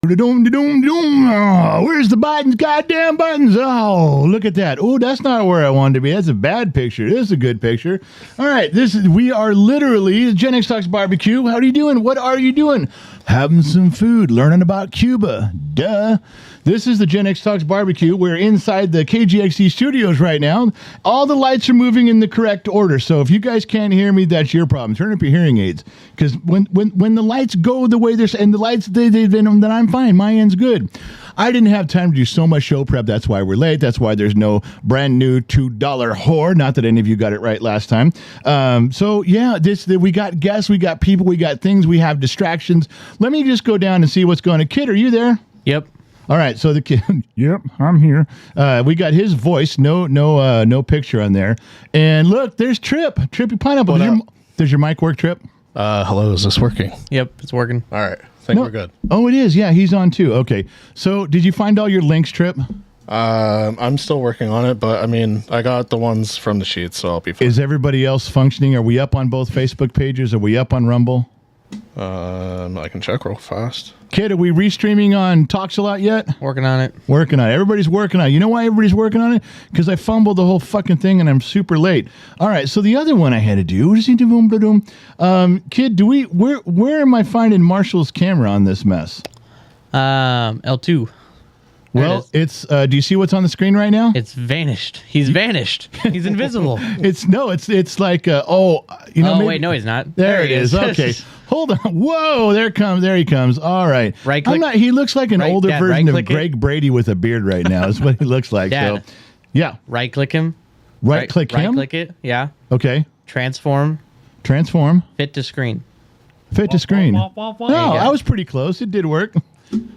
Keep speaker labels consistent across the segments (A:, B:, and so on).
A: Oh, where's the Biden's goddamn buttons? Oh, look at that. Oh, that's not where I wanted to be. That's a bad picture. This is a good picture. All right, we are literally Gen X Talks Barbecue. How are you doing? What are you doing? Having some food, learning about Cuba. Duh. This is the Gen X Talks Barbecue. We're inside the KGXC studios right now. All the lights are moving in the correct order. So if you guys can't hear me, that's your problem. Turn up your hearing aids. Because when the lights go the way they're, and the lights, then I'm fine. My end's good. I didn't have time to do so much show prep. That's why we're late. That's why there's no brand new $2 whore. Not that any of you got it right last time. So yeah, we got guests, we got people, we got things, we have distractions. Let me just go down and see what's going on. Kid, are you there?
B: Yep.
A: All right, so the kid, yep, I'm here. We got his voice, no picture on there. And look, there's Trippy Pineapple. Does your mic work, Trip?
C: Hello, is this working?
B: Yep, it's working.
C: All right, I think we're good.
A: Oh, it is. Yeah, he's on too. Okay, so did you find all your links, Trip?
C: I'm still working on it, but I mean, I got the ones from the sheets, so I'll be fine.
A: Is everybody else functioning? Are we up on both Facebook pages? Are we up on Rumble?
C: I can check real fast.
A: Kid, are we restreaming on Talks a Lot yet?
B: Working on it.
A: Everybody's working on it. You know why everybody's working on it? Because I fumbled the whole fucking thing and I'm super late. All right, so the other one I had to do, Kid, where am I finding Marshall's camera on this mess?
B: L2.
A: Well, it's do you see what's on the screen right now?
B: It's vanished. He's vanished. He's invisible.
A: It's like
B: wait, no, he's not.
A: There it is. Okay. Hold on. Whoa, there he comes. All right.
B: Right click.
A: He looks like an older version of
B: it.
A: Greg Brady with a beard right now. That's what he looks like.
B: Dad,
A: so, yeah.
B: Right click him.
A: Right click him.
B: Right click it. Yeah.
A: Okay.
B: Transform.
A: Fit
B: to screen.
A: No, I was pretty close. It did work.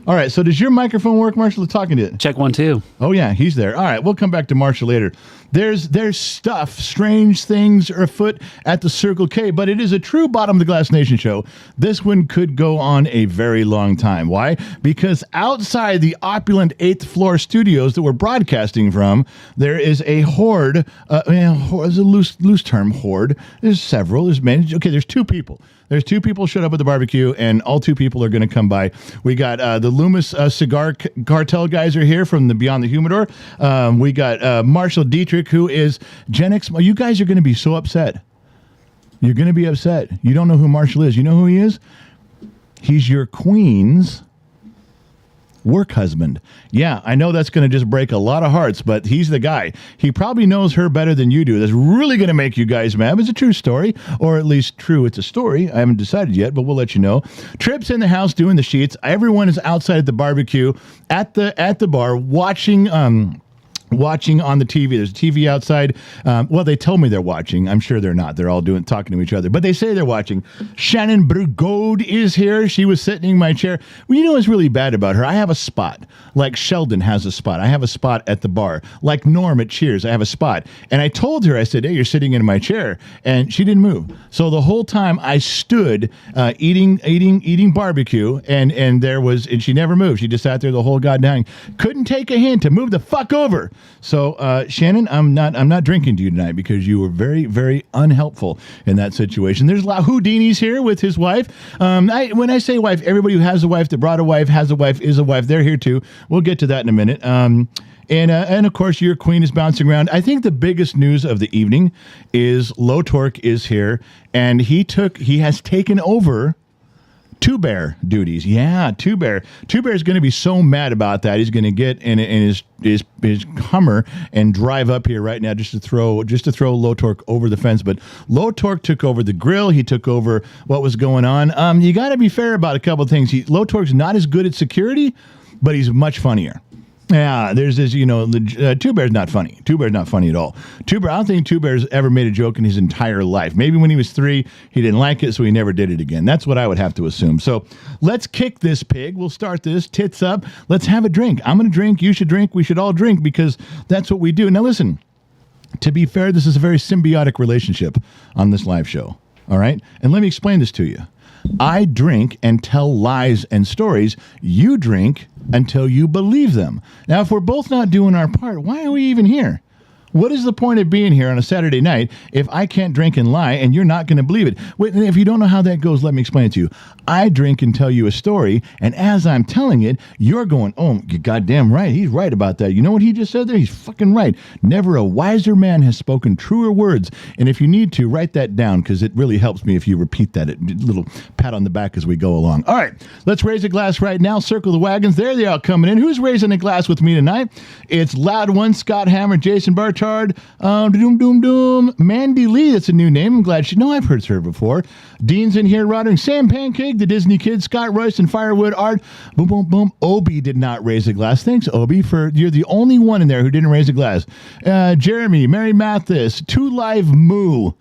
A: All right, so does your microphone work, Marshall? Talking to it.
D: Check 1, 2.
A: Oh, yeah, he's there. All right, we'll come back to Marshall later. There's stuff, strange things are afoot at the Circle K, but it is a true Bottom of the Glass Nation show. This one could go on a very long time. Why? Because outside the opulent 8th floor studios that we're broadcasting from, there is a horde. It's a loose term, horde. There's several. There's many. Okay, there's two people. There's two people showed up at the barbecue, and all two people are going to come by. We got the Loomis Cigar Cartel guys are here from the Beyond the Humidor. We got Marshall Dietrich, who is Gen X. You guys are going to be so upset. You're going to be upset. You don't know who Marshall is. You know who he is? He's your queen's work husband. Yeah, I know that's going to just break a lot of hearts, but he's the guy. He probably knows her better than you do. That's really going to make you guys mad. It's a true story, or at least true. It's a story. I haven't decided yet, but we'll let you know. Trip's in the house doing the sheets. Everyone is outside at the barbecue at the bar watching on the TV. There's a TV outside. Well, they told me they're watching. I'm sure they're not. They're all talking to each other. But they say they're watching. Shannon Brugode is here. She was sitting in my chair. Well, you know what's really bad about her? I have a spot. Like Sheldon has a spot. I have a spot at the bar. Like Norm at Cheers, I have a spot. And I told her, I said, hey, you're sitting in my chair. And she didn't move. So the whole time I stood eating barbecue, and she never moved. She just sat there the whole goddamn. Couldn't take a hint to move the fuck over. So, Shannon, I'm not drinking to you tonight because you were very, very unhelpful in that situation. There's a lot. Houdini's here with his wife. When I say wife, everybody who has a wife, that brought a wife, has a wife, is a wife. They're here too. We'll get to that in a minute. And of course, your queen is bouncing around. I think the biggest news of the evening is Low Torque is here, and he has taken over Two Bear duties. Yeah, Two Bear. Two Bear is going to be so mad about that. He's going to get in his Hummer and drive up here right now just to throw Low Torque over the fence. But Low Torque took over the grill. He took over what was going on. You got to be fair about a couple of things. Low Torque's not as good at security, but he's much funnier. Yeah, there's this, Two Bear's not funny. Two Bear's not funny at all. I don't think Two Bear's ever made a joke in his entire life. Maybe when he was 3, he didn't like it, so he never did it again. That's what I would have to assume. So let's kick this pig. We'll start this. Tits up. Let's have a drink. I'm going to drink. You should drink. We should all drink because that's what we do. Now listen, to be fair, this is a very symbiotic relationship on this live show. All right? And let me explain this to you. I drink and tell lies and stories. You drink until you believe them. Now, if we're both not doing our part, why are we even here? What is the point of being here on a Saturday night if I can't drink and lie and you're not going to believe it? Wait, if you don't know how that goes, let me explain it to you. I drink and tell you a story, and as I'm telling it, you're going, oh, you're goddamn right. He's right about that. You know what he just said there? He's fucking right. Never a wiser man has spoken truer words. And if you need to, write that down because it really helps me if you repeat that. A little pat on the back as we go along. All right, let's raise a glass right now. Circle the wagons. There they are coming in. Who's raising a glass with me tonight? It's Loud One, Scott Hammer, Jason Barchard, Mandy Lee. That's a new name. I'm glad I've heard her before. Dean's in here, Rodering, Sam Pancake, the Disney Kid, Scott Royce, and Firewood Art. Boom, boom, boom. Obi did not raise a glass. Thanks, Obi, you're the only one in there who didn't raise a glass. Jeremy, Mary Mathis, Two Live Moo.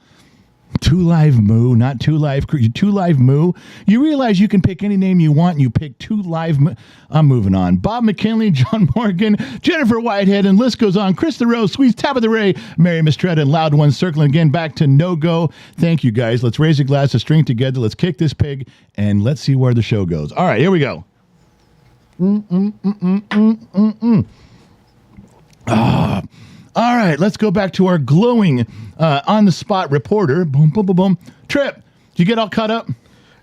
A: Two Live Moo, not Two Live Two Live Moo. You realize you can pick any name you want and you pick Two Live Moo. I'm moving on. Bob McKinley, John Morgan, Jennifer Whitehead, and list goes on. Chris the Rose, Squeeze, Tabitha Ray, Mary Mistretta, and Loud One circling again back to No Go. Thank you guys. Let's raise a glass of string together. Let's kick this pig and let's see where the show goes. All right, here we go. All right, let's go back to our glowing on-the-spot reporter. Boom, boom, boom, boom. Trip, did you get all caught up?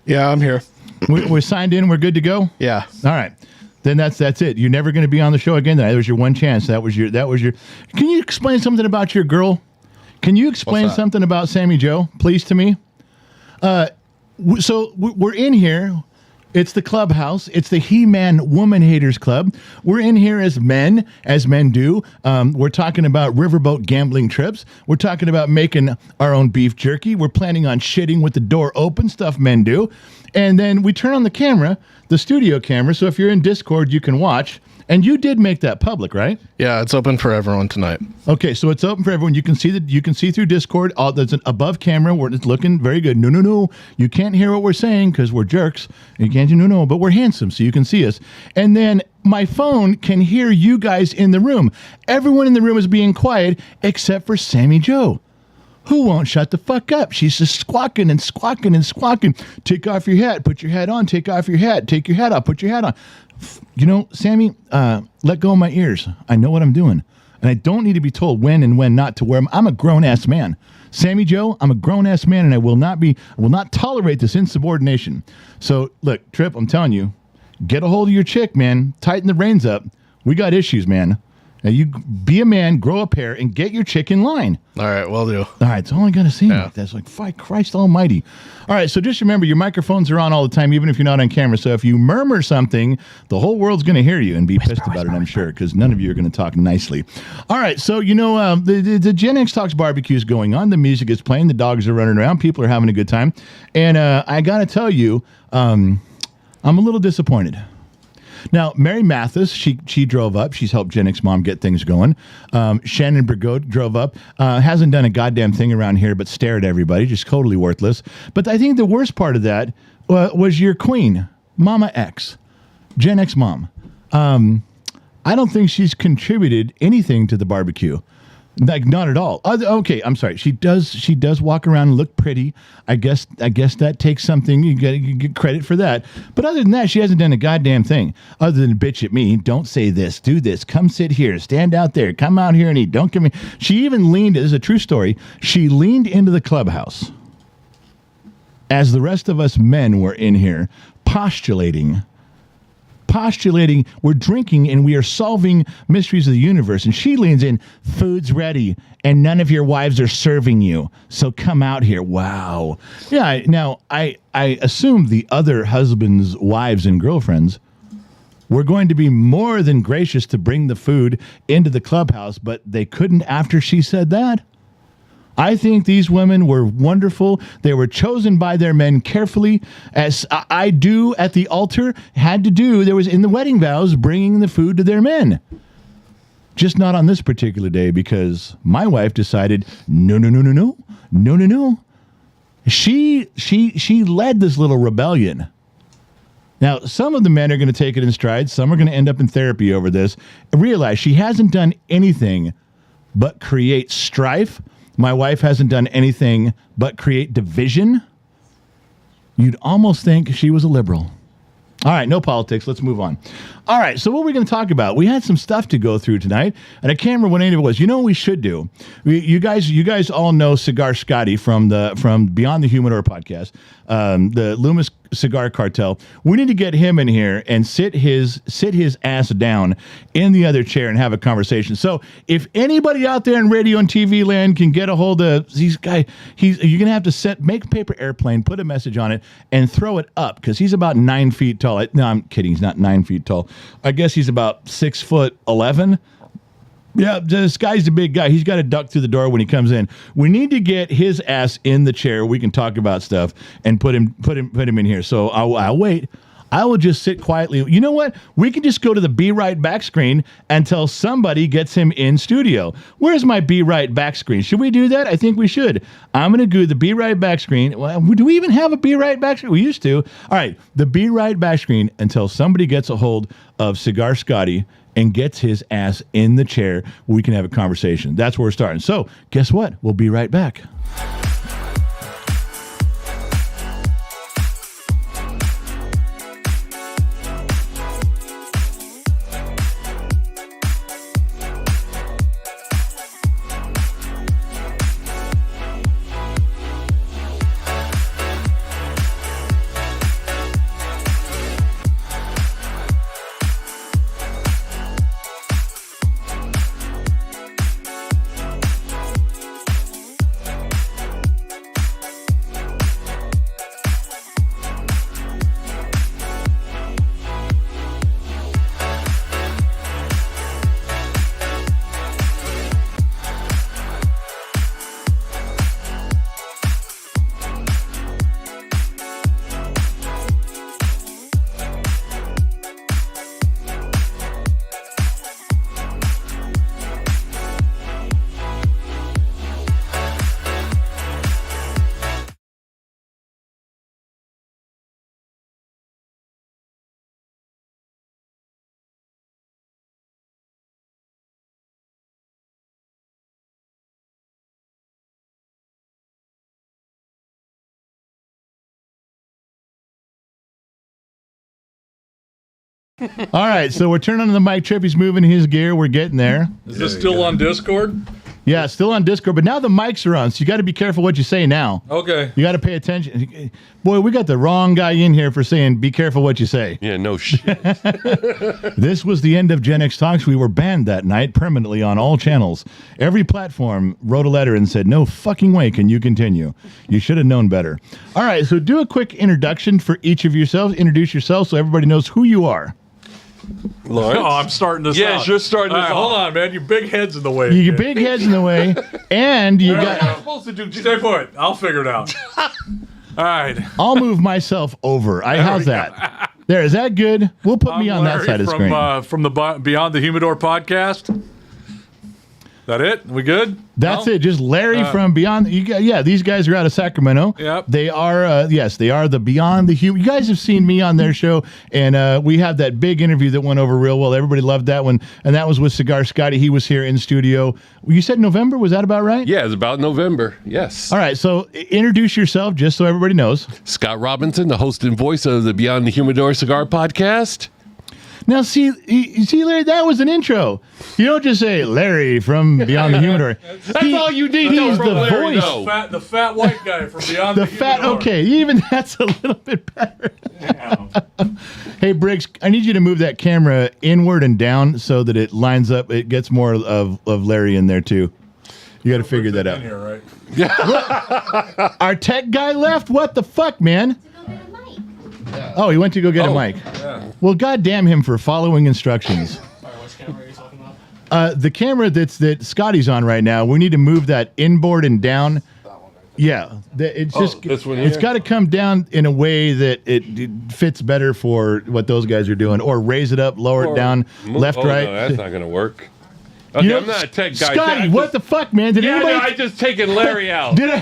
C: Yeah, I'm here.
A: We're signed in. We're good to go?
C: Yeah.
A: All right. Then that's it. You're never going to be on the show again. That was your one chance. That was your. Can you explain something about your girl? Can you explain something about Sammy Joe, please, to me? So we're in here. It's the clubhouse. It's the He-Man Woman Haters Club. We're in here as men do. We're talking about riverboat gambling trips. We're talking about making our own beef jerky. We're planning on shitting with the door open, stuff men do. And then we turn on the camera, the studio camera, so if you're in Discord, you can watch. And you did make that public, right?
C: Yeah, it's open for everyone tonight.
A: Okay, so it's open for everyone. You can see through Discord. There's an above camera where it's looking very good. No. You can't hear what we're saying because we're jerks. You can't do no, but we're handsome, so you can see us. And then my phone can hear you guys in the room. Everyone in the room is being quiet except for Sammy Joe, who won't shut the fuck up. She's just squawking and squawking and squawking. Take off your hat. Put your hat on. Take off your hat. Take your hat off. Put your hat on. You know, Sammy, let go of my ears. I know what I'm doing. And I don't need to be told when and when not to wear them. I'm a grown-ass man. Sammy Joe, I'm a grown-ass man, and I will not tolerate this insubordination. So, look, Trip, I'm telling you, get a hold of your chick, man. Tighten the reins up. We got issues, man. Now, you be a man, grow a pair, and get your chick in line.
C: All right, will do.
A: All right, that's all I got to say about that. It's like, fuck Christ almighty. All right, so just remember, your microphones are on all the time, even if you're not on camera. So if you murmur something, the whole world's going to hear you and be pissed about it, I'm sure, because none of you are going to talk nicely. All right, so, the Gen X Talks barbecue is going on. The music is playing. The dogs are running around. People are having a good time. And I got to tell you, I'm a little disappointed. Now, Mary Mathis, she drove up. She's helped Gen X Mom get things going. Shannon Burgot drove up. Hasn't done a goddamn thing around here but stared at everybody. Just totally worthless. But I think the worst part of that was your queen, Mama X, Gen X Mom. I don't think she's contributed anything to the barbecue. Like, not at all. Okay, I'm sorry. She does walk around and look pretty. I guess that takes something. You get credit for that. But other than that, she hasn't done a goddamn thing other than bitch at me. Don't say this. Do this. Come sit here. Stand out there. Come out here and eat. Don't give me. She even leaned. This is a true story. She leaned into the clubhouse as the rest of us men were in here postulating we're drinking and we are solving mysteries of the universe, and she leans in, food's ready and none of your wives are serving you, so come out here. Wow. Yeah. Now I assume the other husbands, wives, and girlfriends were going to be more than gracious to bring the food into the clubhouse, but they couldn't after she said that. I think these women were wonderful. They were chosen by their men carefully, as I do at the altar had to do. There was in the wedding vows bringing the food to their men. Just not on this particular day because my wife decided, no. She led this little rebellion. Now, some of the men are going to take it in stride. Some are going to end up in therapy over this. Realize she hasn't done anything but create strife. My wife hasn't done anything but create division. You'd almost think she was a liberal. All right, no politics. Let's move on. All right, so what we're going to talk about? We had some stuff to go through tonight, and I can't remember what any of it was. You know what we should do? You guys all know Cigar Scotty from Beyond the Humidor podcast, the Loomis Cigar Cartel. We need to get him in here and sit his ass down in the other chair and have a conversation. So if anybody out there in radio and TV land can get a hold of these guys, you're gonna have to make a paper airplane, put a message on it, and throw it up because he's about 9 feet tall. No, I'm kidding. He's not 9 feet tall. I guess he's about 6'11". Yeah, this guy's a big guy. He's got to duck through the door when he comes in. We need to get his ass in the chair. We can talk about stuff and put him in here. So I'll wait. I will just sit quietly. You know what? We can just go to the Be Right Back screen until somebody gets him in studio. Where's my Be Right Back screen? Should we do that? I think we should. I'm going to do the Be Right Back screen. Well, do we even have a Be Right Back screen? We used to. All right, the Be Right Back screen until somebody gets a hold of Cigar Scotty and gets his ass in the chair. We can have a conversation. That's where we're starting. So guess what? We'll be right back. All right, so we're turning on the mic trip. He's moving his gear. We're getting there.
D: Is this still on Discord?
A: Yeah, still on Discord, but now the mics are on, so you got to be careful what you say now.
D: Okay.
A: You got to pay attention. Boy, we got the wrong guy in here for saying be careful what you say.
E: Yeah, no shit.
A: This was the end of Gen X Talks. We were banned that night permanently on all channels. Every platform wrote a letter and said, no fucking way can you continue. You should have known better. All right, so do a quick introduction for each of yourselves. Introduce yourself so everybody knows who you are.
E: Lawrence?
D: Oh, I'm starting this out.
E: Yes, you're starting
D: All
E: this
D: right,
E: off.
D: hold on, man. Your big head's in the way.
A: Your big head's in the way, and you
E: I'm
A: got...
E: supposed to do
D: Stay put. I'll figure it out. All right.
A: I'll move myself over. How's that? There, is that good? We'll put me on that
D: Larry
A: side of the screen.
D: From the Beyond the Humidor podcast. That it? We good?
A: That's
D: No?
A: it. Just Larry from Beyond. These guys are out of Sacramento.
D: Yep.
A: They are, they are the Beyond the Humidor. You guys have seen me on their show, and we had that big interview that went over real well. Everybody loved that one, and that was with Cigar Scotty. He was here in studio. You said November? Was that about right?
E: Yeah, it's about November. Yes.
A: All right, so introduce yourself just so everybody knows.
E: Scott Robinson, the host and voice of the Beyond the Humidor Cigar podcast.
A: Now, see, Larry, that was an intro. You don't just say Larry from Beyond the Humidor.
E: That's all you need.
A: He's
E: from
A: the
E: Larry,
A: voice.
E: though.
D: The fat white guy from Beyond
A: The fat,
D: Humidor.
A: okay, even that's a little bit better. Hey, Briggs, I need you to move that camera inward and down so that it lines up. It gets more of Larry in there, too. You got to figure that out.
D: In here, right?
A: Our tech guy left? What the fuck, man? Oh, he went to go get a mic.
D: Yeah.
A: Well, goddamn him for following instructions.
B: Sorry, which camera are you talking about?
A: The camera that Scotty's on right now, we need to move that inboard and down. Yeah, it's just
E: this one
A: it's
E: here?
A: got to come down in a way that it fits better for what those guys are doing, or raise it up, lower it down, left, right.
E: No, that's not going to work. Okay,
A: You know,
E: I'm not a tech guy.
A: Scotty, what the fuck, man? Did
E: Yeah,
A: anybody?
E: no, I just taken Larry out.
A: Did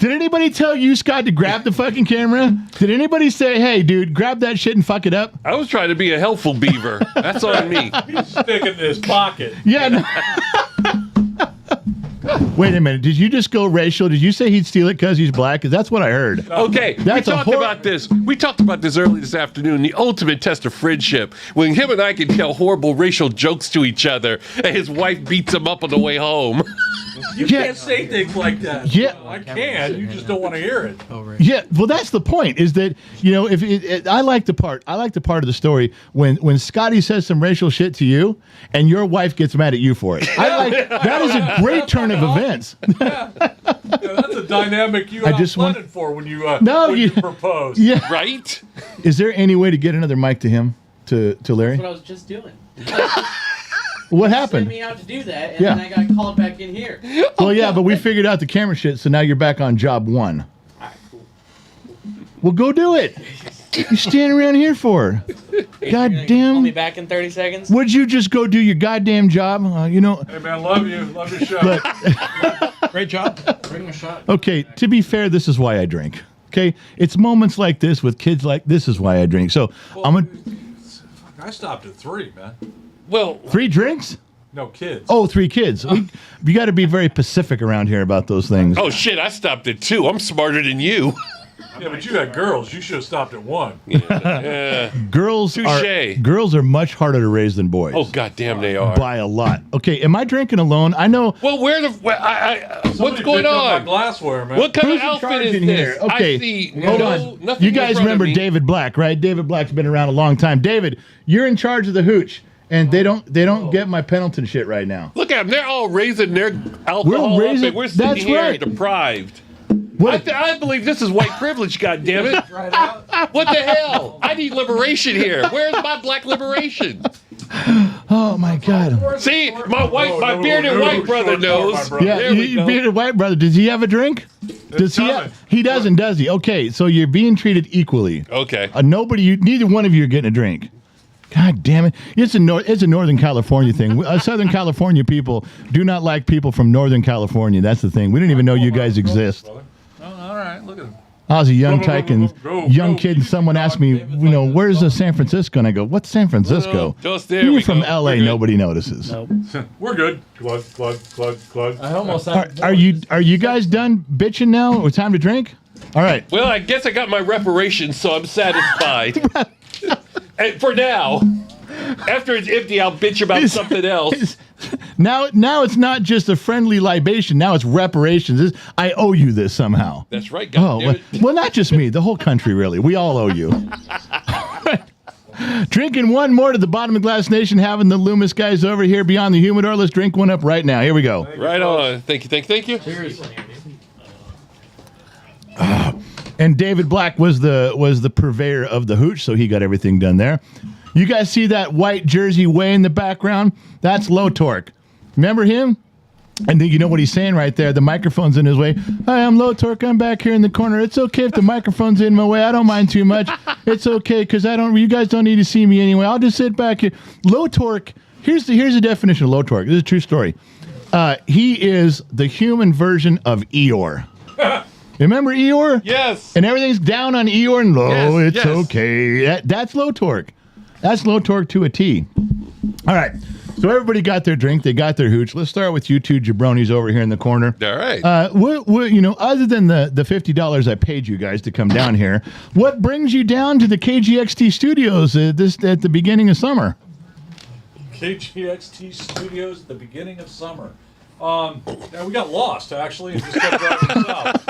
A: anybody tell you, Scott, to grab the fucking camera? Did anybody say, "Hey, dude, grab that shit and fuck it up"?
E: I was trying to be a helpful beaver. That's on me.
D: He's sticking in his pocket.
A: Yeah. No. Wait a minute. Did you just go racial? Did you say he'd steal it because he's black? Because that's what I heard.
E: Okay,
A: That's
E: we
A: a
E: talked about this. We talked about this early this afternoon. The ultimate test of friendship, when him and I can tell horrible racial jokes to each other, and his wife beats him up on the way home.
D: You can't say things like that.
A: Yeah.
D: I can. You just don't want to hear it.
A: Yeah, well, that's the point. Is that if I like the part of the story when Scotty says some racial shit to you, and your wife gets mad at you for it. That is a great turn of events.
D: Yeah, that's a dynamic you planted for when you propose.
A: Yeah,
E: Right?
A: Is there any way to get another mic to him to Larry?
B: That's what I was just doing.
A: What
B: Sent
A: happened?
B: me out to do that, and then I got called back in here.
A: Well, yeah, but we figured out the camera shit, so now you're back on job 1.
B: All right, cool.
A: Well, go do it. You standing around here for?
B: Call me
A: Goddamn.
B: back in 30 seconds.
A: Would you just go do your goddamn job?
D: Hey man, love you. Love your show.
B: Great job. Bring a shot.
A: Okay, to be fair, this is why I drink. Okay, it's moments like this with kids like this is why I drink. So
D: I stopped at 3, man.
E: Well,
A: 3 drinks?
D: No kids.
A: Oh, 3 kids. You got to be very Pacific around here about those things.
E: oh shit, I stopped at 2. I'm smarter than you.
D: Yeah, but you had girls. You should have stopped at 1.
A: Girls
E: Touche.
A: are much harder to raise than boys.
E: Oh goddamn, they are.
A: By a lot. Okay, am I drinking alone? I know.
E: Well, what's
D: Somebody
E: going
D: picked up my
E: on?
D: glassware, man.
E: What kind
A: Who's
E: of
A: in
E: outfit
A: charge
E: is
A: in
E: this?
A: here? Okay,
E: I see
A: hold on.
E: nothing
A: You
E: in
A: guys
E: front of
A: remember
E: me.
A: David Black, right? David Black's been around a long time. David, you're in charge of the hooch, and they don't get my Pendleton shit right now.
E: Look at them. They're all raising their alcohol up, and we're sitting
A: that's
E: here
A: right.
E: deprived.
A: What?
E: I believe this is white privilege, goddammit. What the hell? I need liberation here. Where's my black liberation?
A: Oh my God.
E: See, my bearded white brother knows.
A: Yeah,
E: There we go.
A: bearded white brother. Does he have a drink? Does he? He doesn't, does he? Okay, so you're being treated equally.
E: Okay.
A: Neither one of you are getting a drink. God damn it! It's a Northern California thing. Southern California people do not like people from Northern California. That's the thing. We didn't even know you guys exist.
D: All right, look at him.
A: I was a young tyke and
D: Go,
A: young kid, and someone asked me, where's San Francisco? And I go, what's San Francisco?
E: Just there
A: You're
E: we
A: from
E: go.
A: LA.
E: We're good.
A: Nobody notices.
D: We're good. Glug, glug, glug, glug.
B: I almost
A: Are you guys done bitching now? Or time to drink? All right.
E: Well, I guess I got my reparations, so I'm satisfied. And for now. After it's empty, I'll bitch about something else.
A: Now it's not just a friendly libation. Now it's reparations. I owe you this somehow.
E: That's right,
A: Oh,
E: goddammit.
A: well, not just me. The whole country, really. We all owe you. Drinking one more to the bottom of Glass Nation, having the Loomis guys over here beyond the humidor. Let's drink one up right now. Here we go.
E: Right on. Thank you.
A: And David Black was the purveyor of the hooch, so he got everything done there. You guys see that white jersey way in the background? That's Low Torque. Remember him? And then you know what he's saying right there. The microphone's in his way. Hi, I'm Low Torque. I'm back here in the corner. It's okay if the microphone's in my way. I don't mind too much. It's okay because you guys don't need to see me anyway. I'll just sit back here. Low Torque. Here's the definition of Low Torque. This is a true story. He is the human version of Eeyore. Remember Eeyore?
E: Yes.
A: And everything's down on Eeyore and low.
E: Yes,
A: It's okay. That's Low Torque. That's Low Torque to a T. All right. So everybody got their drink. They got their hooch. Let's start with you two jabronis over here in the corner.
E: All right.
A: Other than the $50 I paid you guys to come down here, what brings you down to the KGXT studios at the beginning of summer?
D: KGXT Studios at the beginning of summer. We got lost, actually, and just kept driving south.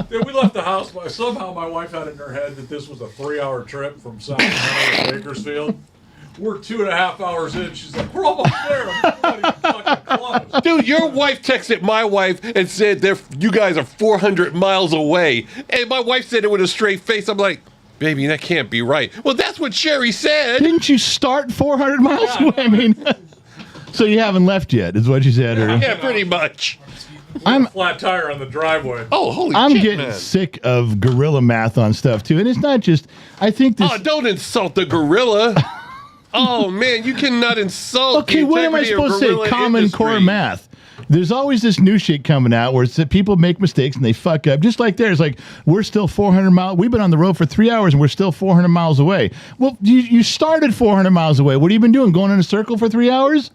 D: We left the house, but somehow my wife had it in her head that this was a 3-hour trip from Sacramento to Bakersfield. We're 2.5 hours in. She's like, we're almost there. I'm not even fucking close.
E: Dude, your wife texted my wife and said you guys are 400 miles away. And my wife said it with a straight face. I'm like, baby, that can't be right. Well, that's what Sherry said.
A: Didn't you start 400 miles away? I mean, so you haven't left yet, is what you said.
E: Yeah, pretty much.
D: I'm a flat tire on the driveway.
E: Oh, holy
A: I'm
E: shit,
A: getting
E: man.
A: sick of gorilla math on stuff, too. And it's not just, I think this...
E: Oh, don't insult the gorilla. Oh, man, you cannot insult
A: Okay,
E: the
A: what am I
E: integrity of
A: supposed to
E: gorilla
A: say? Common
E: industry.
A: Core math. There's always this new shit coming out where it's that people make mistakes and they fuck up. Just like there's like, we're still 400 miles. We've been on the road for 3 hours and we're still 400 miles away. Well, you started 400 miles away. What have you been doing? Going in a circle for 3 hours?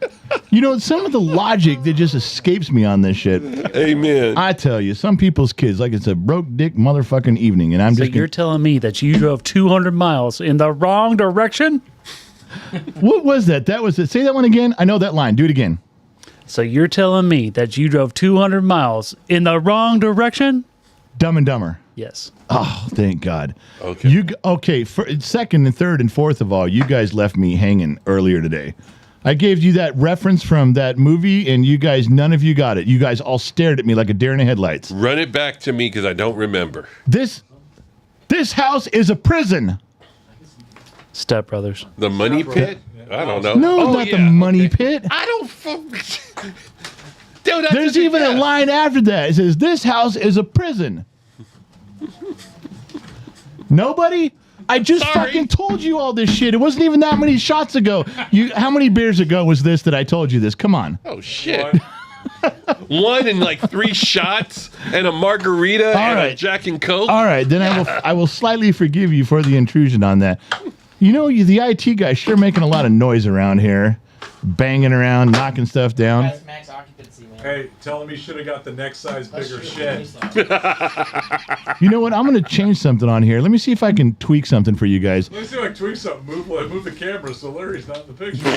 A: You know, some of the logic that just escapes me on this shit.
E: Amen.
A: I tell you, some people's kids, like it's a broke dick motherfucking evening. And I'm
F: So
A: just.
F: you're telling me that you drove 200 miles in the wrong direction?
A: What was that? That was it. Say that one again. I know that line. Do it again.
F: So you're telling me that you drove 200 miles in the wrong direction?
A: Dumb and Dumber.
F: Yes.
A: Oh, thank God.
E: Okay.
A: Okay. For second and third and fourth of all, you guys left me hanging earlier today. I gave you that reference from that movie, and you guys, none of you got it. You guys all stared at me like a deer in the headlights.
E: Run it back to me because I don't remember.
A: This house is a prison.
F: Step Brothers.
E: The Money Pit? I don't know.
A: No,
E: Oh,
A: not the
E: yeah,
A: money
E: okay.
A: pit.
E: I don't. Dude,
A: There's even a line after that. It says, "This house is a prison." Nobody? I just
E: Sorry.
A: fucking told you all this shit. It wasn't even that many shots ago. How many beers ago was this that I told you this? Come on.
E: Oh shit! One and like 3 shots and a margarita and a
A: right.
E: Jack and Coke.
A: All right, then I will slightly forgive you for the intrusion on that. You know, the IT guy sure making a lot of noise around here, banging around, knocking stuff down.
B: That's max occupancy, man.
D: Hey, tell him he should have got the next size bigger shed.
A: You know what? I'm going to change something on here. Let me see if I can tweak something for you guys.
D: Let me see if I can tweak something. Move the camera so Larry's not in the picture.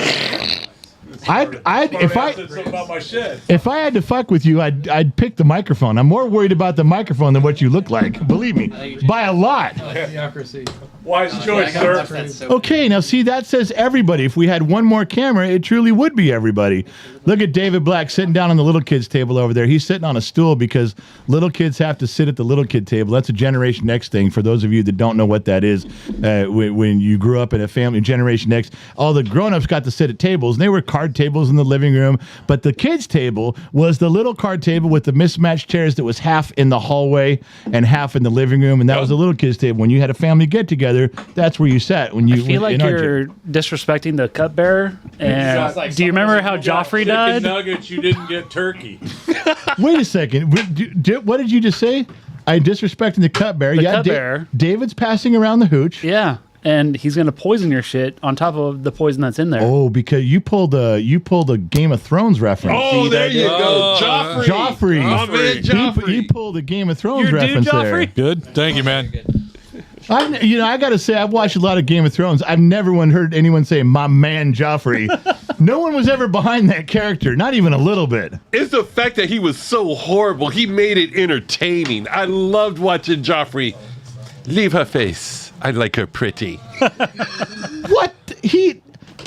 A: If I
D: said something about my shed.
A: If I had to fuck with you, I'd pick the microphone. I'm more worried about the microphone than what you look like. Believe me, by a lot.
G: Idiocracy.
D: Wise choice, sir.
A: Okay, now see, that says everybody. If we had one more camera, it truly would be everybody. Look at David Black sitting down on the little kids table over there. He's sitting on a stool because little kids have to sit at the little kid table. That's a Generation X thing. For those of you that don't know what that is, when you grew up in a family, Generation X, all the grown-ups got to sit at tables, and they were card tables in the living room. But the kids' table was the little card table with the mismatched chairs that was half in the hallway and half in the living room, and that was the little kids' table. When you had a family get-together, that's where you sat. When you
F: I feel like you're disrespecting the cupbearer. And do you remember how Joffrey died?
D: Chicken nuggets, you didn't get turkey.
A: Wait a second. What did you just say? I disrespecting the cupbearer.
F: The cupbearer.
A: David's passing around the hooch.
F: Yeah. And he's going to poison your shit on top of the poison that's in there.
A: Oh, because you pulled a Game of Thrones reference.
E: Oh, there you go, Joffrey.
A: Joffrey.
E: My man Joffrey.
A: He pulled a Game of Thrones
F: Your dude,
A: reference there.
F: Joffrey?
G: Good. Thank you, man.
A: I got to say, I've watched a lot of Game of Thrones. I've never heard anyone say, "My man Joffrey." No one was ever behind that character, not even a little bit.
E: It's the fact that he was so horrible. He made it entertaining. I loved watching Joffrey. Leave her face. I like her pretty.
A: What?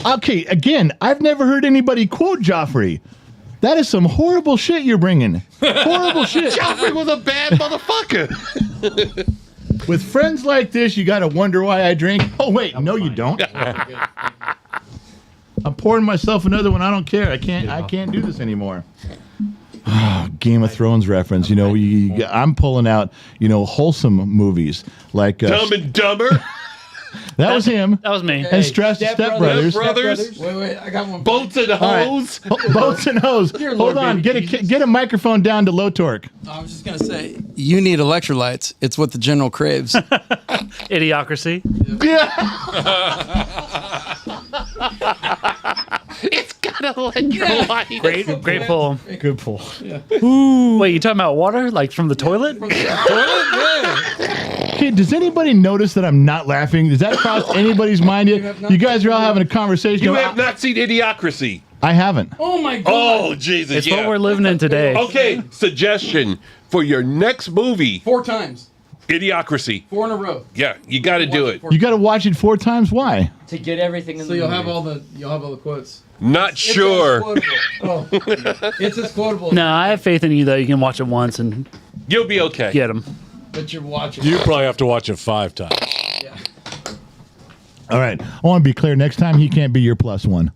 A: Okay, again, I've never heard anybody quote Joffrey. That is some horrible shit you're bringing. Horrible shit.
E: Joffrey was a bad motherfucker.
A: With friends like this, you got to wonder why I drink. Oh, wait. No, you don't. I'm pouring myself another one. I don't care. I can't do this anymore. Game of Thrones reference. You know, I'm pulling out, wholesome movies like
E: Dumb and Dumber.
A: that was him.
F: That was me.
A: And Step Brothers.
G: Wait, I got one.
E: Boats and Hoes.
A: Boats and hose.
G: Dear
A: Hold
G: Lord,
A: on.
G: baby
A: Get a microphone down to low torque.
G: I was just going to say, you need electrolytes. It's what the general craves.
F: Idiocracy.
E: It's got electrolyte.
F: Great pull.
A: Good pull.
F: Wait, you talking about water? Like from the toilet?
A: Okay, does anybody notice that I'm not laughing? Does that cross anybody's mind yet? You guys are all having a conversation.
E: You have not seen Idiocracy.
A: I haven't.
G: Oh, my God.
E: Oh, Jesus.
F: It's what we're living in today.
E: Okay, suggestion for your next movie,
G: 4 times.
E: Idiocracy.
G: 4 in a row.
E: Yeah, you got to do it.
A: You got to watch it 4 times. Why?
B: To get everything in
G: So
B: the
G: you'll
B: movie.
G: have all the quotes.
E: Not sure.
G: It's as quotable.
F: No, I have faith in you, though. You can watch it once and
E: You'll be okay.
F: get them.
G: But you're watching.
H: You probably have to watch it 5 times.
G: Yeah.
A: All right. I want to be clear. Next time, he can't be your +1.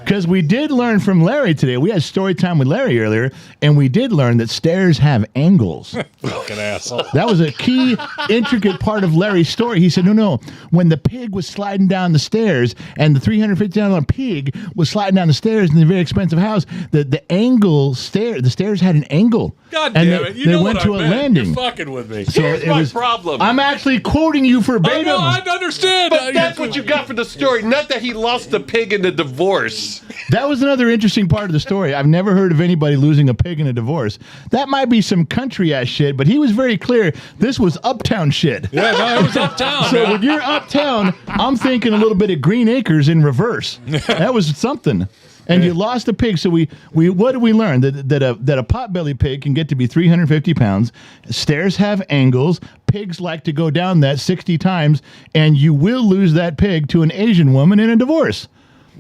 A: Because we did learn from Larry today. We had story time with Larry earlier, and we did learn that stairs have angles.
H: Fucking asshole.
A: That was a key, intricate part of Larry's story. He said, no. When the pig was sliding down the stairs, and the $350 pig was sliding down the stairs in the very expensive house, the stairs had an angle.
D: God
A: and
D: damn
A: they,
D: it! You
A: they
D: know
A: went
D: what
A: to
D: I
A: a
D: meant.
A: landing.
D: You're fucking with me.
A: So
E: Here's
A: it
E: my
A: was,
E: problem.
A: I'm actually quoting you
D: I
A: verbatim.
D: know. I understand.
E: But that's what you got for the story. Not that he lost the pig in the divorce.
A: That was another interesting part of the story. I've never heard of anybody losing a pig in a divorce. That might be some country ass shit, but he was very clear this was uptown shit.
D: Yeah, no, it was uptown.
A: So
D: man.
A: when you're uptown, I'm thinking a little bit of Green Acres in reverse. That was something. And you lost a pig. So we what did we learn? That a potbelly pig can get to be 350 pounds. Stairs have angles. Pigs like to go down that 60 times, and you will lose that pig to an Asian woman in a divorce.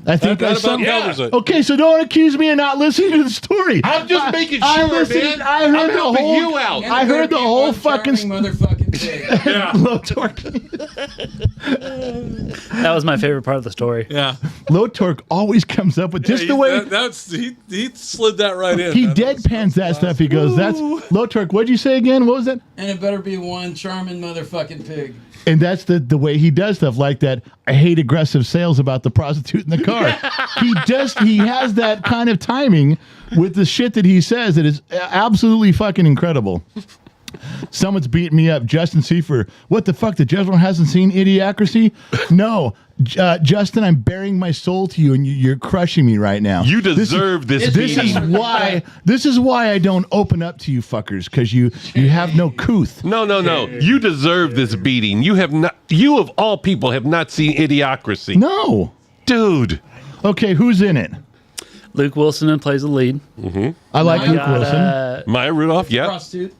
A: I think
D: That
A: that's
D: about
A: something.
D: covers it.
A: Okay, so don't accuse me of not listening to the story.
E: I'm just making sure,
A: I listened,
E: man.
A: I heard
E: I'm
A: the
E: helping
A: whole.
E: you out.
A: I heard the whole fucking
G: motherfucking pig.
D: Yeah.
A: low torque.
F: That was my favorite part of the story.
D: Yeah.
A: Low torque always comes up with just the way
D: he slid that right in.
A: he
D: man.
A: deadpans that stuff. He goes, "That's low torque." What'd you say again? What was that?
G: And it better be one charming motherfucking pig.
A: And that's the way he does stuff like that. I hate aggressive sales about the prostitute in the car. He has that kind of timing with the shit that he says that is absolutely fucking incredible. Someone's beating me up. Justin Seifer, what the fuck? The gentleman hasn't seen Idiocracy? No. Justin, I'm bearing my soul to you, and you're crushing me right now.
E: You deserve this beating.
A: This is why I don't open up to you fuckers, because you have no couth.
E: No. You deserve this beating. You have not. You of all people have not seen Idiocracy.
A: No.
E: Dude.
A: Okay, who's in it?
F: Luke Wilson plays the lead.
A: I like Luke
F: Got,
A: Wilson.
E: Maya Rudolph. Yeah.
G: Prostitute.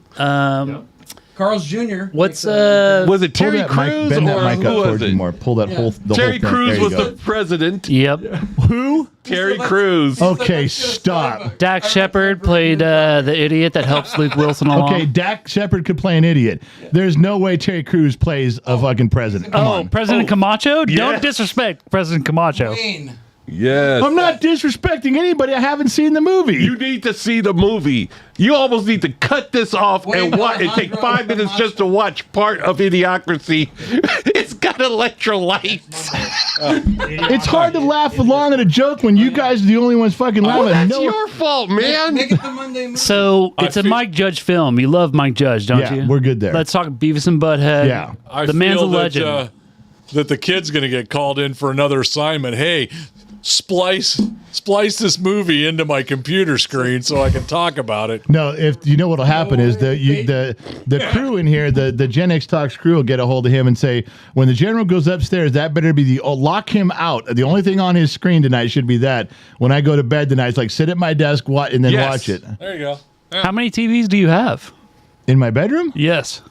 F: Carl's
G: Jr.
F: What's
E: Was it
A: Pull
E: Terry
A: that mic,
E: Crews
A: bend that
E: or
A: mic
E: who
A: up
E: was
A: towards you
E: it?
A: more. Pull that whole the
E: Terry
A: whole thing.
E: Crews
A: There you
E: was
A: go.
E: the president.
F: Yep.
A: Who?
E: Terry Crews.
A: Okay, stop.
F: Dax Shepard played the idiot that helps Luke Wilson along.
A: Okay, Dak Shepard could play an idiot. There's no way Terry Crews plays a fucking president. Come on.
F: President Camacho?
E: Yeah.
F: Don't disrespect President Camacho.
G: Wayne.
E: Yes.
A: I'm not disrespecting anybody. I haven't seen the movie.
E: You need to see the movie. You almost need to cut this off
G: Wait,
E: and watch and take 5 minutes just to watch part of Idiocracy. It's got electrolytes.
A: It's hard to laugh along at a joke when you guys are the only ones fucking laughing.
E: Well, that's
A: No-
E: your fault, man.
G: Make it the Monday movie.
F: So it's a Mike Judge film. You love Mike Judge, don't
A: Yeah,
F: you?
A: we're good there.
F: Let's talk Beavis and Butthead.
A: Yeah.
D: I
F: The man's a
D: feel
F: legend.
D: that the kid's going to get called in for another assignment. Hey, splice this movie into my computer screen so I can talk about it.
A: No, if you know what'll happen is the crew in here, the Gen X Talks crew will get a hold of him and say, when the general goes upstairs, that better be lock him out. The only thing on his screen tonight should be that. When I go to bed tonight, it's like sit at my desk, and then
E: Yes.
A: watch it
D: There you go.
F: How many TVs do you have?
A: in my bedroom
F: Yes.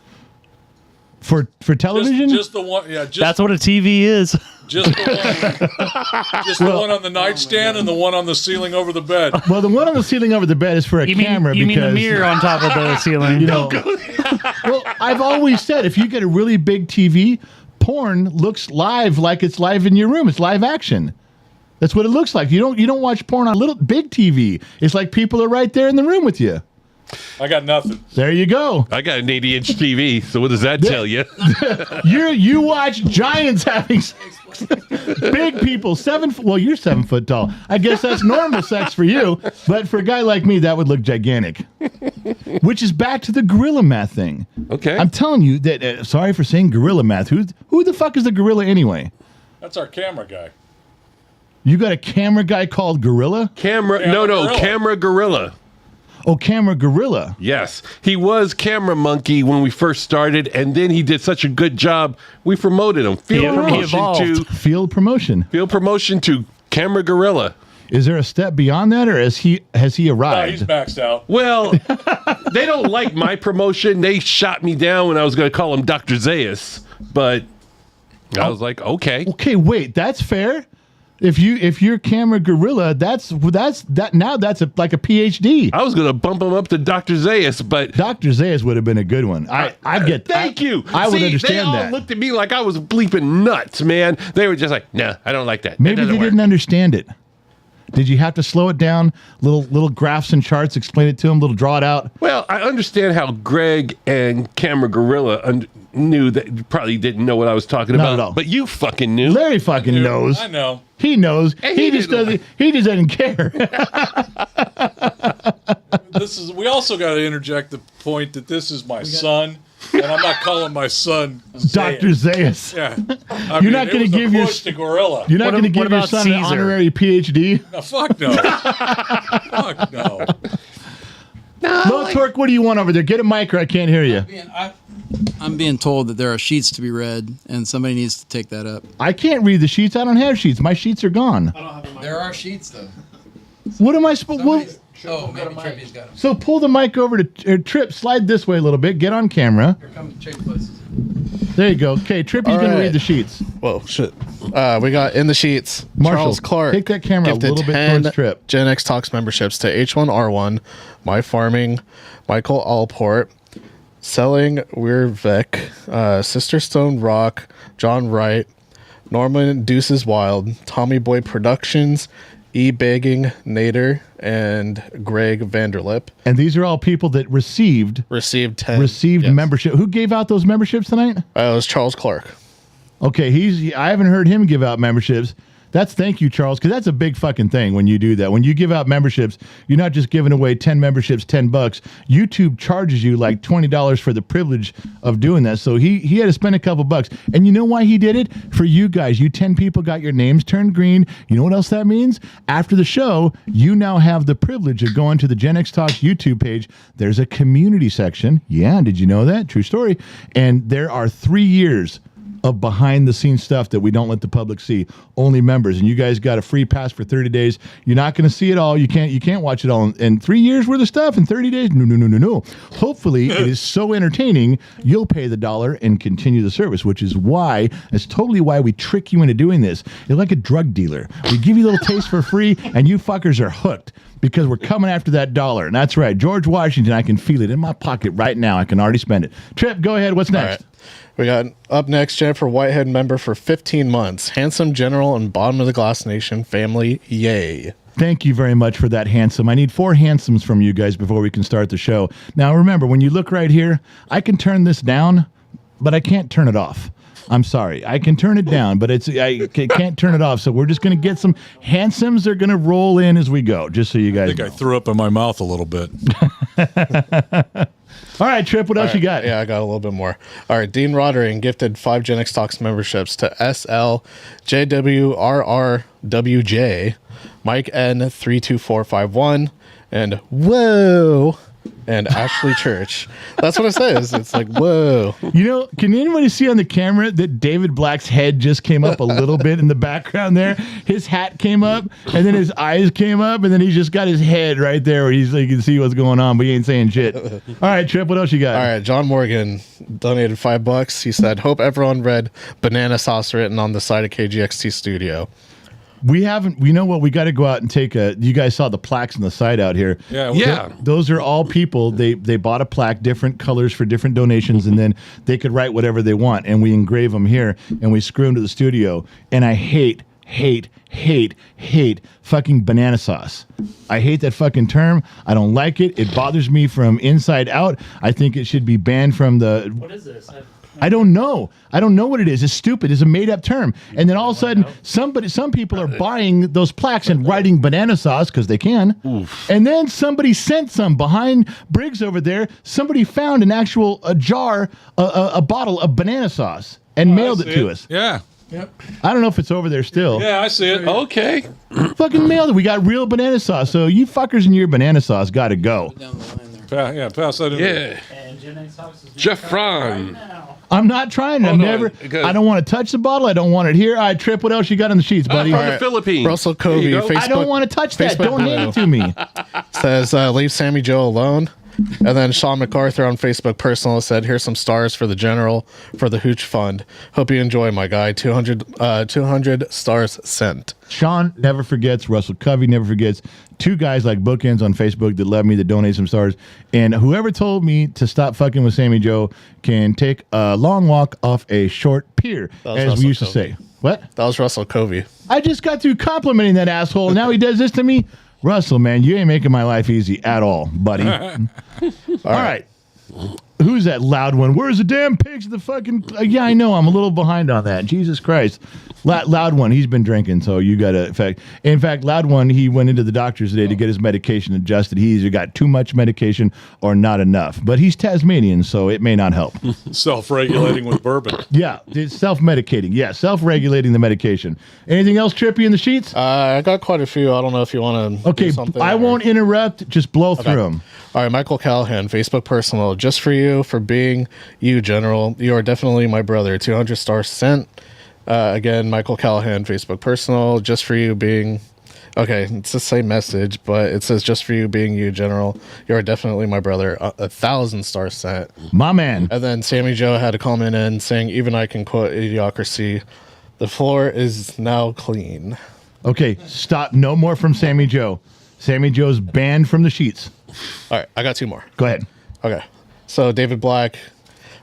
A: for television.
D: Just the one. Yeah,
F: That's what a TV is.
D: just the one. Just the one on the nightstand and the one on the ceiling over the bed.
A: Well, the one on the ceiling over the bed is for a
F: You
A: camera
F: mean
A: because
F: the mirror on top of the ceiling?
A: you know. Well, I've always said if you get a really big TV, porn looks live like it's live in your room. It's live action. That's what it looks like. You don't watch porn on a little big TV. It's like people are right there in the room with you.
D: I got nothing.
A: There you go.
E: I got an 80-inch TV, so what does that tell you?
A: You watch giants having big people well, you're 7 foot tall. I guess that's normal sex for you, but for a guy like me, that would look gigantic. Which is back to the gorilla math thing.
E: Okay.
A: I'm telling you that. Sorry for saying gorilla math. Who the fuck is the gorilla anyway?
D: That's our camera guy.
A: You got a camera guy called Gorilla?
D: Gorilla.
E: Camera Gorilla.
A: Oh, camera gorilla.
E: Yes, he was Camera Monkey when we first started, and then he did such a good job. We promoted him.
F: He evolved.
A: Field promotion
E: to Camera Gorilla.
A: Is there a step beyond that, or has he
D: No, he's
A: arrived?
D: maxed out.
E: Well, they don't like my promotion. They shot me down when I was going to call him Dr. Zaius, but I was like, okay.
A: Okay, wait, that's fair. If you're camera gorilla, that's like a PhD.
E: I was going to bump him up to Dr. Zaius, but
A: Dr. Zaius would have been a good one.
E: Thank you.
A: I would understand
E: they all
A: that.
E: looked at me like I was bleeping nuts, man. They were just like, "No, I don't like that."
A: Maybe
E: That
A: they
E: doesn't work."
A: didn't understand it. Did you have to slow it down? Little graphs and charts, explain it to him, little draw it out?
E: Well, I understand how Greg and Camera Gorilla knew that you probably didn't know what I was talking
A: Not
E: about.
A: at all.
E: But you fucking knew.
A: Larry fucking knows.
D: I know.
A: He knows.
E: And
A: He
E: he
A: just
E: didn't
A: doesn't. He just doesn't care.
D: We also got to interject the point that this is my son, and I'm not calling my son
A: Dr. Zayas.
D: Yeah.
A: You're not going to give your
D: to Gorilla.
A: You're not going to give your
F: about
A: son an
F: Caesar?
A: honorary PhD.
D: No, fuck no. Fuck no.
A: Low torque. What do you want over there? Get a mic, or I can't hear you.
G: I'm being told that there are sheets to be read, and somebody needs to take that up.
A: I can't read the sheets. I don't have sheets. My sheets are gone.
G: There are sheets, though.
A: What am I supposed?
G: Oh, maybe Trippy's got them.
A: So pull the mic over to Trip. Slide this way a little bit. Get on camera.
G: Here come Trade Places.
A: There you go. Okay, Trippy's
C: All
A: going to
C: right.
A: read the sheets.
C: Whoa, shit. We got in the sheets.
A: Marshall,
C: Charles Clark.
A: take that camera a
C: gifted
A: little bit
C: 10
A: towards Trip.
C: Gen X Talks memberships to H1R1, My Farming, Michael Allport, Selling Weirvik, Sister Stone Rock, John Wright, Norman Deuces Wild, Tommy Boy Productions, E-Bagging Nader, and Greg Vanderlip.
A: And these are all people that received
C: Received 10.
A: yes. membership. Who gave out those memberships tonight?
C: It was Charles Clark.
A: Okay, I haven't heard him give out memberships. Thank you, Charles, because that's a big fucking thing when you do that. When you give out memberships, you're not just giving away 10 memberships, $10. YouTube charges you like $20 for the privilege of doing that. So he had to spend a couple bucks. And you know why he did it? For you guys. You 10 people got your names turned green. You know what else that means? After the show, you now have the privilege of going to the Gen X Talks YouTube page. There's a community section. Yeah, did you know that? True story. And there are 3 years of behind the scenes stuff that we don't let the public see, only members. And you guys got a free pass for 30 days. You're not going to see it all. You can't watch it all in 3 years worth of stuff in 30 days. No. Hopefully it is so entertaining you'll pay the $1 and continue the service, which is why it's totally why we trick you into doing this. You're like a drug dealer. We give you a little taste for free and you fuckers are hooked because we're coming after that $1. And that's right. George Washington, I can feel it in my pocket right now. I can already spend it. Trip, go ahead. What's next?
C: All right. We got up next Jennifer Whitehead, member for 15 months. Handsome General and Bottom of the Glass Nation family. Yay.
A: Thank you very much for that, handsome. I need 4 handsomes from you guys before we can start the show. Now, remember, when you look right here, I can turn this down, but I can't turn it off. I'm sorry. I can turn it down, but I can't turn it off. So we're just going to get some handsomes. They're going to roll in as we go, just so you guys
D: I think I threw up in my mouth a little bit.
A: All right, Trip, what else you got?
C: Yeah, I got a little bit more. All right, Dean Roddering gifted 5 Gen X Talks memberships to SL, JWRRWJ, Mike N32451, and Whoa, and Ashley Church. That's what it says. It's like, whoa.
A: You know, can anybody see on the camera that David Black's head just came up a little bit in the background there? His hat came up, and then his eyes came up, and then he's just got his head right there where he's like, you can see what's going on, but he ain't saying shit. All right, Trip, what else you got?
C: All right, John Morgan donated $5. He said, hope everyone read banana sauce written on the side of KGXT studio.
A: We haven't, you know what, we got to go out and take you guys saw the plaques on the side out here.
E: Yeah.
A: Those are all people, they bought a plaque, different colors for different donations, and then they could write whatever they want, and we engrave them here, and we screw them to the studio, and I hate fucking banana sauce. I hate that fucking term. I don't like it. It bothers me from inside out. I think it should be banned from the...
F: What is this?
A: I don't know. I don't know what it is. It's stupid. It's a made-up term. And then all of a sudden, some people are buying those plaques and writing banana sauce because they can. Oof. And then somebody sent some behind Briggs over there. Somebody found an actual jar, a bottle of banana sauce and mailed it to us.
D: Yeah.
A: Yep. I don't know if it's over there still.
D: Yeah, I see it.
E: Okay.
A: Fucking mailed it. We got real banana sauce. So you fuckers and your banana sauce got to go.
G: Down the line there.
D: Pass that in.
E: Yeah.
F: And Gen X Talks is
E: Jeff
F: right
E: Fran.
F: now.
A: I'm not trying to.
E: Hold on,
A: never.
E: because-
A: I don't want to touch the bottle. I don't want it here. All right, Trip, what else you got on the sheets, buddy?
E: From
C: All
E: the
C: right.
E: Philippines.
C: Russell
E: There you
C: Covey,
E: go.
C: Facebook,
A: I don't want to touch that.
C: Facebook
A: Don't hand it to me.
C: says, leave Sammy Joe alone. And then Sean MacArthur on Facebook personal said, here's some stars for the general for the Hooch Fund. Hope you enjoy, my guy. 200 stars sent.
A: Sean never forgets. Russell Covey never forgets. Two guys like bookends on Facebook that love me, that donate some stars. And whoever told me to stop fucking with Sammy Joe can take a long walk off a short pier, as
C: Russell
A: we used to
C: Covey.
A: say. What?
C: That was Russell Covey.
A: I just got through complimenting that asshole. Now he does this to me. Russell, man, you ain't making my life easy at all, buddy. All right. Who's that loud one? Where's the damn pigs? The fucking yeah, I know. I'm a little behind on that. Jesus Christ, loud one. He's been drinking, so you got to. In fact, loud one. He went into the doctor's today to get his medication adjusted. He either got too much medication or not enough. But he's Tasmanian, so it may not help.
D: Self-regulating with bourbon.
A: Yeah, it's self-medicating. Yeah, self-regulating the medication. Anything else trippy in the sheets?
C: I got quite a few. I don't know if you want to.
A: Okay,
C: do something
A: I won't interrupt. Just blow through them.
C: All right, Michael Callahan, Facebook personal, just for you, for being you, General. You are definitely my brother. 200 stars sent. Again, Michael Callahan, Facebook personal, just for you being. Okay, it's the same message, but it says just for you being you, General. You are definitely my brother. 1,000 stars sent.
A: My man.
C: And then Sammy Joe had a comment in saying, even I can quote Idiocracy, the floor is now clean.
A: Okay, stop. No more from Sammy Joe. Sammy Joe's banned from the sheets.
C: All right, I got two more.
A: Go ahead.
C: Okay. So David Black,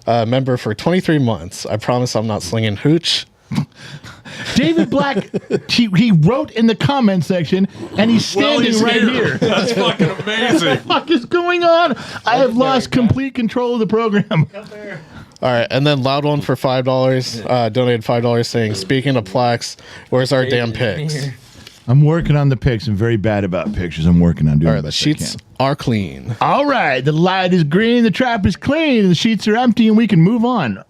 C: member for 23 months. I promise I'm not slinging hooch.
A: David Black, he wrote in the comment section, and he's standing
D: he's
A: right here.
D: That's fucking amazing.
A: What the fuck is going on? I have lost complete control of the program.
C: All right, and then loud one for $5. Donated $5 saying, speaking of plaques, where's our damn pics?
A: I'm working on the pics. I'm very bad about pictures. I'm working on doing
C: All right,
A: the
C: the
A: best I
C: sheets
A: can.
C: are clean.
A: All right, the light is green, the trap is clean, the sheets are empty, and we can move on.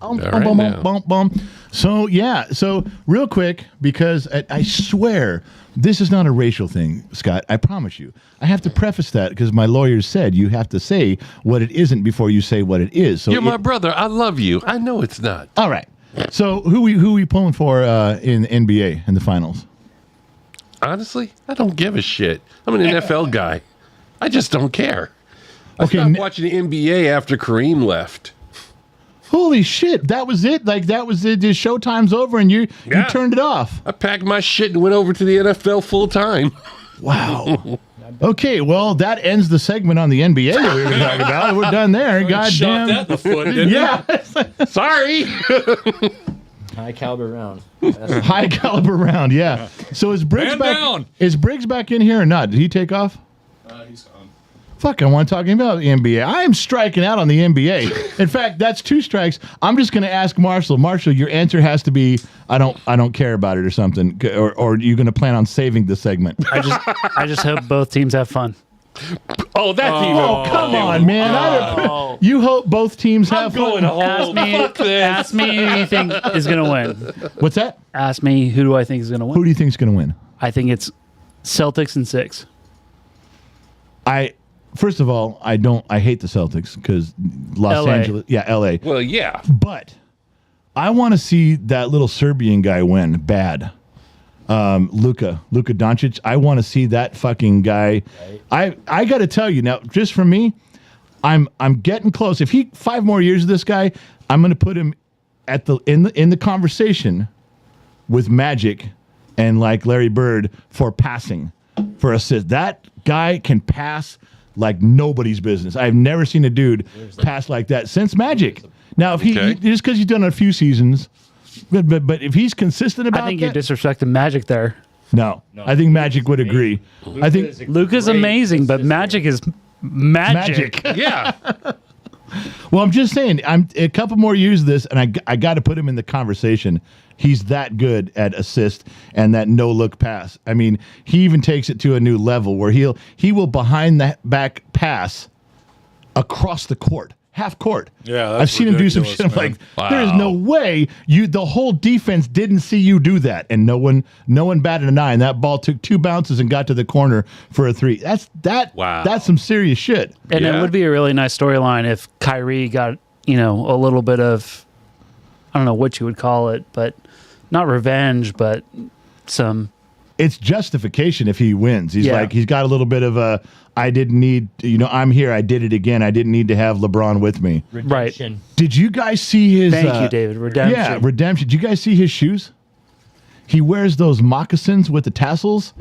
A: So, yeah, so real quick, because I swear this is not a racial thing, Scott. I promise you. I have to preface that because my lawyers said you have to say what it isn't before you say what it is. So
E: You're my brother. I love you. I know it's not.
A: All right. So who we pulling for in NBA in the finals?
E: Honestly, I don't give a shit. I'm an NFL guy. I just don't care. I
A: Okay,
E: stopped watching the NBA after Kareem left.
A: Holy shit, that was it? Like, that was it? The showtime's over and you turned it off?
E: I packed my shit and went over to the NFL full time.
A: Wow. Okay, well, that ends the segment on the NBA that we were talking about. We're done there. God
D: Shot
A: damn.
D: that in the foot, didn't
A: Yeah.
E: Sorry.
B: High caliber round.
A: High caliber round, yeah. So is Briggs
D: Man
A: back?
D: down.
A: Is Briggs back in here or not? Did he take off?
C: He's gone.
A: Fuck, I want to talk about the NBA. I am striking out on the NBA. In fact, that's 2 strikes. I'm just going to ask Marshall. Marshall, your answer has to be I don't care about it or something, or you're going to plan on saving the segment.
F: I just hope both teams have fun.
E: Oh, that's even.
A: Oh, come on, man. You hope both teams
E: I'm
A: have
E: going
A: fun.
E: home. Fuck this.
F: Ask me who you think is going to win.
A: What's that?
F: Ask me who do I think is going to win.
A: Who do you think is going to win?
F: I think it's Celtics in 6.
A: First of all, I hate the Celtics because Los
F: LA.
A: Angeles. Yeah, LA.
E: Well, yeah.
A: But I want to see that little Serbian guy win bad. Luka Doncic. I want to see that fucking guy. Right. I got to tell you now, just for me, I'm getting close. If he 5 more years of this guy, I'm going to put him at in the conversation with Magic and like Larry Bird for passing, for assist. That guy can pass like nobody's business. I've never seen a dude pass like that since Magic. Now, if he just because he's done a few seasons. But if he's consistent about
F: I think
A: that,
F: you're disrespecting Magic there.
A: no, I think Magic would agree. I think
F: Luka's amazing, but Magic is magic.
E: Yeah.
A: Well, I'm just saying, I'm a couple more years of this, and I got to put him in the conversation. He's that good at assist and that no look pass. I mean, he even takes it to a new level where he will behind the back pass across the court. Half court.
D: Yeah,
A: I've
D: that's
A: seen him do some
D: ridiculous,
A: shit. I'm
D: man.
A: like, there is no way the whole defense didn't see you do that, and no one batted an eye. And that ball took 2 bounces and got to the corner for a 3. That's some serious shit.
F: And it would be a really nice storyline if Kyrie got, a little bit of, I don't know what you would call it, but not revenge, but some
A: it's justification if he wins. He's
F: Yeah.
A: like, he's got a little bit of a, I didn't need, I'm here. I did it again. I didn't need to have LeBron with me.
B: Redemption.
A: Did you guys see his?
F: Thank you, David. Redemption.
A: Yeah, redemption. Did you guys see his shoes? He wears those moccasins with the tassels.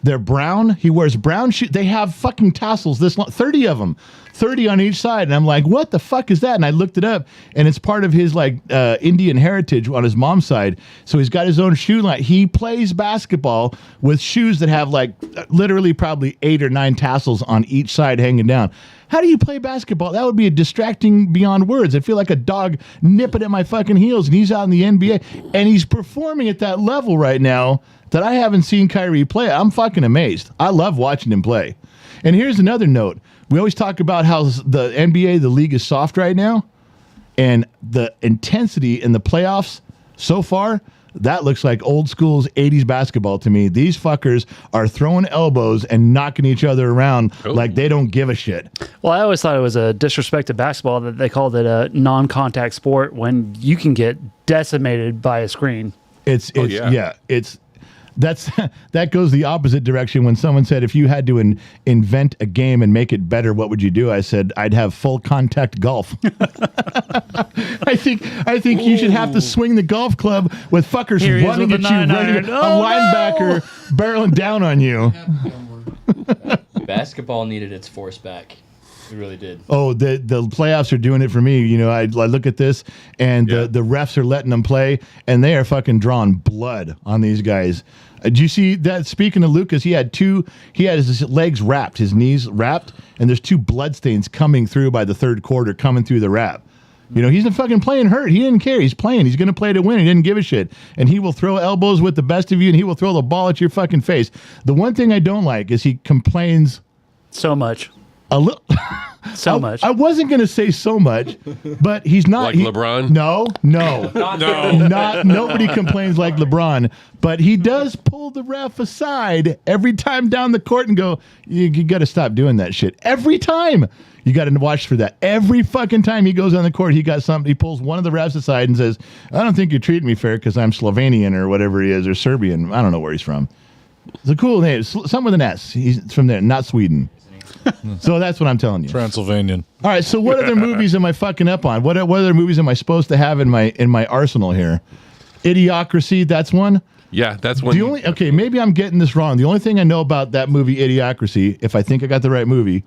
A: They're brown. He wears brown shoes. They have fucking tassels this long, 30 of them, 30 on each side. And I'm like, what the fuck is that? And I looked it up, and it's part of his like Indian heritage on his mom's side. So he's got his own shoe line. He plays basketball with shoes that have like literally probably 8 or 9 tassels on each side hanging down. How do you play basketball? That would be a distracting beyond words. I feel like a dog nipping at my fucking heels, and he's out in the NBA, and he's performing at that level right now that I haven't seen Kyrie play. I'm fucking amazed. I love watching him play. And here's another note. We always talk about how the NBA, the league is soft right now, and the intensity in the playoffs so far, that looks like old school's 80s basketball to me. These fuckers are throwing elbows and knocking each other around like they don't give a shit.
F: Well, I always thought it was a disrespect to basketball that they called it a non-contact sport when you can get decimated by a screen.
A: It's that goes the opposite direction. When someone said, if you had to invent a game and make it better, what would you do? I said, I'd have full contact golf. I think you should have to swing the golf club with fuckers
F: Here he is
A: running
F: with
A: at
F: a
A: you,
F: 9-iron.
A: ready, a linebacker barreling down on you.
B: Basketball needed its force back. It really did.
A: Oh, the playoffs are doing it for me. You know, I look at this, and the refs are letting them play, and they are fucking drawing blood on these guys. Did you see that? Speaking of Lucas, he had his legs wrapped, his knees wrapped, and there's 2 bloodstains coming through by the third quarter, coming through the wrap. You know, he's not fucking playing hurt. He didn't care. He's playing. He's going to play to win. He didn't give a shit. And he will throw elbows with the best of you, and he will throw the ball at your fucking face. The one thing I don't like is he complains
F: So much.
A: a little.
F: Much.
A: I wasn't going to say so much, but he's not.
E: Like LeBron?
A: No.
H: No.
A: Not nobody complains like LeBron, but he does pull the ref aside every time down the court and go, you got to stop doing that shit. Every time. You got to watch for that. Every fucking time he goes on the court, he got something. He pulls one of the refs aside and says, I don't think you're treating me fair because I'm Slovenian or whatever he is, or Serbian. I don't know where he's from. It's a cool name. Something with an S. He's from there, not Sweden. So that's what I'm telling you.
H: Transylvanian.
A: All right. So what other movies am I fucking up on? What other movies am I supposed to have in my arsenal here? Idiocracy. That's one.
E: Yeah, that's one.
A: Okay, maybe I'm getting this wrong. The only thing I know about that movie, Idiocracy, if I think I got the right movie,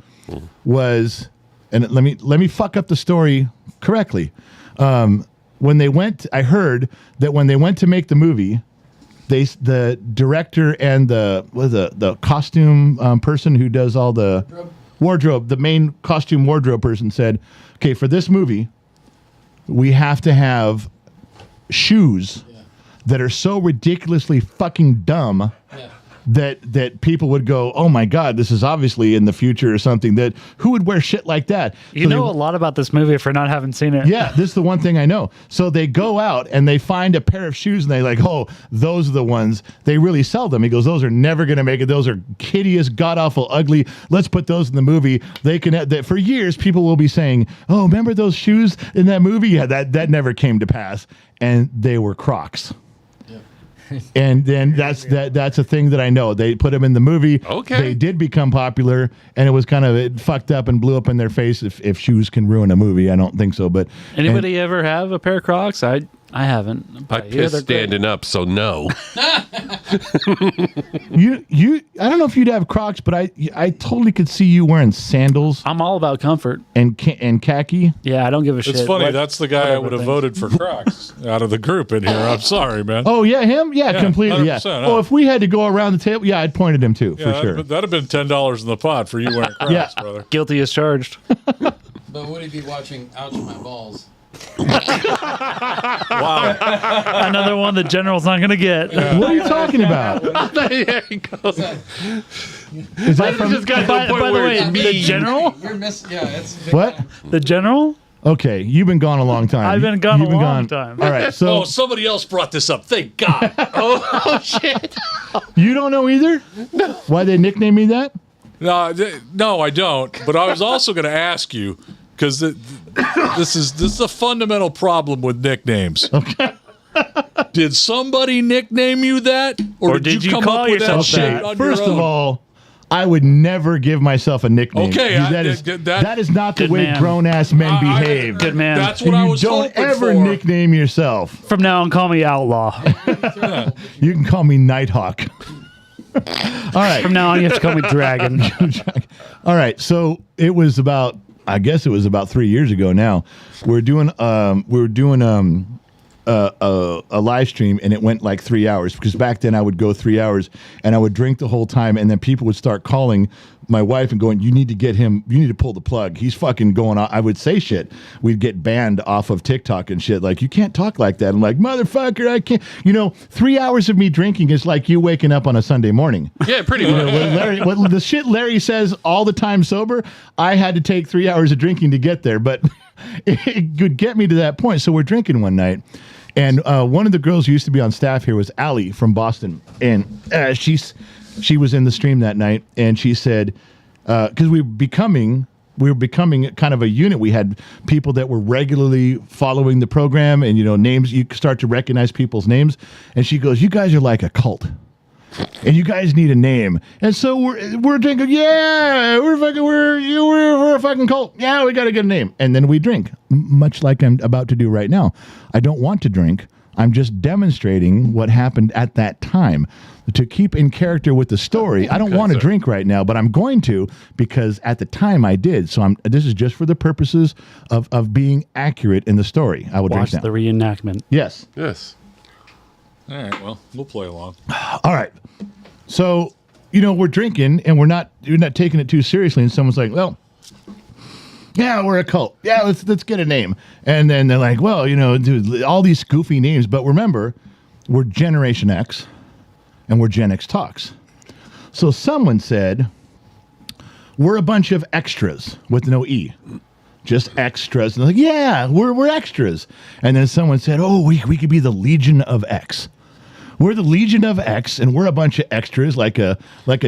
A: was, and let me fuck up the story correctly. When they went, I heard that when they went to make the movie, the director and the costume person who does all the wardrobe, the main costume wardrobe person said, okay, for this movie, we have to have shoes that are so ridiculously fucking dumb that people would go, oh my God, this is obviously in the future or something. That who would wear shit like that?
F: You know a lot about this movie for not having seen it.
A: Yeah, this is the one thing I know. So they go out and they find a pair of shoes and they like, oh, those are the ones. They really sell them. He goes, those are never going to make it. Those are hideous, god awful, ugly. Let's put those in the movie. They can. For years, people will be saying, oh, remember those shoes in that movie? Yeah, that never came to pass, and they were Crocs. And then that's a thing that I know. They put them in the movie.
E: Okay.
A: They did become popular, and it was kind of it fucked up and blew up in their face. If shoes can ruin a movie, I don't think so. But
F: Anybody ever have a pair of Crocs? I haven't.
E: I
F: But yeah,
E: pissed
F: they're great.
E: standing up, so no.
A: you I don't know if you'd have Crocs, but I totally could see you wearing sandals
F: I'm all about comfort.
A: and khaki.
F: Yeah, I don't give a shit.
H: It's funny.
F: What-
H: That's the guy I
F: whatever
H: would have
F: things.
H: voted for Crocs out of the group in here. I'm sorry, man.
A: Oh yeah, him. Yeah, completely. Yeah.
H: 100%,
A: Oh, if we had to go around the table, yeah, I'd point at him too
H: yeah,
A: for sure.
H: that'd have been $10 in the pot for you wearing Crocs,
A: Yeah.
H: brother.
F: Guilty as charged.
G: But would he be watching Ouch My Balls?
H: Wow.
F: Another one the general's not going to get.
A: What are you talking about?
E: There you go.
A: Is that from
E: Just got to
F: By
E: the point
F: the
E: where
F: way,
E: it's
F: the
E: mean.
F: general?
G: You're missing. Yeah, it's big
A: what?
G: time.
F: The general?
A: Okay, you've been gone a long time.
F: I've been gone
A: You've
F: a long time.
A: All right, so
H: Oh, somebody else brought this up. Thank God.
E: Oh, shit.
A: you don't know either? No. Why they nicknamed me that?
H: No, I don't. But I was also going to ask you because this is a fundamental problem with nicknames. Okay. Did somebody nickname you that, Or
F: did you
H: come
F: call
H: up with that
F: yourself
H: shit
F: that?
H: on
A: First
H: your
A: of
H: own?
A: all, I would never give myself a nickname.
H: Okay,
A: that is not the
F: Good
A: way
F: man.
A: grown ass men behave.
F: Good man.
H: That's what I
A: You
H: was
A: don't
H: hoping
A: ever
H: for.
A: nickname yourself.
F: From now on, call me Outlaw.
A: You can call me Nighthawk. All right.
F: From now on, you have to call me Dragon.
A: All right. So it was about, I guess it was about 3 years ago now. We were doing a live stream, and it went like 3 hours, because back then I would go 3 hours and I would drink the whole time, and then people would start calling my wife and going, you need to pull the plug. He's fucking going on. I would say shit. We'd get banned off of TikTok and shit. Like, you can't talk like that. I'm like, motherfucker, I can't. 3 hours of me drinking is like you waking up on a Sunday morning.
E: Yeah, pretty much.
A: What the shit Larry says all the time sober, I had to take 3 hours of drinking to get there, but it could get me to that point. So we're drinking one night, and one of the girls who used to be on staff here was Allie from Boston, and she was in the stream that night, and she said, because we were becoming kind of a unit. We had people that were regularly following the program, and names, you start to recognize people's names, and she goes, you guys are like a cult. And you guys need a name, and so we're thinking, yeah, we're a fucking cult. Yeah, we got to get a name, and then we drink, much like I'm about to do right now. I don't want to drink. I'm just demonstrating what happened at that time to keep in character with the story. I don't want to drink right now, but I'm going to, because at the time I did. So this is just for the purposes of being accurate in the story. I will
F: Watch
A: drink now.
F: the reenactment.
A: Yes.
E: Yes.
H: All right, well, we'll play along.
A: All right. So, we're drinking, and we're not taking it too seriously, and someone's like, well, yeah, we're a cult. Yeah, let's get a name. And then they're like, well, dude, all these goofy names, but remember, we're Generation X, and we're Gen X Talks. So someone said, we're a bunch of extras with no E. Just extras. And they're like, yeah, we're extras. And then someone said, oh, we could be the Legion of X. We're the Legion of X, and we're a bunch of extras, like a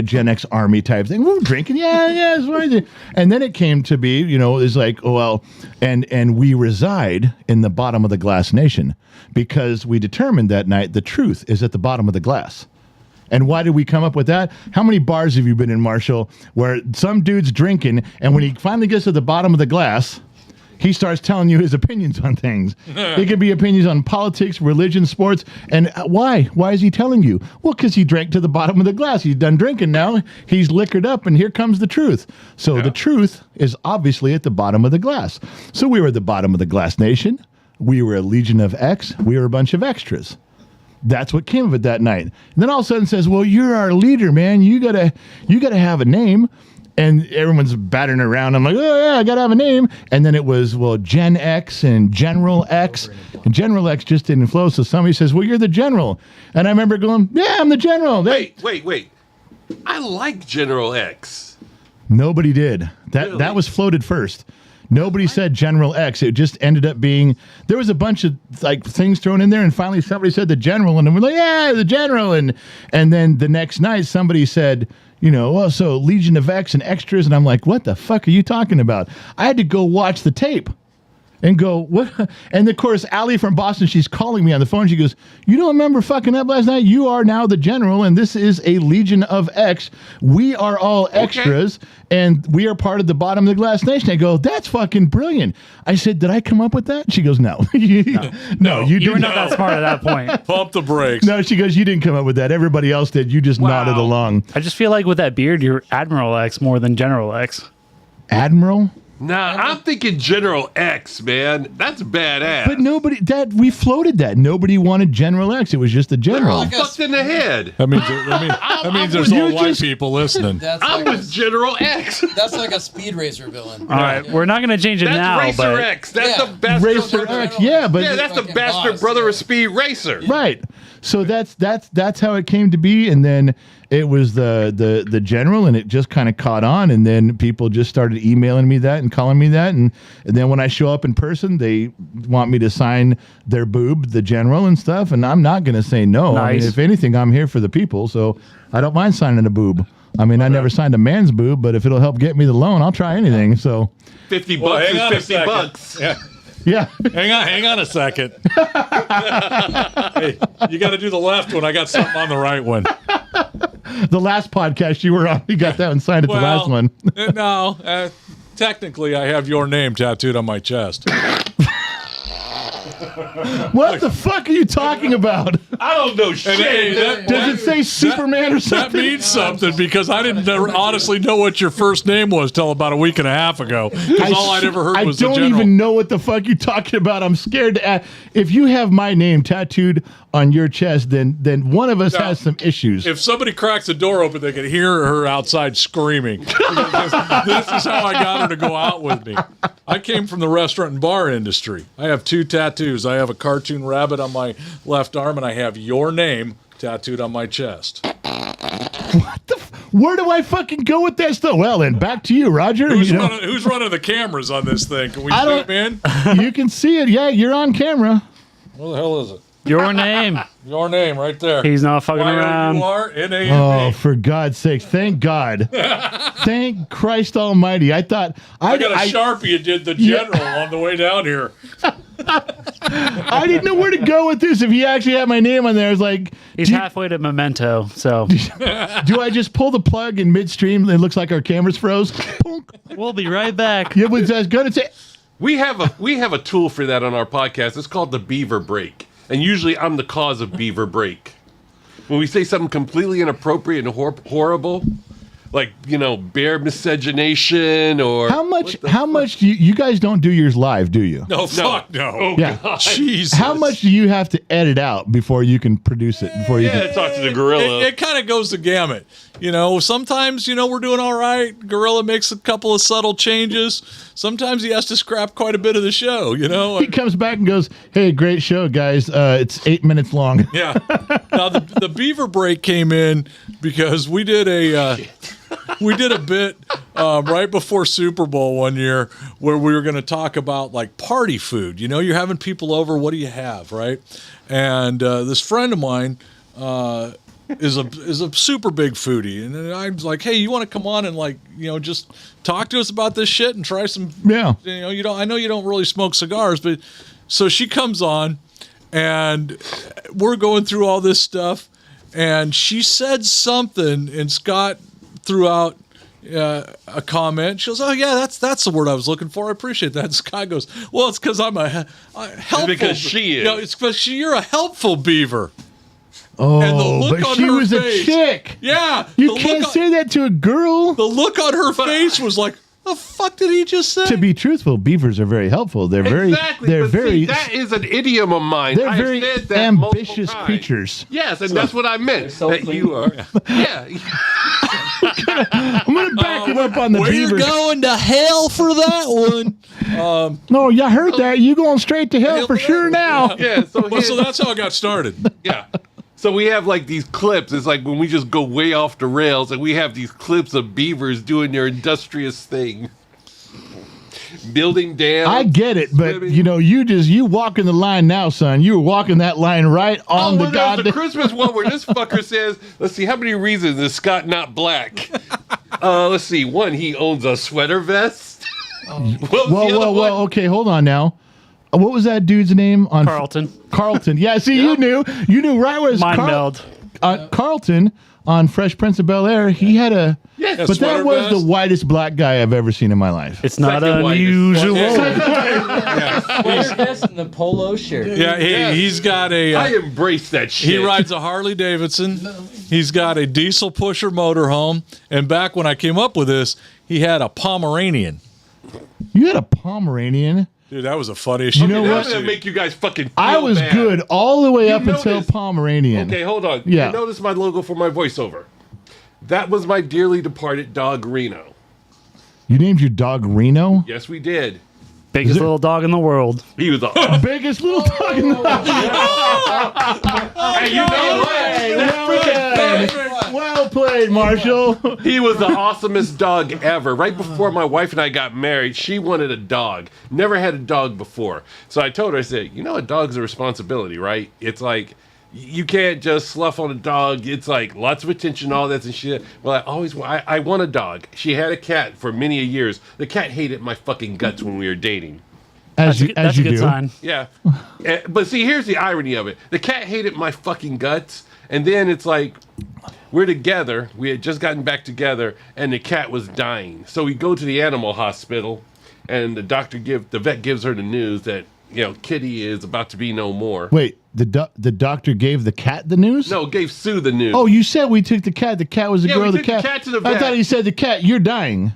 A: Gen X army type thing. We're drinking, yeah. It's fine. And then it came to be, it's like, oh, well, and we reside in the bottom of the glass nation, because we determined that night the truth is at the bottom of the glass. And why did we come up with that? How many bars have you been in, Marshall, where some dude's drinking, and when he finally gets to the bottom of the glass, he starts telling you his opinions on things. It could be opinions on politics, religion, sports. And why? Why is he telling you? Well, because he drank to the bottom of the glass. He's done drinking now. He's liquored up, and here comes the truth. So the truth is obviously at the bottom of the glass. So we were at the bottom of the glass nation. We were a Legion of X. We were a bunch of extras. That's what came of it that night. And then all of a sudden says, well, you're our leader, man. You gotta have a name. And everyone's battering around. I'm like, oh, yeah, I got to have a name. And then it was, well, Gen X and General X. And General X just didn't flow. So somebody says, well, you're the general. And I remember going, yeah, I'm the general.
E: Wait. I like General X.
A: Nobody did.
E: Really?
A: That was floated first. Nobody said General X. It just ended up being, there was a bunch of like things thrown in there, and finally somebody said the general, and then we're like, yeah, the general. And then the next night somebody said, well, so Legion of X and extras, and I'm like, what the fuck are you talking about? I had to go watch the tape and go, what? And of course, Allie from Boston, she's calling me on the phone. She goes, you don't remember fucking up last night? You are now the general, and this is a Legion of X. We are all extras, and we are part of the bottom of the glass nation. I go, that's fucking brilliant. I said, did I come up with that? She goes, no. No,
F: You were not that smart at that point.
H: Pump the brakes.
A: No, she goes, you didn't come up with that. Everybody else did. You just nodded along.
F: I just feel like with that beard, you're Admiral X more than General X.
A: Admiral?
E: Nah, I'm thinking General X, man. That's badass.
A: But we floated that. Nobody wanted General X. It was just the
E: They're
A: general.
E: all fucked in the head.
H: That means there's all white people listening.
E: I'm with General X.
G: That's like a Speed Racer villain.
F: All right, we're not going to change it
E: That's
F: now.
E: Racer
F: but
E: X. That's
G: Yeah.
E: the bastard
A: Racer
E: brother.
A: X, yeah, but
E: Yeah, that's the
G: Fucking
E: bastard
G: boss,
E: brother
G: yeah.
E: of Speed Racer.
A: right. So that's how it came to be, and then it was the general, and it just kind of caught on, and then people just started emailing me that and calling me that, and then when I show up in person, they want me to sign their boob, the general and stuff, and I'm not going to say no. I mean,
F: Nice.
A: if anything, I'm here for the people, so I don't mind signing a boob. I mean, I never signed a man's boob, but if it'll help get me the loan, I'll try anything. So
E: $50
D: Well, hang
E: is
D: on a
E: $50
D: second.
E: bucks.
D: Yeah.
A: Yeah.
H: Hang on a second. Hey, you got to do the left one. I got something on the right one.
A: The last podcast you were on, you got that one signed at the last one.
H: No, technically, I have your name tattooed on my chest.
A: What the fuck are you talking about?
E: I don't know shit.
A: Does it say Superman or
H: That
A: something?
H: means something because I didn't honestly know what your first name was till about a week and a half ago. Because all I'd ever heard was the
A: I don't
H: general.
A: even know what the fuck you're talking about. I'm scared to ask. If you have my name tattooed on your chest, then one of us
H: No.
A: has some issues.
H: If somebody cracks the door open, they can hear her outside screaming. This is how I got her to go out with me. I came from the restaurant and bar industry. I have 2 tattoos. I have a cartoon rabbit on my left arm, and I have your name tattooed on my chest.
A: Where do I fucking go with that stuff? Well, then back to you, Roger.
H: Who's
A: You know,
H: running the cameras on this thing? Can we
A: I
H: zoom
A: don't-
H: in?
A: you can see it. Yeah, you're on camera.
H: What the hell is it?
F: Your name.
H: Your name right there.
F: He's not fucking around.
H: Y-O-U-R-N-A-M-E.
A: Oh, for God's sakes. Thank God. Thank Christ Almighty. I thought
H: I got a Sharpie you did the general on the way down here.
A: I didn't know where to go with this. If he actually had my name on there, I was like,
F: He's halfway to Memento, so
A: do I just pull the plug in midstream? It looks like our cameras froze. Punk.
F: we'll be right back.
A: Yeah, was I was gonna say.
E: We have a tool for that on our podcast. It's called the Beaver Break. And usually I'm the cause of Beaver Break. When we say something completely inappropriate and horrible, like, bear miscegenation or...
A: How much do you guys don't do yours live, do you?
H: No, fuck no.
E: Oh,
A: Yeah.
E: God.
H: Jesus.
A: How much do you have to edit out before you can produce it? Before you
E: Yeah,
A: can,
E: talk to the gorilla.
H: It kind of goes the gamut. Sometimes, we're doing all right. Gorilla makes a couple of subtle changes. Sometimes he has to scrap quite a bit of the show,
A: he comes back and goes, "Hey, great show, guys. It's 8 minutes long."
H: Yeah. Now, the Beaver Break came in because we did a bit right before Super Bowl one year where we were going to talk about like party food. You're having people over. What do you have, right? And this friend of mine is a super big foodie, and I was like, "Hey, you want to come on and just talk to us about this shit and try some?"
A: Yeah.
H: I know you don't really smoke cigars, but so she comes on, and we're going through all this stuff, and she said something, and Scott threw out a comment. She goes, "Oh yeah, that's the word I was looking for. I appreciate that." And Scott goes, "Well, it's because I'm a helpful."
E: Because she is.
H: It's because you're a helpful beaver.
A: Oh,
H: And the look
A: but
H: on
A: she
H: her
A: was
H: face.
A: a chick.
H: Yeah,
A: You can't say that to a girl.
H: the look on her face was like, "The fuck did he just say?"
A: To be truthful, beavers are very helpful. They're very,
E: Exactly.
A: they're
E: but
A: very,
E: see, that is an idiom of mine.
A: they're
E: I've
A: very
E: said that multiple
A: ambitious
E: times.
A: creatures.
E: Yes, and that's what I meant.
B: so
E: That
B: clean.
E: you are. Yeah.
A: I'm gonna back him up on the
H: Well, you're
A: beavers.
H: going to hell for that one.
A: No, you heard that. You going straight to hell for sure now.
E: Yeah. So,
H: Well, so that's how it got started.
E: yeah. So we have like these clips. It's like when we just go way off the rails, and we have these clips of beavers doing their industrious thing, building dams.
A: I get it, but
E: swimming.
A: you walking the line now, son. You were walking that line right on the
E: there's the
A: goddamn.
E: Christmas one where this fucker says, "Let's see, how many reasons is Scott not black?" Let's see. One, he owns a sweater vest. What was the other
A: Whoa!
E: one?
A: Okay, hold on now. What was that dude's name on
F: Carlton.
A: Carlton. Yeah, see, you knew right where it's
F: Mind meld.
A: Carlton on Fresh Prince of Bel-Air. He had a,
E: Yes.
A: but that
H: sweater
A: was the
H: vest.
A: whitest black guy I've ever seen in my life.
F: It's not
E: Second whitest.
F: unusual.
B: Sweater vest and the polo shirt.
H: Yeah, he's got a.
E: I embrace that shit.
H: He rides a Harley Davidson. He's got a diesel pusher motorhome. And back when I came up with this, he had a Pomeranian.
A: You had a Pomeranian.
H: Dude, that was a funny shit.
A: You know
E: Now
A: what?
E: I'm gonna make you guys fucking.
A: I
E: feel
A: was
E: bad.
A: good all the way
E: You
A: up until
E: noticed-
A: Pomeranian.
E: Okay, hold on.
A: Yeah.
E: You notice my logo for my voiceover. That was my dearly departed dog Reno.
A: You named your dog Reno?
E: Yes, we did.
F: Biggest little dog in the world.
E: He was a.
A: Biggest little dog in the
E: Hey, you know what?
A: Well played, Marshall.
E: He was the awesomest dog ever. Right before my wife and I got married, she wanted a dog. Never had a dog before. So I told her, I said, a dog's a responsibility, right? It's like, you can't just slough on a dog. It's like lots of attention, all that and shit. Well, I want a dog. She had a cat for many years. The cat hated my fucking guts when we were dating.
A: As
F: That's a
A: you
F: good
A: do.
F: sign.
E: Yeah. But see, here's the irony of it. The cat hated my fucking guts. And then it's like, we're together. We had just gotten back together, and the cat was dying. So we go to the animal hospital, and the vet gives her the news that, Kitty is about to be no more.
A: Wait, the doctor gave the cat the news?
E: No, gave Sue the news.
A: Oh, you said we took the cat. The cat was the
E: Yeah,
A: girl.
E: we
A: The
E: took the
A: cat.
E: cat to the
A: I
E: vet.
A: thought he said the cat. You're dying.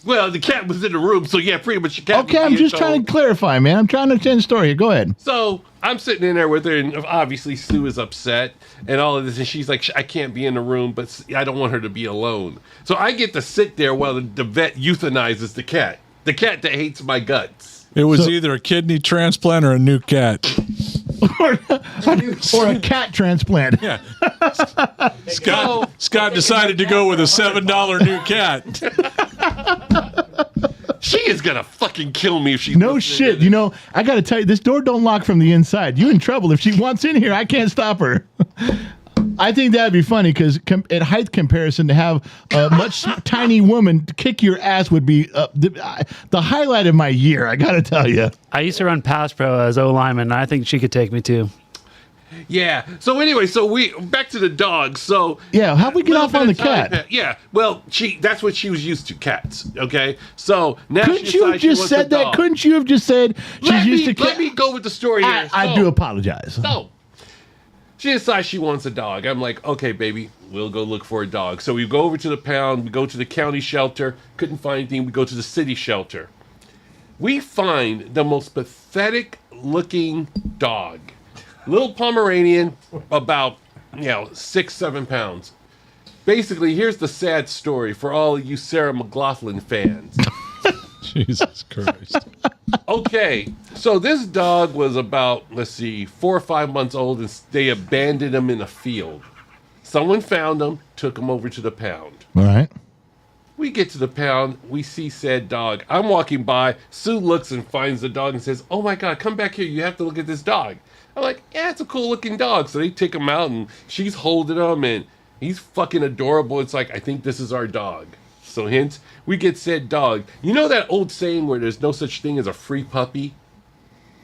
E: Well, the cat was in the room, so yeah, pretty much the cat.
A: Okay,
E: was
A: I'm
E: being
A: just
E: told.
A: trying to clarify, man. I'm trying to understand the story. Go ahead.
E: So I'm sitting in there with her, and obviously Sue is upset and all of this, and she's like, I can't be in the room, but I don't want her to be alone. So I get to sit there while the vet euthanizes the cat that hates my guts.
H: It was either a kidney transplant or a new cat.
A: Or a cat transplant.
H: Yeah. Scott decided to go with a $7 new cat.
E: She is gonna fucking kill me if she.
A: No shit. I got to tell you, this door don't lock from the inside. You in trouble. If she wants in here, I can't stop her. I think that'd be funny because at height comparison, to have a much tiny woman kick your ass would be the highlight of my year. I got to tell you.
F: I used to run pass pro as O lineman, and I think she could take me too.
E: Yeah. So anyway, we back to the dog. So
A: Yeah, how'd we get
E: little
A: off
E: bit
A: on the
E: of time
A: cat?
E: Yeah. Well, that's what she was used to, cats. Okay. So now
A: Couldn't
E: she
A: you have
E: decides she
A: just
E: wants a
A: said that?
E: dog.
A: Couldn't you have just said she's used to cat?
E: Let me go with the story here.
A: I do apologize.
E: So she decides she wants a dog. I'm like, okay, baby, we'll go look for a dog. So we go over to the pound. We go to the county shelter. Couldn't find anything. We go to the city shelter. We find the most pathetic looking dog. Little Pomeranian, about 6-7 pounds. Basically, here's the sad story for all of you Sarah McLachlan fans.
H: Jesus Christ.
E: Okay, so this dog was about 4 or 5 months old, and they abandoned him in a field. Someone found him, took him over to the pound.
A: All right.
E: We get to the pound, we see said dog. I'm walking by, Sue looks and finds the dog and says, "Oh my God, come back here, you have to look at this dog." I'm like, yeah, it's a cool looking dog. So they take him out, and she's holding him, and he's fucking adorable. It's like, I think this is our dog. So hence, we get said dog. You know that old saying where there's no such thing as a free puppy?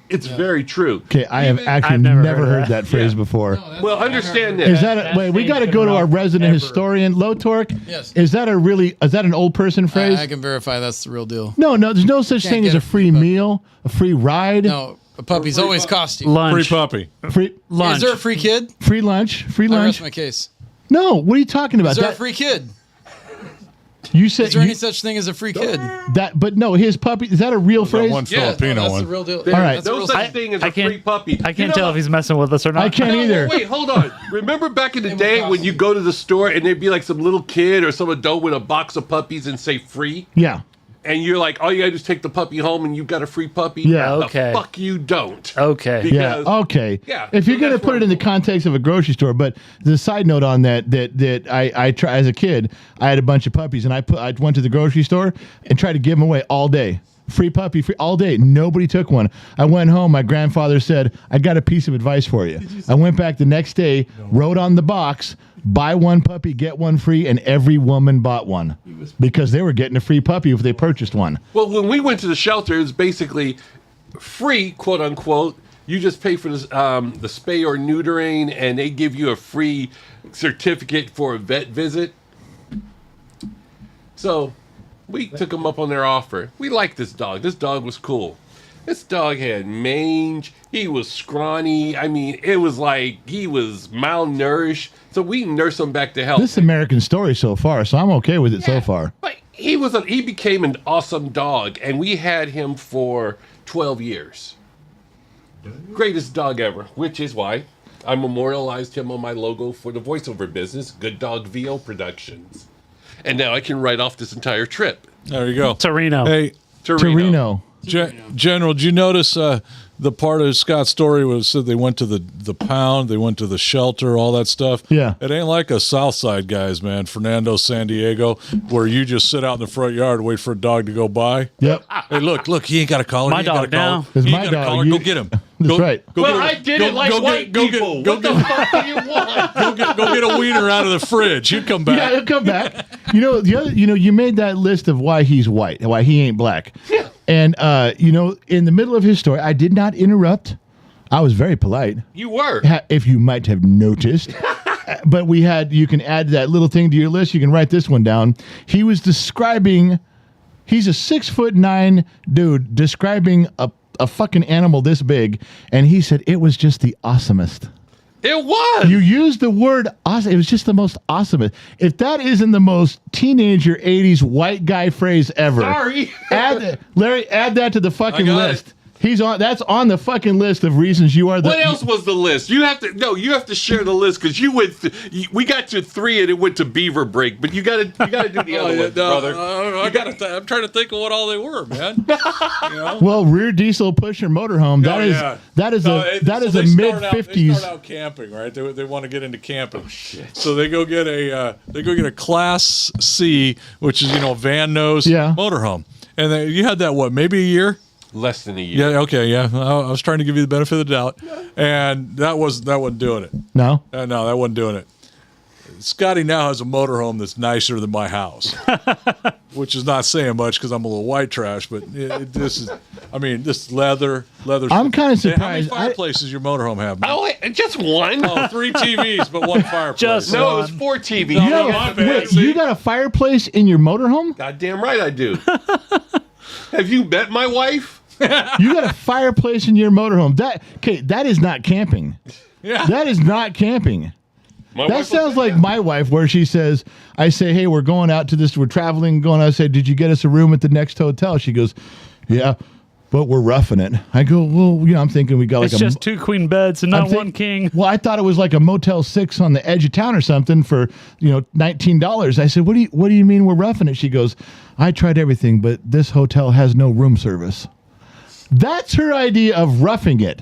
E: It's very true.
A: Okay, I have actually
F: I've
A: never
F: never
A: heard
F: heard
A: that phrase before.
E: Well, understand this.
A: Is that wait? We got to go to our resident historian, Low Torque.
G: Yes.
A: Is that an old person phrase?
G: I can verify that's the real deal.
A: No, there's no such
G: Can't
A: thing
G: get
A: as a
G: a
A: free
G: free puppy.
A: meal, a free ride,
G: No, a puppy's always cost you.
H: Free
F: Lunch.
H: puppy.
A: free
F: Lunch.
G: Is there a free kid?
A: free lunch, free
G: I
A: lunch.
G: rest my case.
A: No, what are you talking about?
G: Is there a
A: That,
G: free kid?
A: you said
G: Is there any
A: you-
G: such thing as a free kid?
A: that, but no, his puppy. Is that a real
H: That
A: phrase?
H: one
G: Yeah,
H: Filipino
G: that's
H: one.
G: the real deal.
E: There's
A: All right.
G: That's the
E: no
G: real
E: such
G: deal.
E: thing as
F: I
E: a
F: can't-
E: free puppy.
F: I can't tell if he's messing with us or not.
A: I can't either.
E: Wait, hold on. Remember back in the day when you go to the store and there'd be like some little kid or some adult with a box of puppies and say free?
A: Yeah.
E: And you're like, all you gotta do is take the puppy home and you've got a free puppy?
A: Yeah.
E: The
F: Okay.
E: fuck you don't.
F: Okay.
A: Yeah.
E: Because-
A: Okay.
E: Yeah,
A: If you're
E: so
A: gonna
E: that's
A: put
E: where
A: it in the
E: I'm going.
A: context of a grocery store, but the side note on that I try as a kid, I had a bunch of puppies, and I went to the grocery store and tried to give them away all day. Free puppy, free all day. Nobody took one. I went home. My grandfather said, "I got a piece of advice for you." I went back the next day, wrote on the box, "Buy one puppy, get one free," and every woman bought one because they were getting a free puppy if they purchased one.
E: Well, when we went to the shelter, it was basically free, quote unquote. You just pay for the spay or neutering, and they give you a free certificate for a vet visit. So we took them up on their offer. We liked this dog. This dog was cool. This dog had mange. He was scrawny. I mean, it was like he was malnourished. So we nursed him back to health.
A: This is American Story so far, so I'm okay with it so far.
E: But he became an awesome dog, and we had him for 12 years. Greatest dog ever, which is why I memorialized him on my logo for the voiceover business, Good Dog VO Productions. And now I can write off this entire trip
H: There you go.
F: To Reno.
H: Hey,
E: to
A: To
E: Reno.
A: Reno.
H: General, did you notice the part of Scott's story was said they went to the pound, they went to the shelter, all that stuff?
A: Yeah.
H: It ain't like a South Side guys, man. Fernando, San Diego, where you just sit out in the front yard and wait for a dog to go by.
A: Yep.
H: Hey, look, he ain't got a collar.
F: My
H: he ain't got
F: dog
H: a collar.
F: now.
A: It's
H: He
A: my
H: ain't got a
A: dog.
H: collar.
A: You-
H: Go get him.
A: That's right.
E: I did it like white people. What the fuck do you want?
H: Go get a wiener out of the fridge. He'll come back.
A: Yeah, he'll come back. You made that list of why he's white, why he ain't black.
E: Yeah.
A: And in the middle of his story, I did not interrupt. I was very polite.
E: You were.
A: If you might have noticed. But you can add that little thing to your list. You can write this one down. He was describing, he's a 6'9" dude describing a fucking animal this big. And he said it was just the awesomest.
E: It was.
A: You used the word awesome. It was just the most awesomest. If that isn't the most teenager 80s white guy phrase ever.
E: Sorry.
A: Larry, add that to the fucking
H: got
A: list.
H: it.
A: That's on the fucking list of reasons you are the.
E: What else was the list? You have to share the list because we got to 3 and it went to beaver break, but you got to do the other one, brother.
H: I'm trying to think of what all they were, man.
A: Well, rear diesel pusher motorhome. That is a mid 50s.
H: They start out camping, right? They want to get into camping. Oh, shit. So they go get a Class C, which is a van nose motorhome, and you had that maybe a year.
E: Less than a year.
H: Yeah, okay, yeah. I was trying to give you the benefit of the doubt. And that wasn't doing it.
A: No?
H: No, that wasn't doing it. Scotty now has a motorhome that's nicer than my house, which is not saying much because I'm a little white trash, but this is leather.
A: I'm kind of surprised.
H: How many fireplaces your motorhome have?
E: Oh, just one?
H: Oh, 3 TVs, but 1 fireplace.
E: No, it was 4 TVs.
A: You got a fireplace in your motorhome?
E: Goddamn right I do. Have you met my wife?
A: You got a fireplace in your motorhome. That is not camping.
H: Yeah.
A: That is not camping. That sounds like my wife, where she says, I say, hey, we're going out to this, we're traveling, going out. I say, did you get us a room at the next hotel? She goes, yeah, but we're roughing it. I go, well, I'm thinking we got
F: it's just 2 queen beds and not 1 king.
A: Well, I thought it was like a Motel 6 on the edge of town or something for, $19. I said, what do you mean we're roughing it? She goes, I tried everything, but this hotel has no room service. That's her idea of roughing it,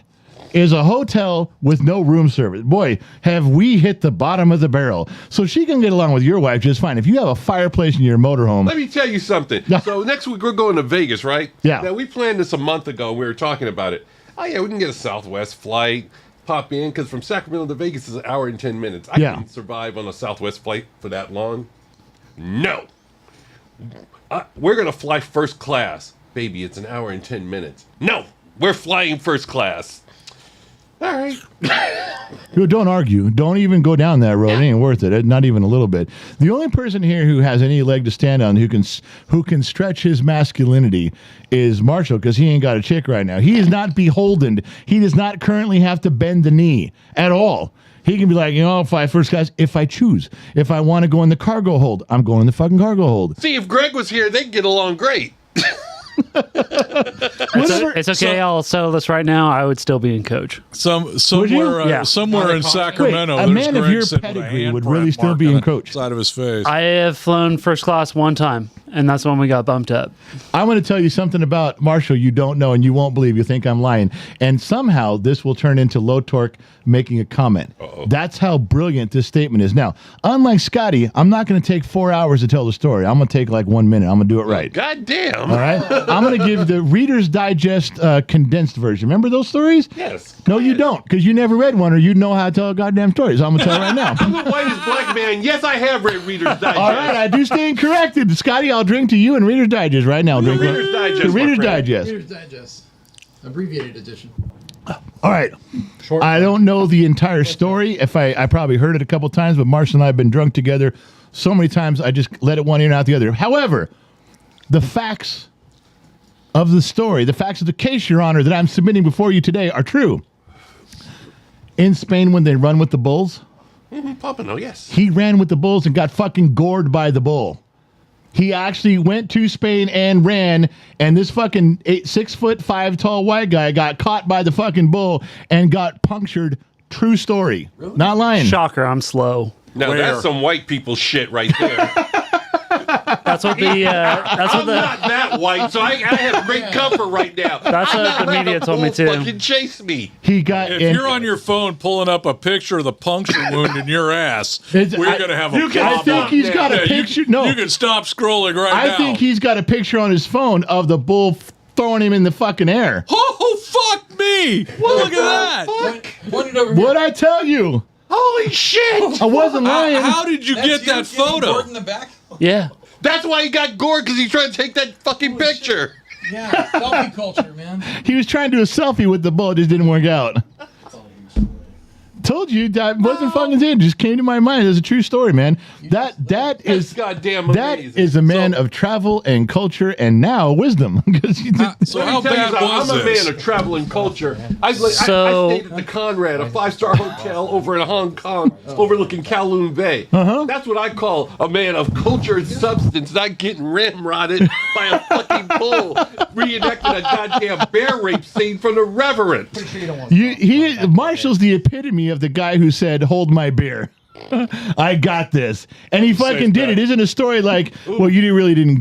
A: is a hotel with no room service. Boy, have we hit the bottom of the barrel. So she can get along with your wife just fine. If you have a fireplace in your motorhome.
E: Let me tell you something. So next week we're going to Vegas, right?
A: Yeah.
E: Now, we planned this a month ago. We were talking about it. Oh, yeah, we can get a Southwest flight, pop in, because from Sacramento to Vegas is 1 hour and 10 minutes. I can survive on a Southwest flight for that long. No. We're going to fly first class. Baby, it's 1 hour and 10 minutes. No, we're flying first class. All right.
A: Don't argue. Don't even go down that road. It ain't worth it. Not even a little bit. The only person here who has any leg to stand on, who can stretch his masculinity, is Marshall, because he ain't got a chick right now. He is not beholden. He does not currently have to bend the knee at all. He can be like, fly first class if I choose. If I want to go in the cargo hold, I'm going in the fucking cargo hold.
E: See, if Greg was here, they'd get along great.
F: It's okay. I'll settle this right now. I would still be in coach.
H: Somewhere in Sacramento,
A: a man of your pedigree would really still be in coach.
H: Side of his face.
F: I have flown first class 1 time, and that's when we got bumped up.
A: I'm going to tell you something about Marshall you don't know, and you won't believe. You think I'm lying, and somehow this will turn into Low Torque making a comment. Uh-oh. That's how brilliant this statement is. Now, unlike Scotty, I'm not going to take 4 hours to tell the story. I'm going to take like 1 minute. I'm going to do it right.
E: God damn.
A: All right. I'm going to give the Reader's Digest condensed version. Remember those stories?
E: Yes.
A: No, you don't, because you never read one, or you'd know how to tell a goddamn story. So I'm going to tell you right now.
E: I'm the whitest black man. Yes, I have read Reader's Digest.
A: All right, I do stand corrected. Scotty, I'll drink to you and Reader's Digest right now. Drink
E: Reader's Digest.
A: Reader's Digest.
G: Reader's Digest. Abbreviated edition.
A: All right. I don't know the entire story. If I probably heard it a couple times, but Marshall and I have been drunk together so many times, I just let it one ear and out the other. However, the facts of the story, the facts of the case, Your Honor, that I'm submitting before you today are true. In Spain, when they run with the bulls,
E: Pompano, yes.
A: he ran with the bulls and got fucking gored by the bull. He actually went to Spain and ran, and this fucking 6'5" tall white guy got caught by the fucking bull and got punctured. True story. Really? Not lying.
F: Shocker, I'm slow.
E: Now that's some white people shit right there.
F: That's what the.
E: I'm not that white, so I have great comfort right now.
F: That's what the media told me too.
E: Fucking chase me.
A: He got.
H: If you're on your phone pulling up a picture of the puncture wound in your ass, we're going to have a problem.
A: I think he's got a picture.
H: You can stop scrolling now.
A: I think he's got a picture on his phone of the bull throwing him in the fucking air.
H: Oh, fuck me! me. Look at that.
B: Point it over here.
A: What'd I tell you?
E: Holy shit!
A: I wasn't lying.
H: How did you get that photo?
B: Board in the back?
F: Yeah.
E: That's why he got gored, because he's trying to take that fucking picture.
B: Yeah, selfie culture, man.
A: He was trying to do a selfie with the bull. It just didn't work out. Told you that wasn't fucking saying. It just came to my mind. It's a true story, man. That is
E: goddamn
A: that
E: amazing.
A: is a man of travel and culture and now wisdom.
H: So how
E: Let me tell
H: bad
E: you something,
H: was
E: I'm a
H: this?
E: man of travel and culture. I
F: So-
E: stayed at the Conrad, a 5-star hotel over in Hong Kong, overlooking Kowloon Bay. That's what I call a man of culture and substance, not getting ramrodded by a fucking bull reenacting a goddamn bear rape scene from The Reverend.
A: Marshall's the epitome of the guy who said, "Hold my beer." I got this, and he fucking did it. Isn't a story like, well, you really didn't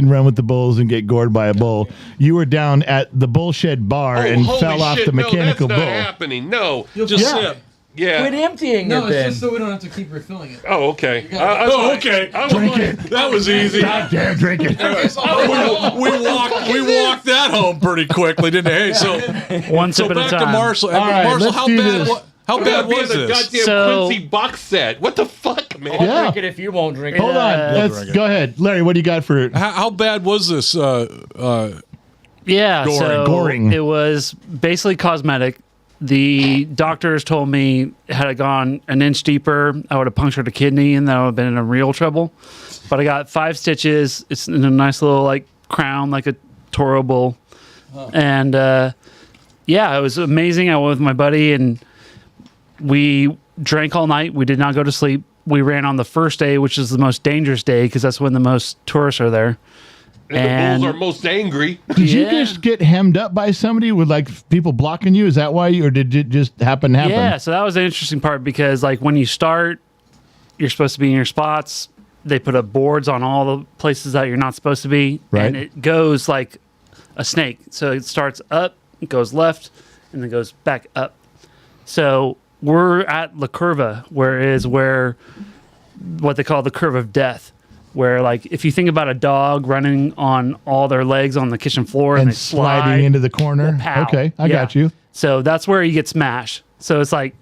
A: run with the bulls and get gored by a bull. You were down at the bullshed bar and
E: holy
A: fell off
E: shit,
A: the mechanical
E: no, that's
A: bull.
E: not happening. No.
H: Just
A: Yeah.
H: sip.
E: Yeah.
B: Quit emptying
G: No,
B: it
G: it's
B: then.
G: just so we don't have to keep refilling it.
E: Oh, okay.
H: Okay.
A: Drink it.
H: That was easy.
A: Damn, drink it.
H: We walked that home pretty quickly, didn't they? Hey, so
F: One sip at a
H: back to
F: time.
H: Marshall.
A: All right,
H: Marshall,
A: let's
H: how
A: do
H: bad?
A: this.
H: How bad was
E: the
H: this?
E: goddamn
F: So-
E: Quincy box set. What the fuck, man?
A: Yeah.
B: Drink it if you won't drink it.
A: Hold on. Let's go ahead, Larry. What do you got for?
H: How bad was this?
F: Yeah, so
A: Goring.
F: it was basically cosmetic. The doctors told me had I gone an inch deeper, I would have punctured a kidney and then I would have been in real trouble. But I got 5 stitches. It's in a nice little like crown, like a Toro bull. And yeah, it was amazing. I went with my buddy and we drank all night. We did not go to sleep. We ran on the first day, which is the most dangerous day because that's when the most tourists are there.
E: And the bulls are most angry.
A: Did you just get hemmed up by somebody with like people blocking you? Is that why or did it just happen?
F: Yeah, so that was the interesting part because like when you start, you're supposed to be in your spots. They put up boards on all the places that you're not supposed to be.
A: Right.
F: And it goes like a snake. So it starts up, it goes left, and then goes back up. So we're at La Curva, where what they call the curve of death. Where like if you think about a dog running on all their legs on the kitchen floor and they
A: sliding into the corner.
F: well, pow.
A: Okay, I
F: Yeah.
A: got you.
F: So that's where you get smashed. So it's like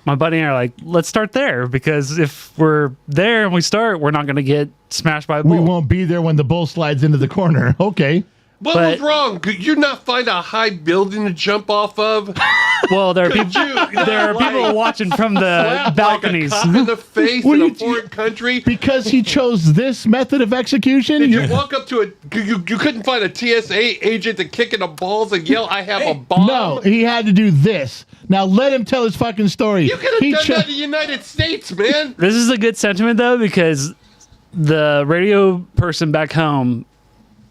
F: my buddy and I are like, let's start there because if we're there and we start, we're not going to get smashed by a bull.
A: We won't be there when the bull slides into the corner. Okay.
E: What
F: But-
E: was wrong? Could you not find a high building to jump off of?
F: Well, there are people. There are people
E: Like,
F: watching from the
E: slap
F: balconies.
E: like a cop in the face
A: What
E: in
A: do
E: a
A: you-
E: foreign country.
A: Because he chose this method of execution?
E: Did you walk up to a? You couldn't find a TSA agent to kick in the balls and yell, "I have a bomb."
A: No, he had to do this. Now let him tell his fucking story.
E: You could
A: He
E: have done
A: cho-
E: that in the United States, man.
F: This is a good sentiment though because the radio person back home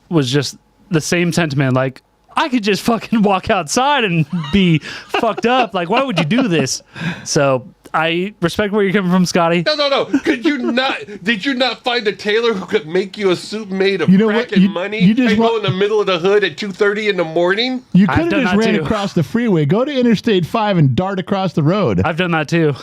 F: was just the same sentiment. Like I could just fucking walk outside and be fucked up. Like why would you do this? So I respect where you're coming from, Scotty.
E: No. Could you not? Did you not find a tailor who could make you a suit made of
A: You know what?
E: crack and
A: You-
E: money
A: you just
E: and go
A: wa-
E: in the middle of the hood at 2:30 in the morning?
A: You
F: I've
A: could have
F: done
A: just
F: that
A: ran
F: too.
A: across the freeway. Go to Interstate 5 and dart across the road.
F: I've done that too.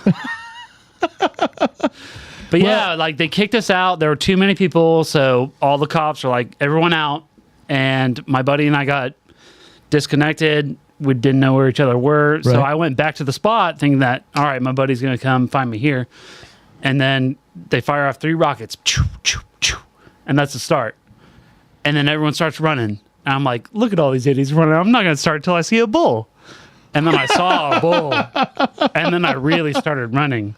F: But yeah, like they kicked us out. There were too many people, so all the cops are like, everyone out. And my buddy and I got disconnected. We didn't know where each other were. So
A: Right.
F: I went back to the spot thinking that, all right, my buddy's going to come find me here. And then they fire off 3 rockets. Choo, choo, choo. And that's the start. And then everyone starts running. And I'm like, look at all these idiots running. I'm not going to start until I see a bull. And then I saw a bull. And then I really started running.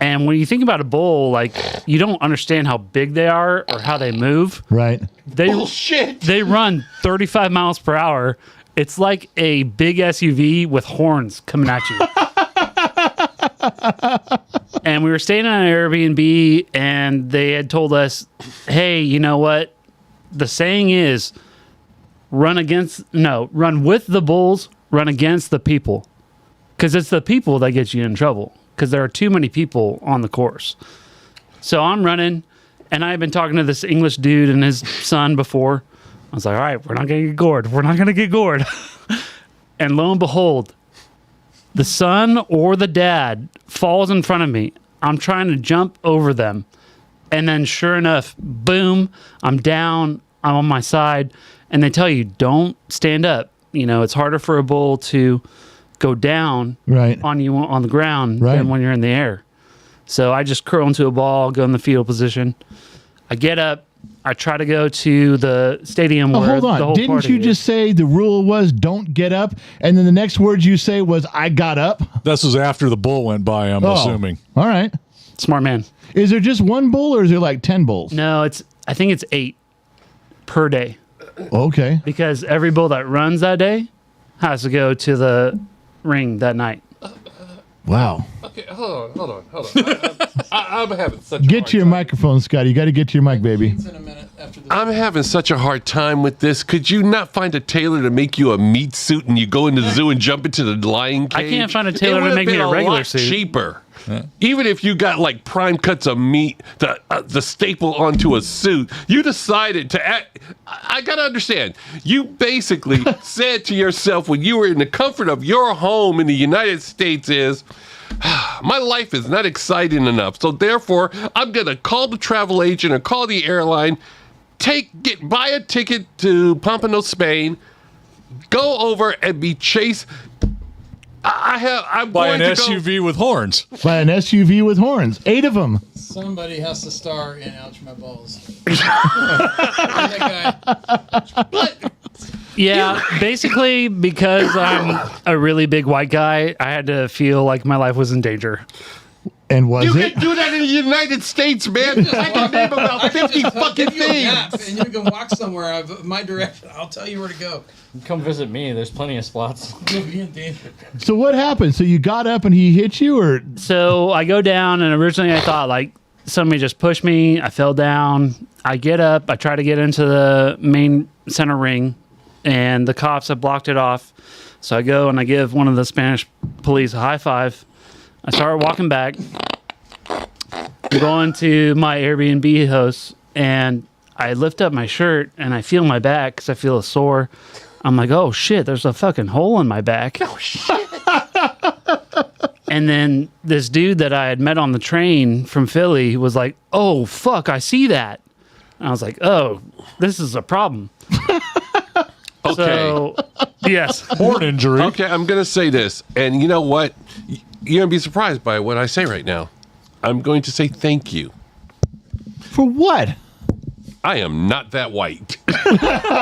F: And when you think about a bull, like you don't understand how big they are or how they move.
A: Right.
E: Bullshit.
F: They run 35 miles per hour. It's like a big SUV with horns coming at you. And we were staying on an Airbnb and they had told us, hey, you know what? The saying is run with the bulls, run against the people. Because it's the people that get you in trouble. Because there are too many people on the course. So I'm running, and I had been talking to this English dude and his son before. I was like, all right, we're not going to get gored. We're not going to get gored. And lo and behold, the son or the dad falls in front of me. I'm trying to jump over them. And then sure enough, boom, I'm down. I'm on my side. And they tell you, don't stand up. it's harder for a bull to go down
A: Right.
F: on you on the ground
A: Right.
F: than when you're in the air. So I just curl into a ball, go in the fetal position. I get up. I try to go to the stadium
A: Oh,
F: where
A: hold
F: the
A: on.
F: whole
A: Didn't
F: party
A: you
F: is.
A: just say the rule was don't get up, and then the next words you say was I got up?
H: This was after the bull went by, I'm assuming.
A: All right.
F: Smart man.
A: Is there just one bull, or is there like 10 bulls?
F: No, I think it's 8 per day
A: Okay.
F: because every bull that runs that day has to go to the ring that night.
A: Wow.
E: Okay, hold on. I'm having such a
A: Get
E: hard
A: to your
E: time.
A: microphone, Scott. You got to get to your mic, baby.
G: In a minute after the
E: I'm having such a hard time with this. Could you not find a tailor to make you a meat suit and you go into the zoo and jump into the lion cage?
F: I can't find a tailor
E: It
F: to
E: would've
F: make me
E: been
F: a regular
E: lot
F: suit.
E: cheaper. Even if you got like prime cuts of meat, the staple onto a suit, you decided to act. I gotta understand. You basically said to yourself when you were in the comfort of your home in the United States is, my life is not exciting enough. So therefore, I'm gonna call the travel agent or call the airline, buy a ticket to Pompano, Spain, go over and be chased. I'm
H: By
E: going
H: an
E: to go-
H: SUV with horns.
A: By an SUV with horns. 8 of them.
G: Somebody has to star in Ouch My Balls. That guy.
F: Yeah, basically because I'm a really big white guy, I had to feel like my life was in danger.
A: And was
E: You
A: it?
E: can do that in the United States, man. I can name about 50 fucking
G: Give you a map
E: things.
G: and you can walk somewhere of my direction. I'll tell you where to go.
B: Come visit me. There's plenty of spots.
G: You'll be in danger.
A: So what happened? So you got up and he hit you, or
F: So I go down, and originally I thought like somebody just pushed me. I fell down. I get up. I try to get into the main center ring, and the cops have blocked it off. So I go and I give one of the Spanish police a high five. I start walking back. I'm going to my Airbnb host, and I lift up my shirt, and I feel my back because I feel a sore. I'm like, oh shit, there's a fucking hole in my back. Oh shit. And then this dude that I had met on the train from Philly was like, oh fuck, I see that. And I was like, oh, this is a problem.
E: Okay.
F: So, yes.
H: Horn injury.
E: Okay, I'm going to say this. And you know what? You're going to be surprised by what I say right now. I'm going to say thank you.
A: for what?
E: I am not that white.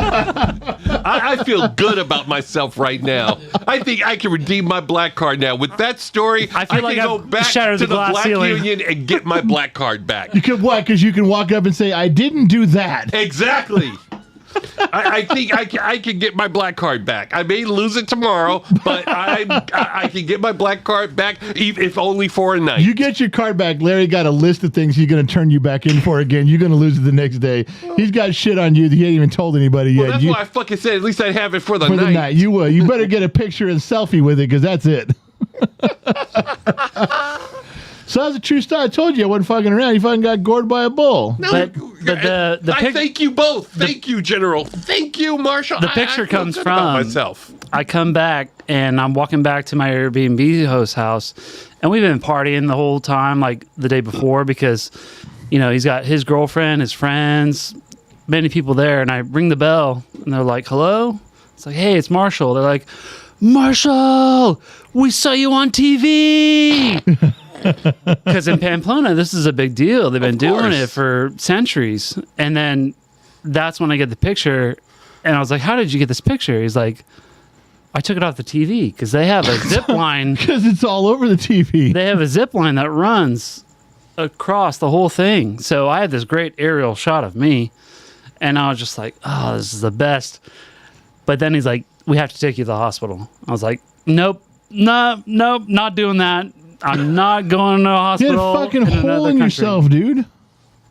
E: I feel good about myself right now. I think I can redeem my black card now. With that story,
F: I feel like
E: can go
F: I've
E: back
F: shattered
E: to
F: the
E: the
F: glass
E: Black
F: ceiling.
E: Union and get my black card back.
A: You could what? Because you can walk up and say, "I didn't do that."
E: Exactly. I think I can get my black card back. I may lose it tomorrow, but I can get my black card back, if only for a night.
A: You get your card back. Larry got a list of things he's going to turn you back in for again. You're going to lose it the next day. He's got shit on you that he ain't even told anybody yet.
E: Well, that's
A: You-
E: why I fucking said at least I'd have it for the
A: for
E: night.
A: the night. You will. You better get a picture and selfie with it because that's it. So that's a true story. I told you I wasn't fucking around. You fucking got gored by a bull.
E: No,
F: But the
E: I thank you both. Thank you, General. Thank you, Marshal.
F: The
E: I
F: picture
E: feel
F: comes
E: good about
F: from-
E: myself.
F: I come back and I'm walking back to my Airbnb host house, and we've been partying the whole time, like the day before, because he's got his girlfriend, his friends, many people there. And I ring the bell, and they're like, "Hello." It's like, "Hey, it's Marshall." They're like, "Marshall, we saw you on TV." Because in Pamplona, this is a big deal. They've been doing
E: course.
F: it for centuries. And then that's when I get the picture, and I was like, "How did you get this picture?" He's like, I took it off the TV because they have a zip line.
A: Because it's all over the TV.
F: They have a zip line that runs across the whole thing. So I had this great aerial shot of me, and I was just like, "Oh, this is the best." But then he's like, "We have to take you to the hospital." I was like, "Nope, not doing that. I'm not going to a
A: You had
F: hospital."
A: a fucking
F: in
A: hole
F: another
A: in
F: country."
A: yourself, dude.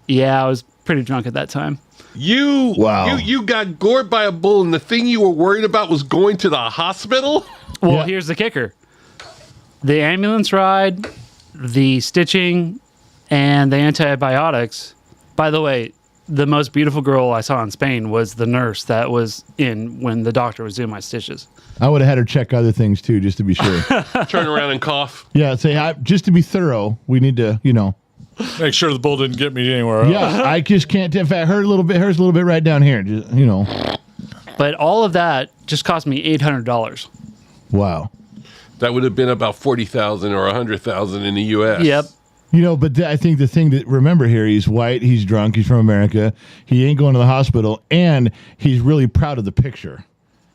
F: Yeah, I was pretty drunk at that time.
A: Wow.
E: You got gored by a bull, and the thing you were worried about was going to the hospital?
F: Well,
A: Yeah.
F: here's the kicker. The ambulance ride, the stitching, and the antibiotics. By the way, the most beautiful girl I saw in Spain was the nurse that was in when the doctor was doing my stitches.
A: I would have had her check other things too, just to be sure.
E: Turn around and cough.
A: Yeah, say just to be thorough, we need to,
H: Make sure the bull didn't get me anywhere else.
A: Yeah, I just can't. In fact, hers a little bit right down here. Just,
F: But But all of that just cost me $800.
A: Wow.
E: That would have been about 40,000 or 100,000 in the U.S.
F: Yep.
A: I think the thing to remember here, he's white, he's drunk, he's from America, he ain't going to the hospital, and he's really proud of the picture.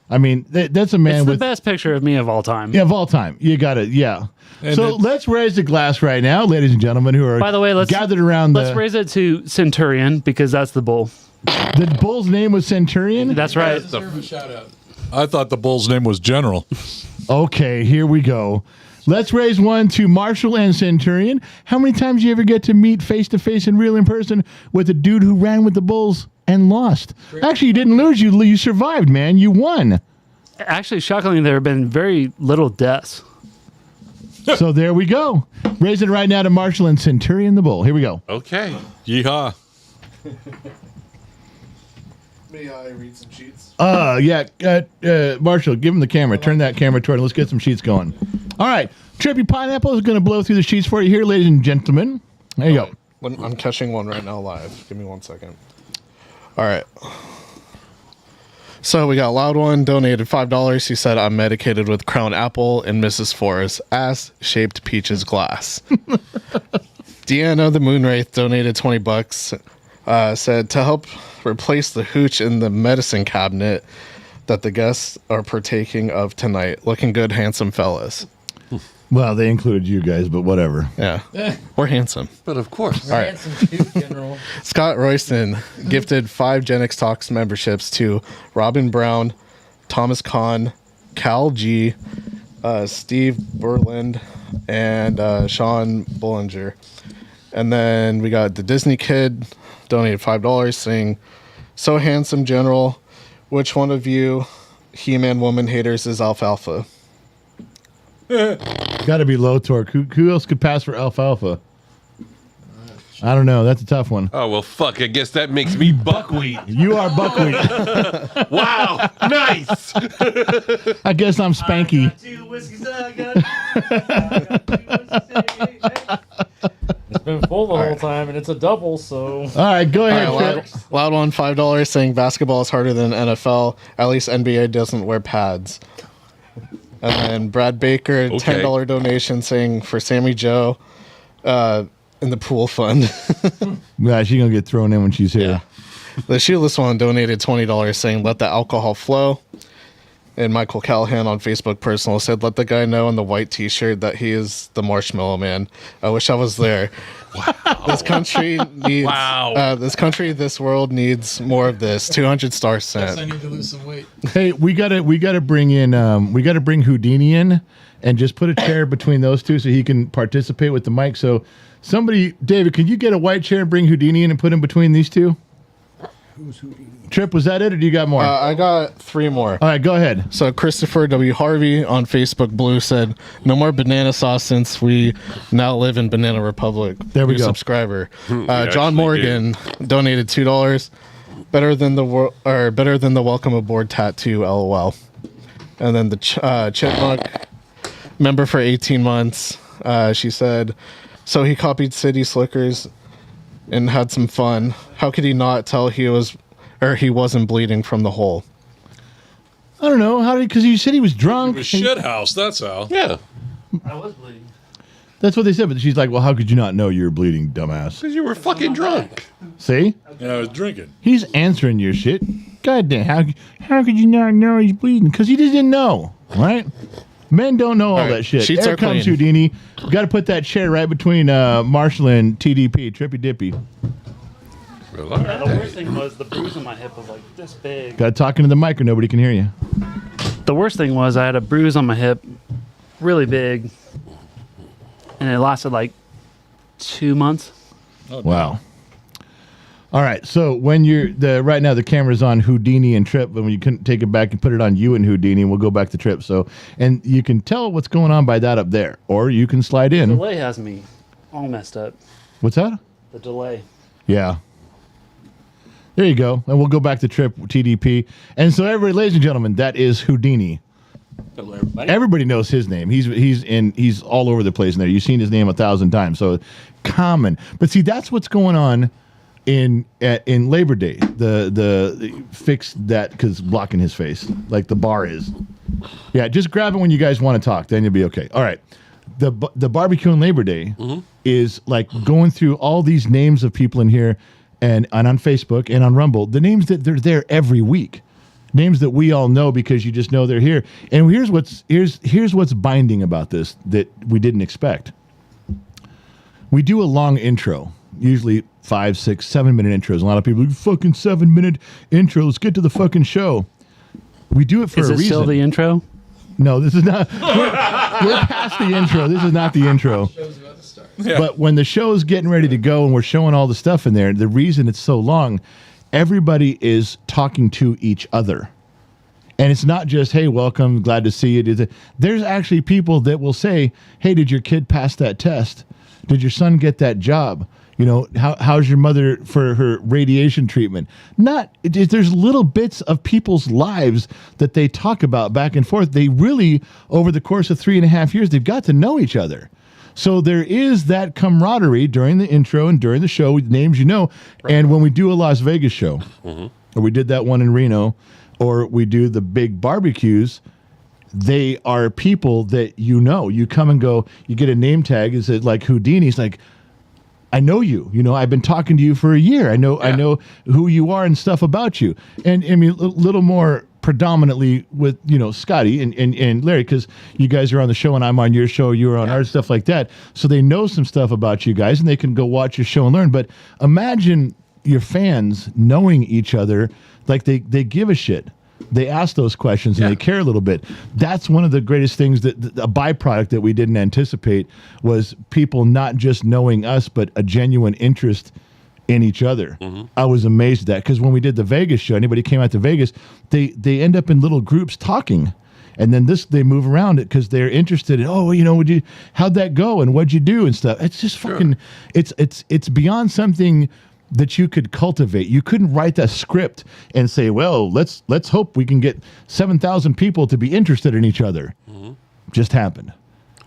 A: I mean, that's a man
F: It's the
A: with
F: best picture of me of all time.
A: of all time. You got it, yeah.
H: And
A: So let's raise the glass right now, ladies and gentlemen, who are
F: By the way,
A: gathered around
F: let's raise it to Centurion because that's the bull.
A: the bull's name was Centurion.
F: That's right.
G: Deserve a shout out.
H: I thought the bull's name was General.
A: Okay, here we go. Let's raise one to Marshall and Centurion. How many times you ever get to meet face to face and real in person with a dude who ran with the Bulls and lost? Actually, you didn't lose. You survived, man. You won.
F: Actually, shockingly, there have been very little deaths.
A: So there we go. Raise it right now to Marshall and Centurion the Bull. Here we go.
E: Okay.
H: Yeehaw.
C: May I read some sheets?
A: Marshall, give him the camera. Turn that camera toward him. Let's get some sheets going. All right. Trippy Pineapple is going to blow through the sheets for you here, ladies and gentlemen. There you go.
C: I'm catching one right now live. Give me 1 second. All right. So we got Loud One donated $5. He said, I'm medicated with Crown Apple and Mrs. Forrest ass-shaped peaches glass. Deanna the Moonwraith donated $20. Said, to help replace the hooch in the medicine cabinet that the guests are partaking of tonight. Looking good, handsome fellas.
A: Well, they included you guys, but whatever.
C: Yeah. We're handsome.
E: But of course.
C: All right.
B: Handsome too, General.
C: Scott Royston gifted 5 Gen X Talks memberships to Robin Brown, Thomas Kahn, Cal G, Steve Berland, and Sean Bollinger. And then we got the Disney Kid donated $5 saying, so handsome, General. Which one of you He-Man woman haters is Alfalfa?
A: Got to be Low Torque. Who else could pass for Alfalfa? I don't know. That's a tough one.
E: Oh, well, fuck. I guess that makes me buckwheat.
A: You are Buckwheat.
E: Wow. Nice.
A: I guess I'm Spanky.
B: It's been full the whole time, and it's a double, so.
A: All right, go ahead,
C: All right,
A: Trip.
C: loud one, $5 saying basketball is harder than NFL. At least NBA doesn't wear pads. And then Brad Baker,
E: Okay.
C: $10 donation saying for Sammy Joe in the pool fund.
A: Yeah, she's going to get thrown in when she's here.
C: The shoeless one donated $20 saying let the alcohol flow. And Michael Callahan on Facebook personal said, let the guy know in the white t-shirt that he is the Marshmallow Man. I wish I was there. Wow. This country needs this world needs more of this. 200 stars
G: Guess I
C: sent.
G: need to lose some weight.
A: Hey, we gotta bring in we gotta bring Houdini in and just put a chair between those two so he can participate with the mic. So somebody, David, can you get a white chair and bring Houdini in and put him between these two?
G: Who's Houdini?
A: Trip, was that it, or do you got more?
C: I got 3 more.
A: All right, go ahead.
C: So Christopher W. Harvey on Facebook Blue said, no more banana sauce since we now live in Banana Republic.
A: There we
C: New
A: go.
C: Subscriber.
E: actually
C: John Morgan donated $2. Better than the welcome aboard tattoo, LOL. And then the Chipmunk member for 18 months. She said, so he copied City Slickers and had some fun. How could he not tell he wasn't bleeding from the hole?
A: I don't know. How did? Because you said he was drunk.
H: It was shit house, that's how.
E: Yeah.
F: I was bleeding.
A: That's what they said. But she's like, well, how could you not know you were bleeding, dumbass?
E: Because you were fucking drunk.
A: See?
H: Yeah, I was drinking.
A: He's answering your shit. God damn. How could you not know he's bleeding? Because he just didn't know, right? Men don't know all
C: right,
A: that shit.
C: sheets
A: There
C: are
A: comes
C: clean.
A: Houdini. We got to put that chair right between Marshall and TDP, Trippy Dippy.
E: Well, all
F: Yeah, the
E: right.
F: worst thing was the bruise on my hip was like this big.
A: Got to talk into the mic or nobody can hear you.
F: The worst thing was I had a bruise on my hip, really big, and it lasted like 2 months.
A: Wow. All right. So when right now the camera's on Houdini and Trip, but when you can take it back and put it on you and Houdini, and we'll go back to Trip. So, and you can tell what's going on by that up there, or you can slide
F: The
A: in.
F: delay has me all messed up.
A: What's that?
F: The delay.
A: Yeah. There you go. And we'll go back to Trip TDP. And so everybody, ladies and gentlemen, that is Houdini.
B: Hello, everybody.
A: Everybody knows his name. He's all over the place in there. You've seen his name 1,000 times. So common. But see, that's what's going on in Labor Day, the fix that because blocking his face like the bar is. Yeah, just grab it when you guys want to talk. Then you'll be okay. All right. The barbecue on Labor Day is like going through all these names of people in here and on Facebook and on Rumble, the names that they're there every week, names that we all know because you just know they're here. And here's what's binding about this that we didn't expect. We do a long intro, usually 5, 6, 7 minute intros. A lot of people are fucking 7 minute intro. Let's get to the fucking show. We do it for a reason.
F: Is it still the intro?
A: No, this is not. We're past the intro. This is not the intro.
H: Yeah.
A: But when the show is getting ready to go and we're showing all the stuff in there, the reason it's so long, everybody is talking to each other. And it's not just, hey, welcome, glad to see you. There's actually people that will say, hey, did your kid pass that test? Did your son get that job? You know, how's your mother for her radiation treatment? There's little bits of people's lives that they talk about back and forth. They really, over the course of 3.5 years, they've got to know each other. So there is that camaraderie during the intro and during the show with names you know. Right. And when we do a Las Vegas show, or we did that one in Reno, or we do the big barbecues, they are people that you know. You come and go, you get a name tag. Is it like Houdini? It's like, I know you. You know, I've been talking to you for a year. I know who you are and stuff about you. And I mean, a little more predominantly with, you know, Scotty and Larry, because you guys are on the show and I'm on your show, you're on our stuff like that. So they know some stuff about you guys and they can go watch your show and learn. But imagine your fans knowing each other like they give a shit. They ask those questions and they care a little bit. That's one of the greatest things that a byproduct that we didn't anticipate was people not just knowing us, but a genuine interest in each other. I was amazed at that because when we did the Vegas show, anybody came out to Vegas, they end up in little groups talking. And then they move around it because they're interested in, oh, you know, how'd that go and what'd you do and stuff. It's just fucking, it's beyond something that you could cultivate. You couldn't write that script and say, well, let's hope we can get 7,000 people to be interested in each other. Just happened.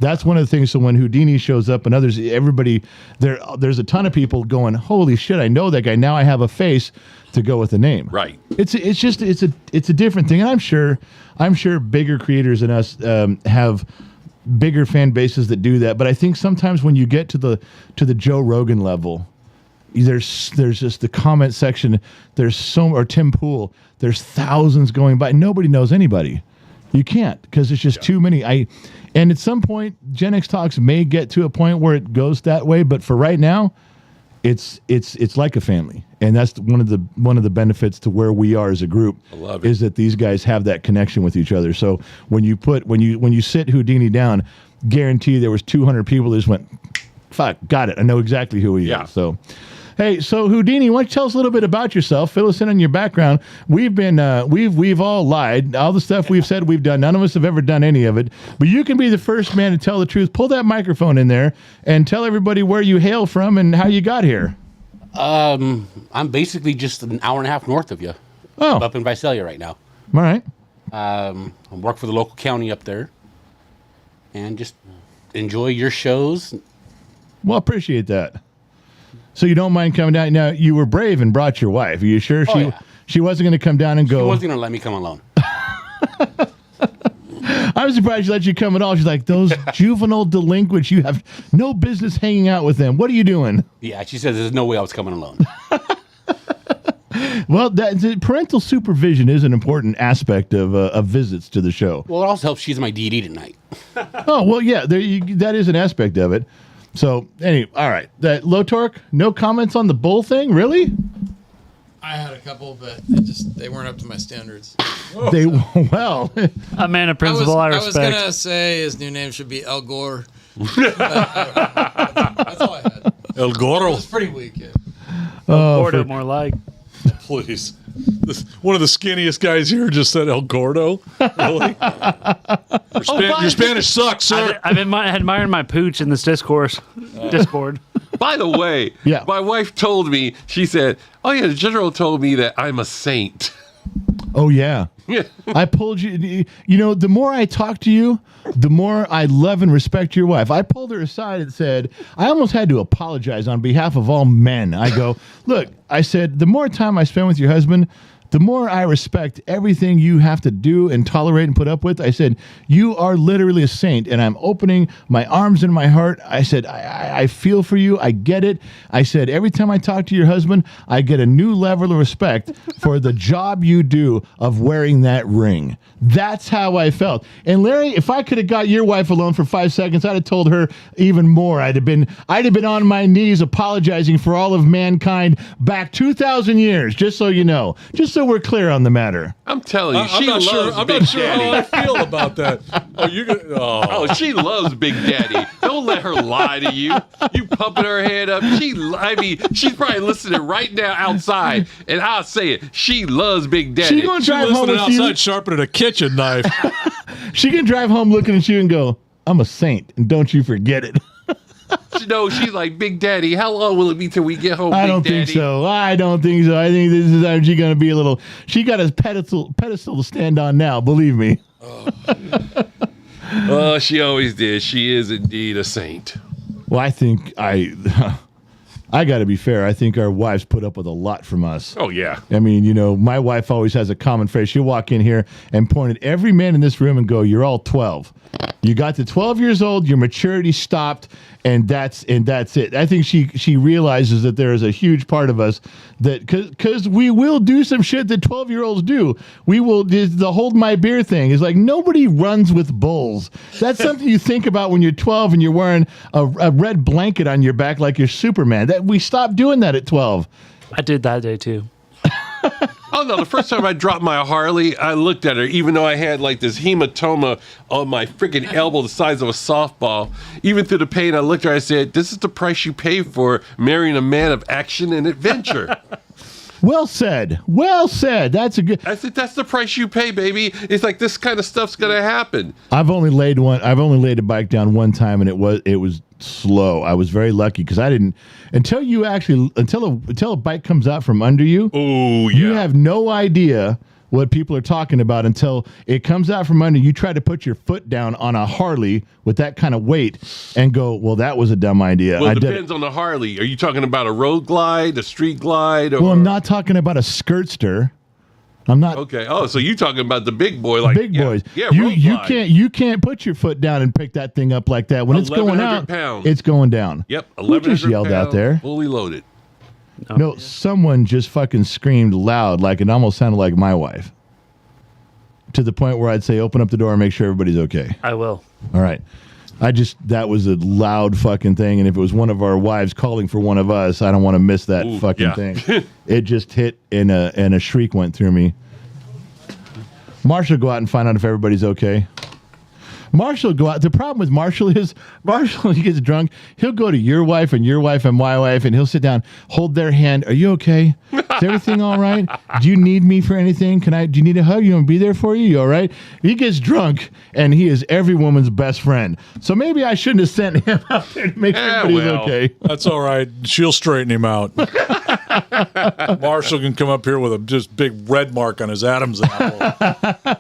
A: That's one of the things. So when Houdini shows up and others, everybody there's a ton of people going, holy shit, I know that guy. Now I have a face to go with the name.
E: Right.
A: It's a different thing. And I'm sure bigger creators than us have bigger fan bases that do that. But I think sometimes when you get to the Joe Rogan level, there's just the comment section. Or Tim Pool. There's thousands going by. Nobody knows anybody. You can't because it's just too many. And at some point, Gen X Talks may get to a point where it goes that way. But for right now, it's like a family, and that's one of the benefits to where we are as a group.
E: I love it.
A: Is that these guys have that connection with each other. So when you sit Houdini down, guarantee there was 200 people that just went, fuck, got it. I know exactly who he is. So. Hey, so Houdini, why don't you tell us a little bit about yourself? Fill us in on your background. We've all lied. All the stuff we've said we've done. None of us have ever done any of it. But you can be the first man to tell the truth. Pull that microphone in there and tell everybody where you hail from and how you got here.
I: I'm basically just an hour and a half north of you.
A: Oh.
I: I'm up in Visalia right now.
A: All right.
I: I work for the local county up there. And just enjoy your shows.
A: Well, appreciate that. So you don't mind coming down. Now, you were brave and brought your wife. Are you sure she wasn't going to come down and go?
I: She wasn't going to let me come alone.
A: I'm surprised she let you come at all. She's like, those juvenile delinquents, you have no business hanging out with them. What are you doing?
I: Yeah, she says there's no way I was coming alone.
A: Well, parental supervision is an important aspect of visits to the show.
I: Well, it also helps she's my DD tonight.
A: Oh, well, yeah, that is an aspect of it. So, anyway, all right. That Low Torque, no comments on the bull thing? Really?
G: I had a couple, but they weren't up to my standards.
A: Well.
F: A man of principle, I respect.
G: I was going to say his new name should be El Gore. That's all I had.
H: El Goro.
G: It was pretty weak, yeah.
F: Gordo, more like.
H: Please. One of the skinniest guys here just said El Gordo. Really? Your Spanish sucks, sir.
F: I've been admiring my pooch in this Discord.
E: By the way, my wife told me, she said, oh yeah, the general told me that I'm a saint.
A: Oh, yeah. I pulled you. You know, the more I talk to you, the more I love and respect your wife. I pulled her aside and said, I almost had to apologize on behalf of all men. I go, look, I said, the more time I spend with your husband, the more I respect everything you have to do and tolerate and put up with. I said, you are literally a saint, and I'm opening my arms and my heart. I said, I feel for you. I get it. I said, every time I talk to your husband, I get a new level of respect for the job you do of wearing that ring. That's how I felt. And Larry, if I could have got your wife alone for 5 seconds, I'd have told her even more. I'd have been on my knees apologizing for all of mankind back 2,000 years, just so you know. Just so we're clear on the matter.
E: I'm telling you,
H: I'm
E: she
H: not
E: loves
H: sure. I'm
E: Big
H: not sure
E: Daddy.
H: how I feel about that.
E: Oh, she loves Big Daddy. Don't let her lie to you. You pumping her head up. She's probably listening right now outside, and I'll say it. She loves Big Daddy.
A: She gonna drive home
H: listening
A: with you.
H: outside sharpening a kitchen knife.
A: She can drive home looking at you and go, I'm a saint, and don't you forget it.
E: She's like, Big Daddy, how long will it be till we get home,
A: I
E: Big
A: don't
E: Daddy?
A: think so. I don't think so. I think this is how she's going to be a little. She got a pedestal to stand on now, believe me.
E: Oh, she always did. She is indeed a saint.
A: Well, I think I got to be fair. I think our wives put up with a lot from us.
E: Oh, yeah.
A: I mean, you know, my wife always has a common phrase. She'll walk in here and point at every man in this room and go, you're all 12. You got to 12 years old, your maturity stopped, and that's it. I think she realizes that there is a huge part of us that, because we will do some shit that 12-year-olds do. We will, the hold my beer thing is like, nobody runs with bulls. That's something you think about when you're 12 and you're wearing a red blanket on your back like you're Superman. That we stopped doing that at 12.
F: I did that day too.
E: Oh, no, the first time I dropped my Harley, I looked at her, even though I had like this hematoma on my freaking elbow the size of a softball. Even through the pain, I looked at her, I said, this is the price you pay for marrying a man of action and adventure.
A: Well said. Well said. That's a good.
E: I said, that's the price you pay, baby. It's like this kind of stuff's going to happen.
A: I've only laid a bike down one time, and it was slow. I was very lucky because I didn't until a bike comes out from under you.
E: Oh, yeah.
A: You have no idea what people are talking about until it comes out from under you. Try to put your foot down on a Harley with that kind of weight and go, well, that was a dumb idea.
E: Well, it depends on the Harley. Are you talking about a road glide, a street glide? Or...
A: Well, I'm not talking about a skirtster. I'm not.
E: Okay. Oh, so you talking about the big boy, like
A: big boys.
E: Yeah,
A: you can't put your foot down and pick that thing up like that. When it's going out,
E: pounds.
A: It's going down.
E: Yep,
A: 1,100 Who just yelled
E: pounds,
A: out there?
E: fully loaded.
A: No, someone just fucking screamed loud, like it almost sounded like my wife. To the point where I'd say, open up the door and make sure everybody's okay.
F: I will.
A: All right. That was a loud fucking thing. And if it was one of our wives calling for one of us, I don't want to miss that fucking thing. It just hit and a shriek went through me. Marshall go out and find out if everybody's okay. Marshall go out. The problem with Marshall is he gets drunk. He'll go to your wife and my wife, and he'll sit down, hold their hand. Are you okay? Is everything all right? Do you need me for anything? Do you need a hug? You want to be there for you? You all right? He gets drunk, and he is every woman's best friend. So maybe I shouldn't have sent him out there to make sure everybody's okay.
H: That's all right. She'll straighten him out. Marshall can come up here with a just big red mark on his Adam's apple.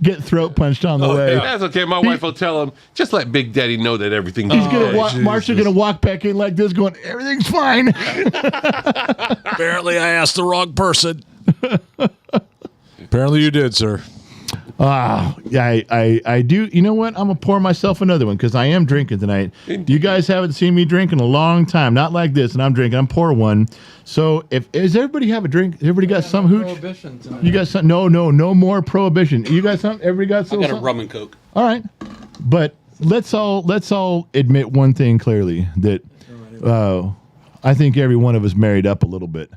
A: Get throat punched on the way.
H: Yeah.
E: That's okay. My wife will tell him, just let Big Daddy know that everything's
A: He's gonna
E: okay.
A: walk. Marshall's gonna walk back in like this, going, "Everything's fine."
H: Apparently, I asked the wrong person. Apparently, you did, sir.
A: I do. You know what? I'm gonna pour myself another one because I am drinking tonight. You guys haven't seen me drink in a long time. Not like this, and I'm drinking. I'm pouring one. So, does everybody have a drink? Everybody got some hooch?
B: Prohibition tonight.
A: You got some? No more prohibition. You got some? Everybody got some?
I: I got a rum and coke.
A: All right, but let's all admit one thing clearly that I think every one of us married up a little bit.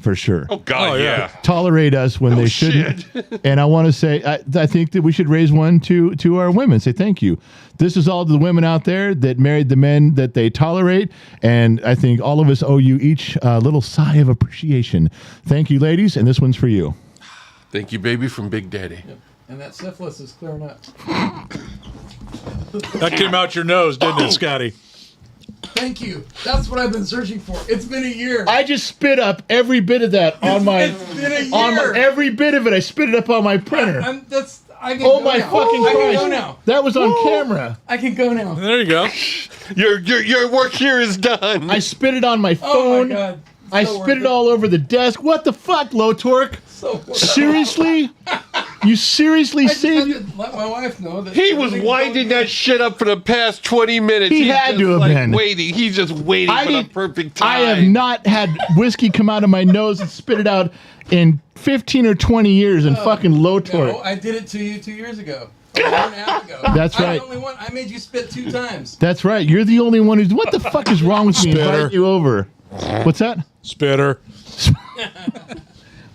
A: For sure.
E: Oh, God, yeah.
A: Tolerate us when they shouldn't. And I want to say, I think that we should raise one to our women. Say thank you. This is all to the women out there that married the men that they tolerate. And I think all of us owe you each a little sigh of appreciation. Thank you, ladies. And this one's for you.
E: Thank you, baby, from Big Daddy.
B: Yep. And that syphilis is clearing up.
H: That came out your nose, didn't it, Scotty?
G: Thank you. That's what I've been searching for. It's been a year.
A: I just spit up every bit of that on my.
G: It's been a year.
A: On my, every bit of it, I spit it up on my printer.
G: I can
A: Oh
G: go
A: my
G: now.
A: fucking
G: I
A: Christ!
G: can go now.
A: That was on camera.
G: I can go now.
H: There you go.
E: Your work here is done.
A: I spit it on my
G: Oh
A: phone.
G: my god.
A: I
G: So
A: spit it all over the desk. What the fuck, Low Torque?
G: So worth it.
A: Seriously? You seriously
G: I just had
A: saved?
G: to let my wife know that
E: He was
G: everything's
E: winding
G: going
E: that shit up for the past 20 minutes.
A: He
E: He's
A: had
E: just
A: to have
E: like
A: been.
E: waiting. He's just waiting for the
A: didn't-
E: perfect time.
A: I have not had whiskey come out of my nose and spit it out in 15 or 20 years in fucking Low Torque.
G: No, I did it to you 2 years ago. A year and a half ago.
A: That's
G: I'm
A: right.
G: the only one. I made you spit 2 times.
A: That's right. You're the only one who's. What the fuck is wrong with me?
H: Spitter.
A: Inviting you over. What's that?
H: Spitter.
A: At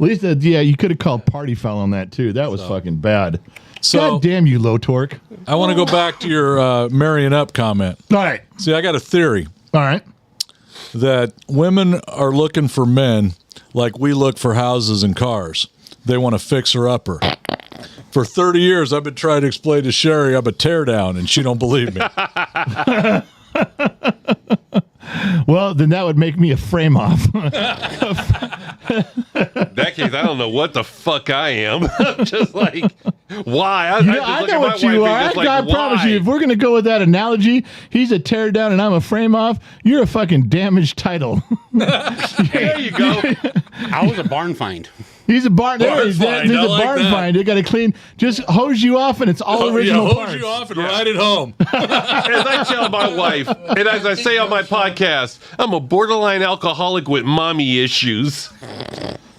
A: least, yeah, you could have called party foul on that too. That was fucking bad.
H: So
A: God damn you, Low Torque.
H: I want to go back to your marrying up comment.
A: All right.
H: See, I got a theory
A: All right.
H: that women are looking for men like we look for houses and cars. They want a fixer-upper. For 30 years, I've been trying to explain to Sherry I'm a teardown, and she don't believe me.
A: Well, then that would make me a frame off.
E: In that case, I don't know what the fuck I am. I'm just like, why? I
A: know what you are. I promise you, if we're going to go with that analogy, he's a tear down and I'm a frame off, you're a fucking damaged title.
E: There you go.
I: I was a barn find.
A: He's a barn. There,
H: Barn find,
A: there's
H: I
A: a
H: like
A: barn
H: that.
A: find. You got to clean. Just hose you off, and it's all original
H: hose
A: parts.
H: you off and ride it home.
E: As I tell my wife, and as I say on my podcast, I'm a borderline alcoholic with mommy issues.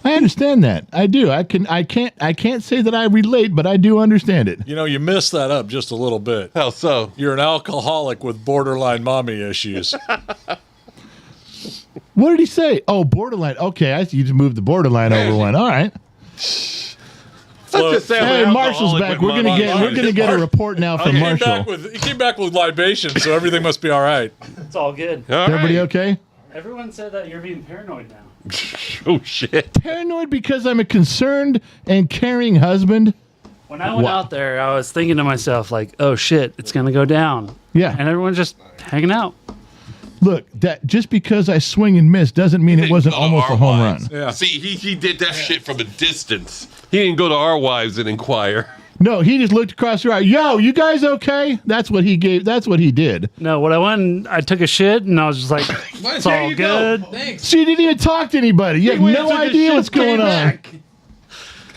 A: I understand that. I do. I can't say that I relate, but I do understand it.
H: You know, you messed that up just a little bit.
E: How so?
H: You're an alcoholic with borderline mommy issues.
A: What did he say? Oh, borderline. Okay, I see you just moved the borderline over one. All right.
E: Let's just say I'm
A: Hey,
E: an
A: Marshall's
E: alcoholic
A: back.
E: with
A: We're
E: mommy
A: gonna get a report now from Marshall.
H: He came back with libation, so everything must be all right.
F: It's all good.
E: All
A: Is everybody
E: right.
A: okay?
F: Everyone said that you're being paranoid now.
E: Oh shit.
A: Paranoid because I'm a concerned and caring husband.
F: When I went out there, I was thinking to myself, like, oh shit, it's going to go down.
A: Yeah.
F: And everyone's just hanging out.
A: Look, that just because I swing and miss doesn't mean it wasn't
E: Go to
A: almost
E: our
A: a home
E: wives.
A: run.
H: Yeah.
E: See, he did that shit from a distance. He didn't go to our wives and inquire.
A: No, he just looked across the room. Yo, you guys okay? That's what he gave. That's what he did.
F: No, when I went and I took a shit and I was just like, it's
E: There
F: all
E: you go.
F: good.
G: Thanks.
A: So you didn't even talk to anybody. You have
E: went
A: no
E: and took a
A: idea
E: shit,
A: what's going
E: came
A: on.
E: back.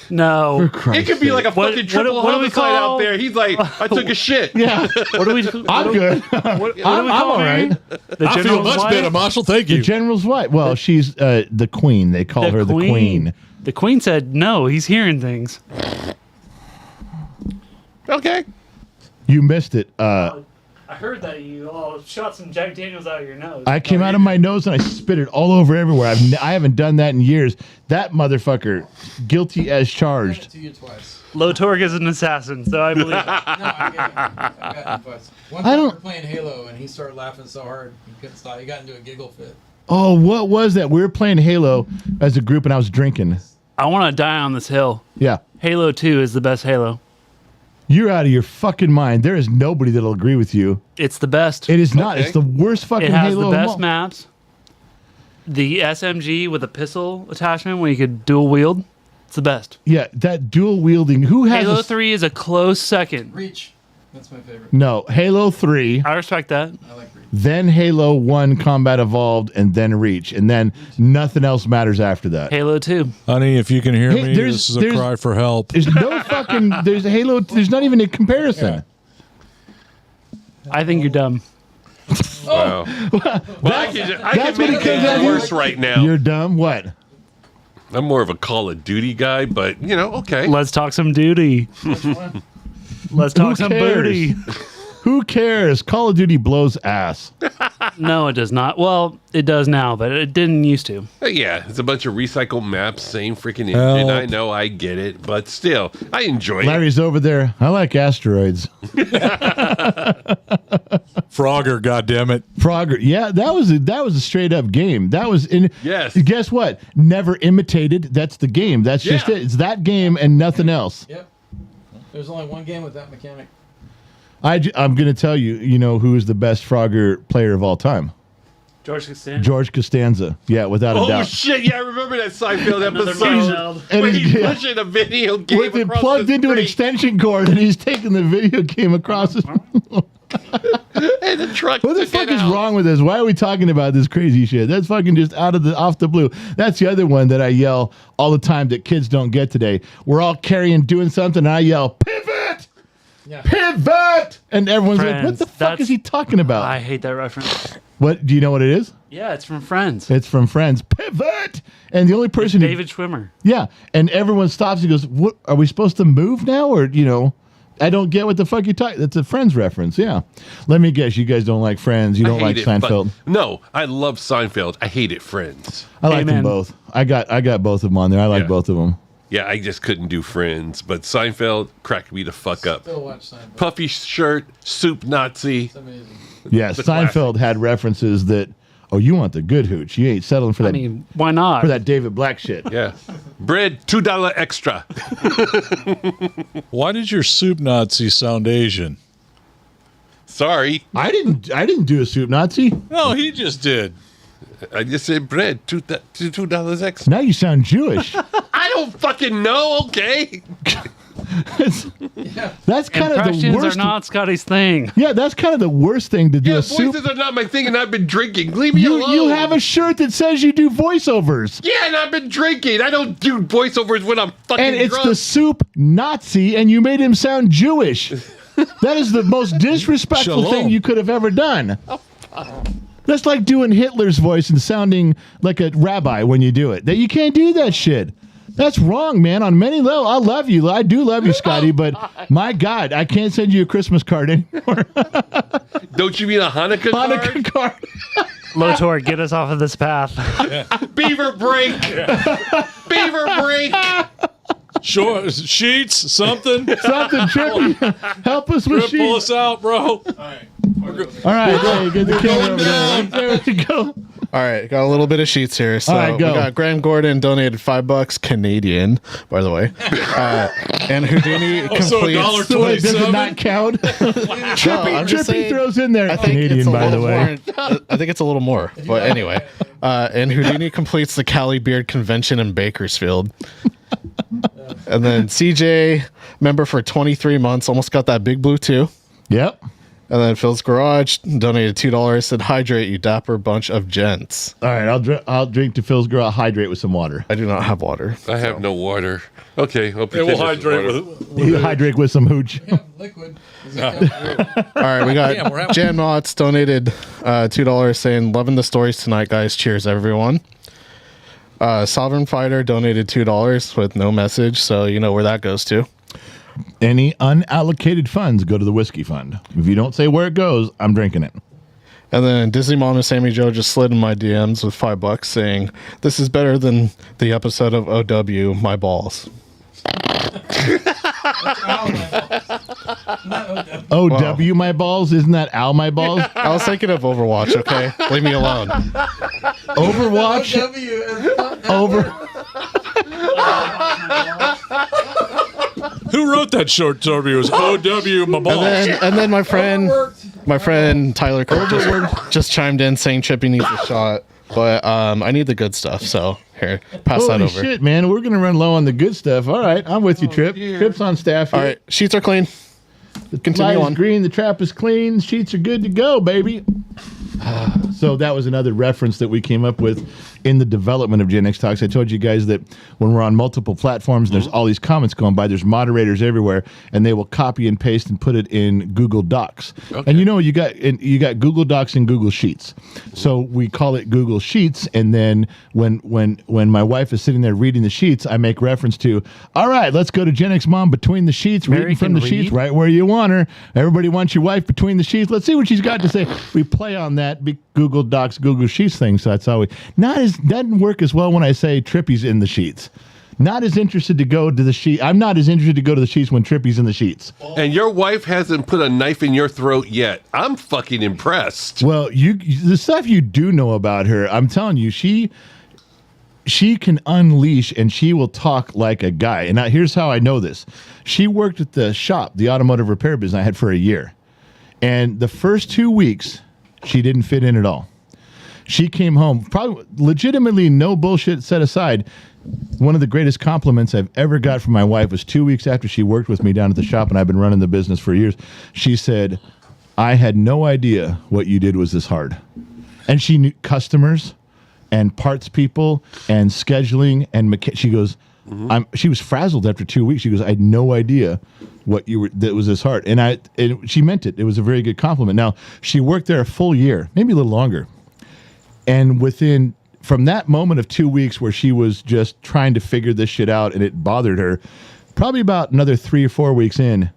F: No.
E: It could be like a
F: What-
E: fucking
F: what-
E: triple
F: what do we
E: homicide
F: call-
E: out there. He's like, I took a shit.
A: Yeah,
F: What do we
A: I'm good. I'm all right.
F: The
H: I feel
F: general's
H: much
F: wife?
H: better, Marshall. Thank
A: The
H: you.
A: general's wife. Well, she's the queen. They call her the queen.
F: The queen said, no, he's hearing things.
E: Okay.
A: You missed it.
F: I heard that you all shot some Jack Daniels out of your nose.
A: I came out of my nose and I spit it all over everywhere. I haven't done that in years. That motherfucker, guilty as charged.
G: To you twice.
F: Low Torque is an assassin, so I believe it.
G: No, I got you twice. One
A: I
G: time we
A: don't-
G: were playing Halo and he started laughing so hard he couldn't stop. He got into a giggle fit.
A: Oh, what was that? We were playing Halo as a group and I was drinking.
F: I want to die on this hill.
A: Yeah.
F: Halo 2 is the best Halo.
A: You're out of your fucking mind. There is nobody that'll agree with you.
F: It's the best.
A: It is not.
E: Okay.
A: It's the worst fucking
F: It has
A: Halo
F: the
A: of
F: best
A: all.
F: maps. The SMG with a pistol attachment where you could dual wield. It's the best.
A: Yeah, that dual wielding. Who has
F: Halo
A: a-
F: 3 is a close second.
G: Reach. That's my favorite.
A: No, Halo 3,
F: I respect that.
G: I like Reach.
A: then Halo 1 Combat Evolved, and then Reach. And then nothing else matters after that.
F: Halo 2.
H: Honey, if you can hear
A: Hey,
H: me,
A: there's-
H: this is a
A: there's-
H: cry for help.
A: There's no fucking. There's a Halo. There's not even a comparison.
F: I think you're dumb.
E: Wow. Well, I can
A: that's what
E: make
A: it comes
E: things
A: down to.
E: worse right now.
A: You're dumb. What?
E: I'm more of a Call of Duty guy, but, you know, okay.
F: Let's talk some duty. Let's talk some
A: cares?
F: booty.
A: Who cares? Call of Duty blows ass.
F: No, it does not. Well, it does now, but it didn't used to.
E: Yeah, it's a bunch of recycled maps, same freaking engine.
H: Help.
E: I know, I get it, but still, I enjoy it.
A: Larry's over there. I like asteroids.
H: Frogger, goddammit.
A: Frogger. Yeah, that was a straight up game. That was in.
E: Yes.
A: Guess what? Never imitated. That's the game. That's just
E: Yeah.
A: it. It's that game and nothing else.
G: Yep. There's only one game with that mechanic.
A: I'm going to tell you. You know who is the best Frogger player of all time? George Costanza. Yeah, without a
E: Oh
A: doubt.
E: shit! Yeah, I remember that Seinfeld
F: Another
E: episode
F: Seinfeld.
E: where
A: And
E: he's
A: yeah.
E: pushing a video game
A: With it
E: across
A: plugged
E: the
A: into an
E: street,
A: extension cord, and he's taking the video game across his.
E: and the truck.
A: What the
E: took
A: fuck
E: it
A: is
E: out.
A: wrong with this? Why are we talking about this crazy shit? That's fucking just off the blue. That's the other one that I yell all the time that kids don't get today. We're all carrying doing something, and I yell pivot, pivot, and everyone's like, "What
F: Friends.
A: the fuck
F: That's-
A: is he talking about?"
F: I hate that reference.
A: What do you know what it is?
F: Yeah, it's from Friends.
A: It's from Friends. Pivot, and the only person who
F: David Schwimmer.
A: yeah, and everyone stops and goes, "What are we supposed to move now?" Or I don't get what the fuck you're talking. That's a Friends reference. Yeah, let me guess. You guys don't like Friends. You
E: I
A: don't like
E: hate it, but-
A: Seinfeld.
E: No, I love Seinfeld. I hated Friends.
A: I like them
F: Amen.
A: both. I got both of them on there. I like
E: Yeah.
A: both of them.
E: Yeah, I just couldn't do Friends, but Seinfeld cracked me the fuck up.
G: Still watch Seinfeld.
E: Puffy shirt, soup Nazi.
G: It's amazing.
A: Yeah,
E: The
A: Seinfeld had references that. Oh, you want the good hooch? You ain't settling for
F: I
A: that
F: mean, why not?
A: for that David Black shit.
E: Yeah, bread $2 extra.
H: Why did your soup Nazi sound Asian?
E: Sorry,
A: I didn't do a soup Nazi.
H: No, he just did.
E: I just said bread $2 extra.
A: Now you sound Jewish.
E: I don't fucking know. Okay.
A: That's kind of the
F: Impressions
A: worst.
F: are not Scotty's thing.
A: Yeah, that's kind of the worst thing to do.
E: Yeah,
A: a soup.
E: voices are not my thing, and I've been drinking. Leave me alone.
A: You have a shirt that says you do voiceovers.
E: Yeah, and I've been drinking. I don't do voiceovers when I'm fucking
A: And it's
E: drunk.
A: the soup Nazi, and you made him sound Jewish. That is the most disrespectful
H: Shalom.
A: thing you could have ever done. That's like doing Hitler's voice and sounding like a rabbi when you do it. That you can't do that shit. That's wrong, man. On many levels, I love you. I do love you, Scotty. But my God, I can't send you a Christmas card anymore.
E: Don't you mean a Hanukkah card?
A: Hanukkah card.
F: Lotor, get us off of this path.
E: Beaver break. Beaver break.
H: Sure, sheets, something.
A: Something trippy. Help us with
H: Trip, pull
A: sheets.
H: us out, bro.
A: All right, there you get the camera over there. There we go.
C: All right, got a little bit of sheets here. So
A: All right, go.
C: we got Graham Gordon donated $5 Canadian, by the way, and Houdini
H: So
C: completes.
A: So it does it
H: $1.27.
A: not count?
C: I'm just
A: Trippy
C: saying,
A: throws in there.
C: I think
A: Canadian,
C: it's a
A: by the
C: little
A: way.
C: more. I think it's a little more, but anyway. And Houdini completes the Cali Beard Convention in Bakersfield. And then CJ, member for 23 months, almost got that big blue too.
A: Yep.
C: And then Phil's Garage donated $2. Said, "Hydrate, you dapper bunch of gents."
A: All right, I'll drink to Phil's girl. I'll hydrate with some water.
C: I do not have water.
E: I have no water. Okay, I'll
H: It
E: pretend
H: will
E: this is
H: hydrate
E: water.
H: with
A: You hydrate with some hooch.
G: Liquid.
C: All right, we got
H: Damn, we're having-
C: Jan Motts donated $2 saying, "Loving the stories tonight, guys. Cheers, everyone." Sovereign Fighter donated $2 with no message, so you know where that goes to.
A: Any unallocated funds go to the whiskey fund. If you don't say where it goes, I'm drinking it.
C: And then Disney Mom and Sammy Joe just slid in my DMs with $5 saying, "This is better than the episode of OW, My Balls."
A: Oh, W my balls? Isn't that Al my balls?
C: I was thinking of Overwatch, okay? Leave me alone.
A: Overwatch? Over.
H: Who wrote that short story? It was OW, my balls.
C: And then my friend Tyler Kirk just chimed in saying Chippy needs a shot. But I need the good stuff, so here, pass that
A: Holy
C: over.
A: shit, man. We're going to run low on the good stuff. All right, I'm with you, Trip. Trip's on staff here.
C: All right, sheets are clean.
A: The
C: Continue
A: light
C: on.
A: is green, the trap is clean, sheets are good to go, baby. So that was another reference that we came up with in the development of Gen X Talks. I told you guys that when we're on multiple platforms, there's all these comments going by. There's moderators everywhere, and they will copy and paste and put it in Google Docs.
E: Okay.
A: And you got Google Docs and Google Sheets. So we call it Google Sheets. And then when my wife is sitting there reading the sheets, I make reference to, all right, let's go to Gen X Mom between the sheets,
F: Mary
A: reading from
F: can
A: the
F: read?
A: sheets, right where you want her. Everybody wants your wife between the sheets. Let's see what she's got to say. We play on that big Google Docs, Google Sheets thing. So that's always doesn't work as well when I say Trippy's in the sheets. Not as interested to go to the sheet. I'm not as interested to go to the sheets when Trippy's in the sheets.
E: And your wife hasn't put a knife in your throat yet. I'm fucking impressed.
A: Well, the stuff you do know about her, I'm telling you, she can unleash and she will talk like a guy. And now here's how I know this. She worked at the shop, the automotive repair business I had for a year. And the first 2 weeks, she didn't fit in at all. She came home, probably legitimately no bullshit set aside. One of the greatest compliments I've ever got from my wife was 2 weeks after she worked with me down at the shop, and I've been running the business for years. She said, I had no idea what you did was this hard. And she knew customers and parts people and scheduling and she goes, she was frazzled after 2 weeks. She goes, I had no idea what you were, that was this hard. And she meant it. It was a very good compliment. Now, she worked there a full year, maybe a little longer. And from that moment of 2 weeks where she was just trying to figure this shit out and it bothered her, probably about another 3 or 4 weeks in,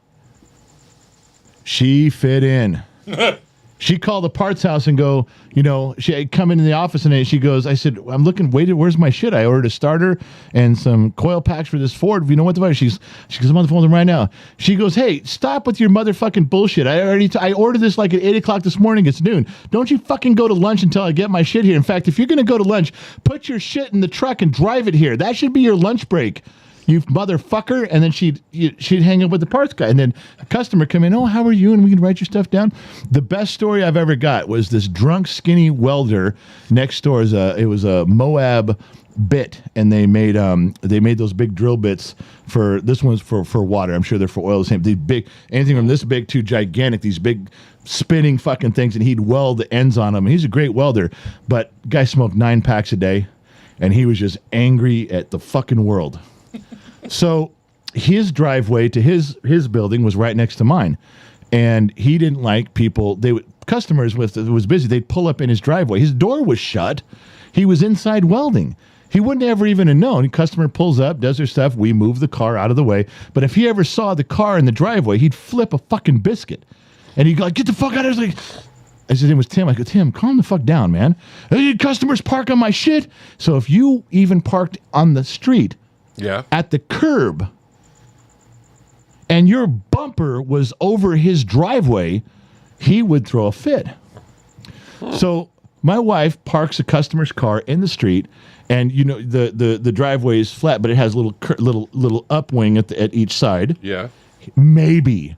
A: she fit in. She called the parts house and go, she come into the office and she goes, I said, I'm looking, where's my shit? I ordered a starter and some coil packs for this Ford. You know what the matter? She goes, I'm on the phone with them right now. She goes, hey, stop with your motherfucking bullshit. I ordered this like at 8 o'clock this morning. It's noon. Don't you fucking go to lunch until I get my shit here. In fact, if you're going to go to lunch, put your shit in the truck and drive it here. That should be your lunch break. You motherfucker. And then she'd hang up with the parts guy. And then a customer come in, oh, how are you? And we can write your stuff down. The best story I've ever got was this drunk, skinny welder next door. It was a Moab bit. And they made those big drill bits for, this one's for water. I'm sure they're for oil the same. These big, anything from this big to gigantic, these big spinning fucking things. And he'd weld the ends on them. And he's a great welder. But guy smoked 9 packs a day. And he was just angry at the fucking world. So his driveway to his building was right next to mine, and he didn't like people. Customers it was busy. They'd pull up in his driveway. His door was shut. He was inside welding. He wouldn't ever even have known. A customer pulls up, does their stuff. We move the car out of the way. But if he ever saw the car in the driveway, he'd flip a fucking biscuit, and he'd go, "Get the fuck out of here!" His name was Tim. I go, Tim, calm the fuck down, man. Customers park on my shit. So if you even parked on the street.
E: Yeah.
A: At the curb, and your bumper was over his driveway, he would throw a fit. So my wife parks a customer's car in the street, and the driveway is flat, but it has little upwing at each side.
E: Yeah.
A: Maybe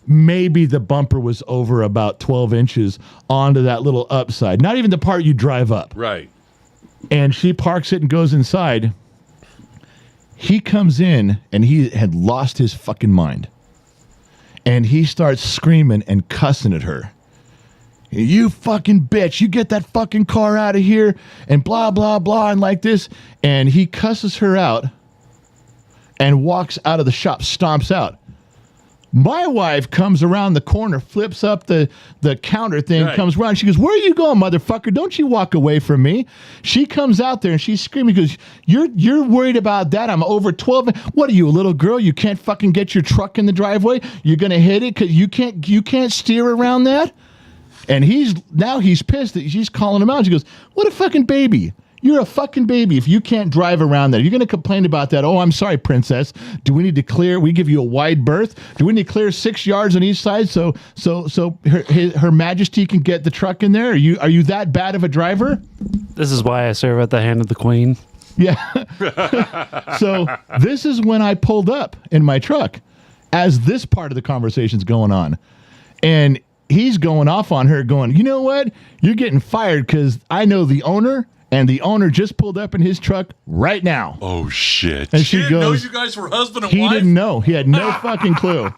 A: the bumper was over about 12 inches onto that little upside. Not even the part you drive up.
E: Right.
A: And she parks it and goes inside. He comes in, and he had lost his fucking mind. And he starts screaming and cussing at her. You fucking bitch, you get that fucking car out of here, and blah, blah, blah, and like this. And he cusses her out and walks out of the shop, stomps out. My wife comes around the corner, flips up the counter thing, right. Comes around. She goes, where are you going, motherfucker? Don't you walk away from me. She comes out there and she's screaming because you're worried about that. I'm over 12. What are you, a little girl? You can't fucking get your truck in the driveway? You're going to hit it because you can't steer around that? And he's pissed that she's calling him out. She goes, what a fucking baby. You're a fucking baby if you can't drive around there. You're going to complain about that. Oh, I'm sorry, princess. Do we need to clear? We give you a wide berth. Do we need to clear 6 yards on each side so her majesty can get the truck in there? Are you that bad of a driver?
F: This is why I serve at the hand of the queen.
A: Yeah. So this is when I pulled up in my truck as this part of the conversation's going on. And he's going off on her going, you know what? You're getting fired because I know the owner. And the owner just pulled up in his truck right now.
E: Oh, shit.
A: And she
H: didn't
A: goes,
H: know you guys were husband and
A: he
H: wife?
A: didn't know. He had no fucking clue.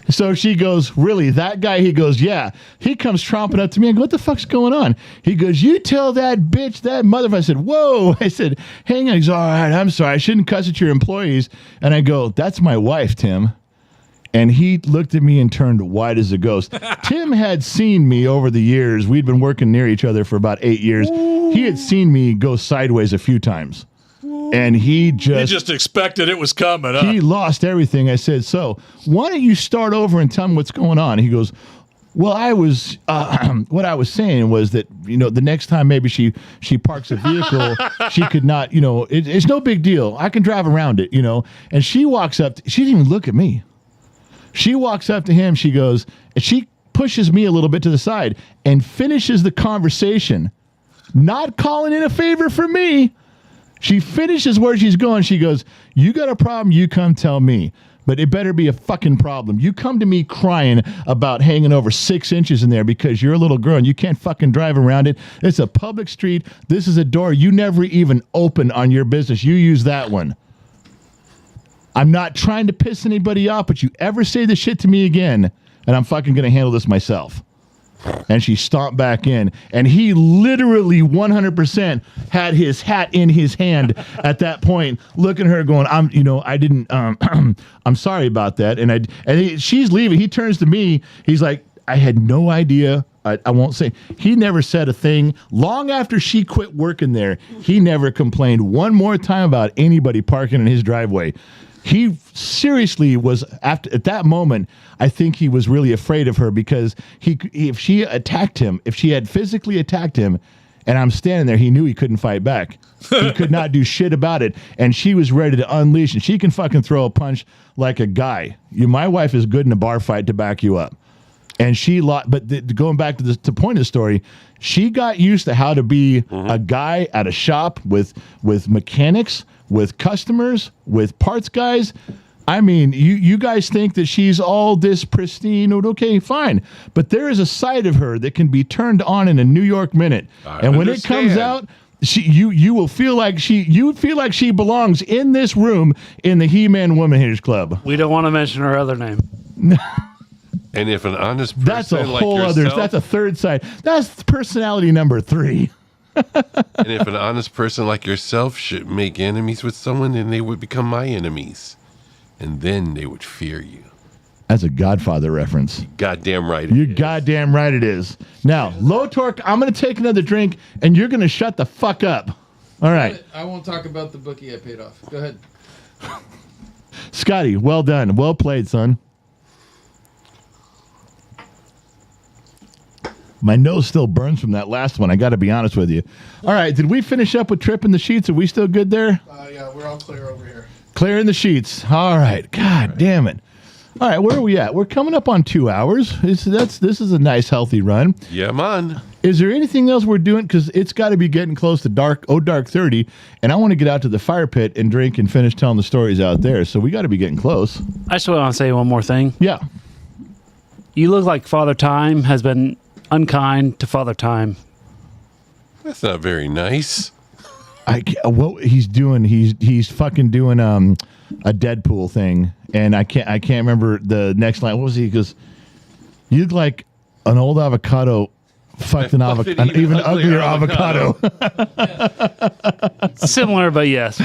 A: So she goes, really, that guy? He goes, yeah. He comes tromping up to me and go, what the fuck's going on? He goes, you tell that bitch, that motherfucker. I said, whoa. I said, hang on. He's all right. I'm sorry. I shouldn't cuss at your employees. And I go, that's my wife, Tim. And he looked at me and turned white as a ghost. Tim had seen me over the years. We'd been working near each other for about 8 years. Ooh. He had seen me go sideways a few times. Ooh. And he just
H: expected it was coming.
A: He lost everything. I said, so why don't you start over and tell me what's going on? He goes, well, I was what I was saying was that, the next time maybe she parks a vehicle, she could not, it's no big deal. I can drive around it, And she walks up. She didn't even look at me. She walks up to him, she goes, and she pushes me a little bit to the side and finishes the conversation, not calling in a favor for me. She finishes where she's going. She goes, you got a problem, you come tell me. but it better be a fucking problem. You come to me crying about hanging over 6 inches in there because you're a little girl and you can't fucking drive around it. It's a public street. This is a door you never even open on your business. You use that one. I'm not trying to piss anybody off, but you ever say this shit to me again, and I'm fucking going to handle this myself. And she stomped back in, and he literally 100% had his hat in his hand at that point, looking at her going, I didn't, I'm sorry about that. She's leaving. He turns to me. He's like, I had no idea. I won't say. He never said a thing. Long after she quit working there, he never complained one more time about anybody parking in his driveway. He seriously was, at that moment, I think he was really afraid of her because if she had physically attacked him and I'm standing there, he knew he couldn't fight back. He could not do shit about it. And she was ready to unleash, and she can fucking throw a punch like a guy. My wife is good in a bar fight to back you up. And going back to the point of the story, she got used to how to be a guy at a shop with mechanics, with customers, with parts guys. I mean, you guys think that she's all this pristine. Okay, fine. But there is a side of her that can be turned on in a New York minute. And when it comes out, you will feel like she belongs in this room in the He-Man Woman Haters Club.
F: We don't want to mention her other name.
E: And if an honest person
A: That's a
E: like
A: whole
E: yourself,
A: that's a third side. That's personality number 3.
E: and if an honest person like yourself should make enemies with someone, then they would become my enemies. And then they would fear you.
A: That's a Godfather reference.
E: Goddamn right.
A: You're goddamn right it is. Now, Low Torque, I'm going to take another drink, and you're going to shut the fuck up. All right.
G: I won't talk about the bookie I paid off. Go ahead.
A: Scotty, well done. Well played, son. My nose still burns from that last one. I got to be honest with you. All right. Did we finish up with tripping the sheets? Are we still good there?
G: Yeah, we're all clear over here.
A: Clearing the sheets. All right. God damn it. All right. Where are we at? We're coming up on 2 hours. This is a nice, healthy run.
E: Yeah, man.
A: Is there anything else we're doing? Because it's got to be getting close to dark 30, and I want to get out to the fire pit and drink and finish telling the stories out there. So we got to be getting close.
F: I just want to say one more thing.
A: Yeah.
F: You look like Father Time has been unkind to Father Time.
E: That's not very nice.
A: What he's doing? He's fucking doing a Deadpool thing, and I can't remember the next line. What was he? He goes, "You look like an old avocado." Fucked an even uglier avocado.
F: Similar, but yes.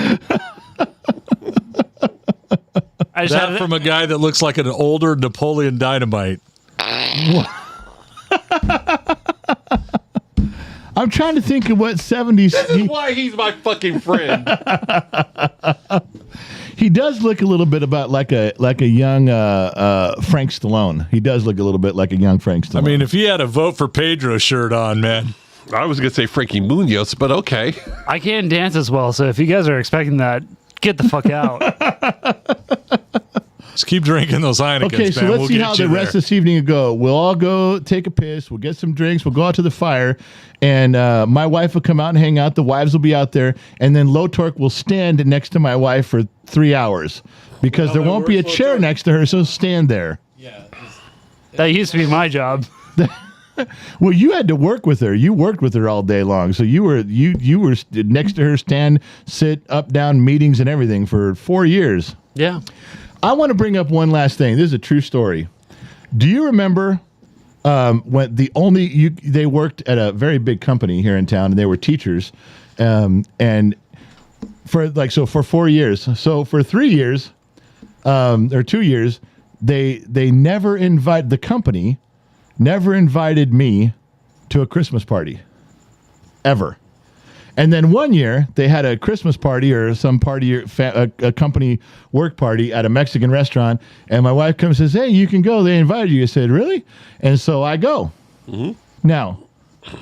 F: I just
H: That from a guy that looks like an older Napoleon Dynamite.
A: I'm trying to think of what 70s.
E: This is why he's my fucking friend.
A: He does look a little bit about like a young Frank Stallone. He does look a little bit like a young Frank Stallone.
H: I mean, if he had a Vote for Pedro shirt on, man.
E: I was going to say Frankie Munoz, but okay.
F: I can't dance as well, so if you guys are expecting that, get the fuck out.
H: Just keep drinking those Heinekens,
A: okay, so
H: man.
A: let's
H: We'll
A: see
H: get
A: how
H: you
A: the rest
H: there.
A: of this evening will go. We'll all go take a piss. We'll get some drinks. We'll go out to the fire, and my wife will come out and hang out. The wives will be out there, and then Low Torque will stand next to my wife for 3 hours because there won't be a chair next to her, so stand there.
G: Yeah.
F: That used to be my job.
A: Well, you had to work with her. You worked with her all day long, so you were next to her, stand, sit, up, down, meetings, and everything for 4 years.
F: Yeah.
A: I want to bring up one last thing. This is a true story. Do you remember when they worked at a very big company here in town, and they were teachers, and for 4 years. So for 3 years, or 2 years, they never invited the company. Never invited me to a Christmas party, ever. And then 1 year, they had a Christmas party or some party, a company work party at a Mexican restaurant, and my wife comes and says, "Hey, you can go. They invited you." I said, "Really?" And so I go. Mm-hmm. Now,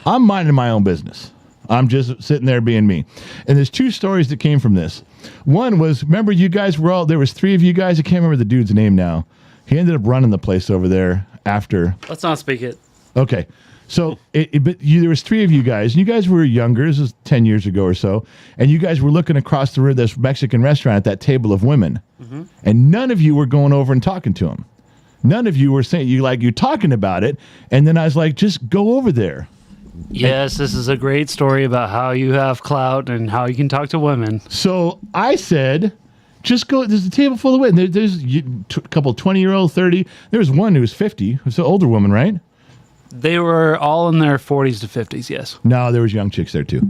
A: I'm minding my own business. I'm just sitting there being me. And there's 2 stories that came from this. One was, remember you guys there was 3 of you guys. I can't remember the dude's name now. He ended up running the place over there after.
F: Let's not speak it.
A: Okay. So, there was 3 of you guys, and you guys were younger. This was 10 years ago or so, and you guys were looking across the road, this Mexican restaurant at that table of women, and none of you were going over and talking to them. None of you were saying you're talking about it, and then I was like, just go over there.
F: Yes, this is a great story about how you have clout and how you can talk to women.
A: So I said, just go. There's a table full of women. There's a couple 20-year-old, 30. There was one who was 50. It was an older woman, right?
F: They were all in their 40s to 50s, yes.
A: No, there was young chicks there too.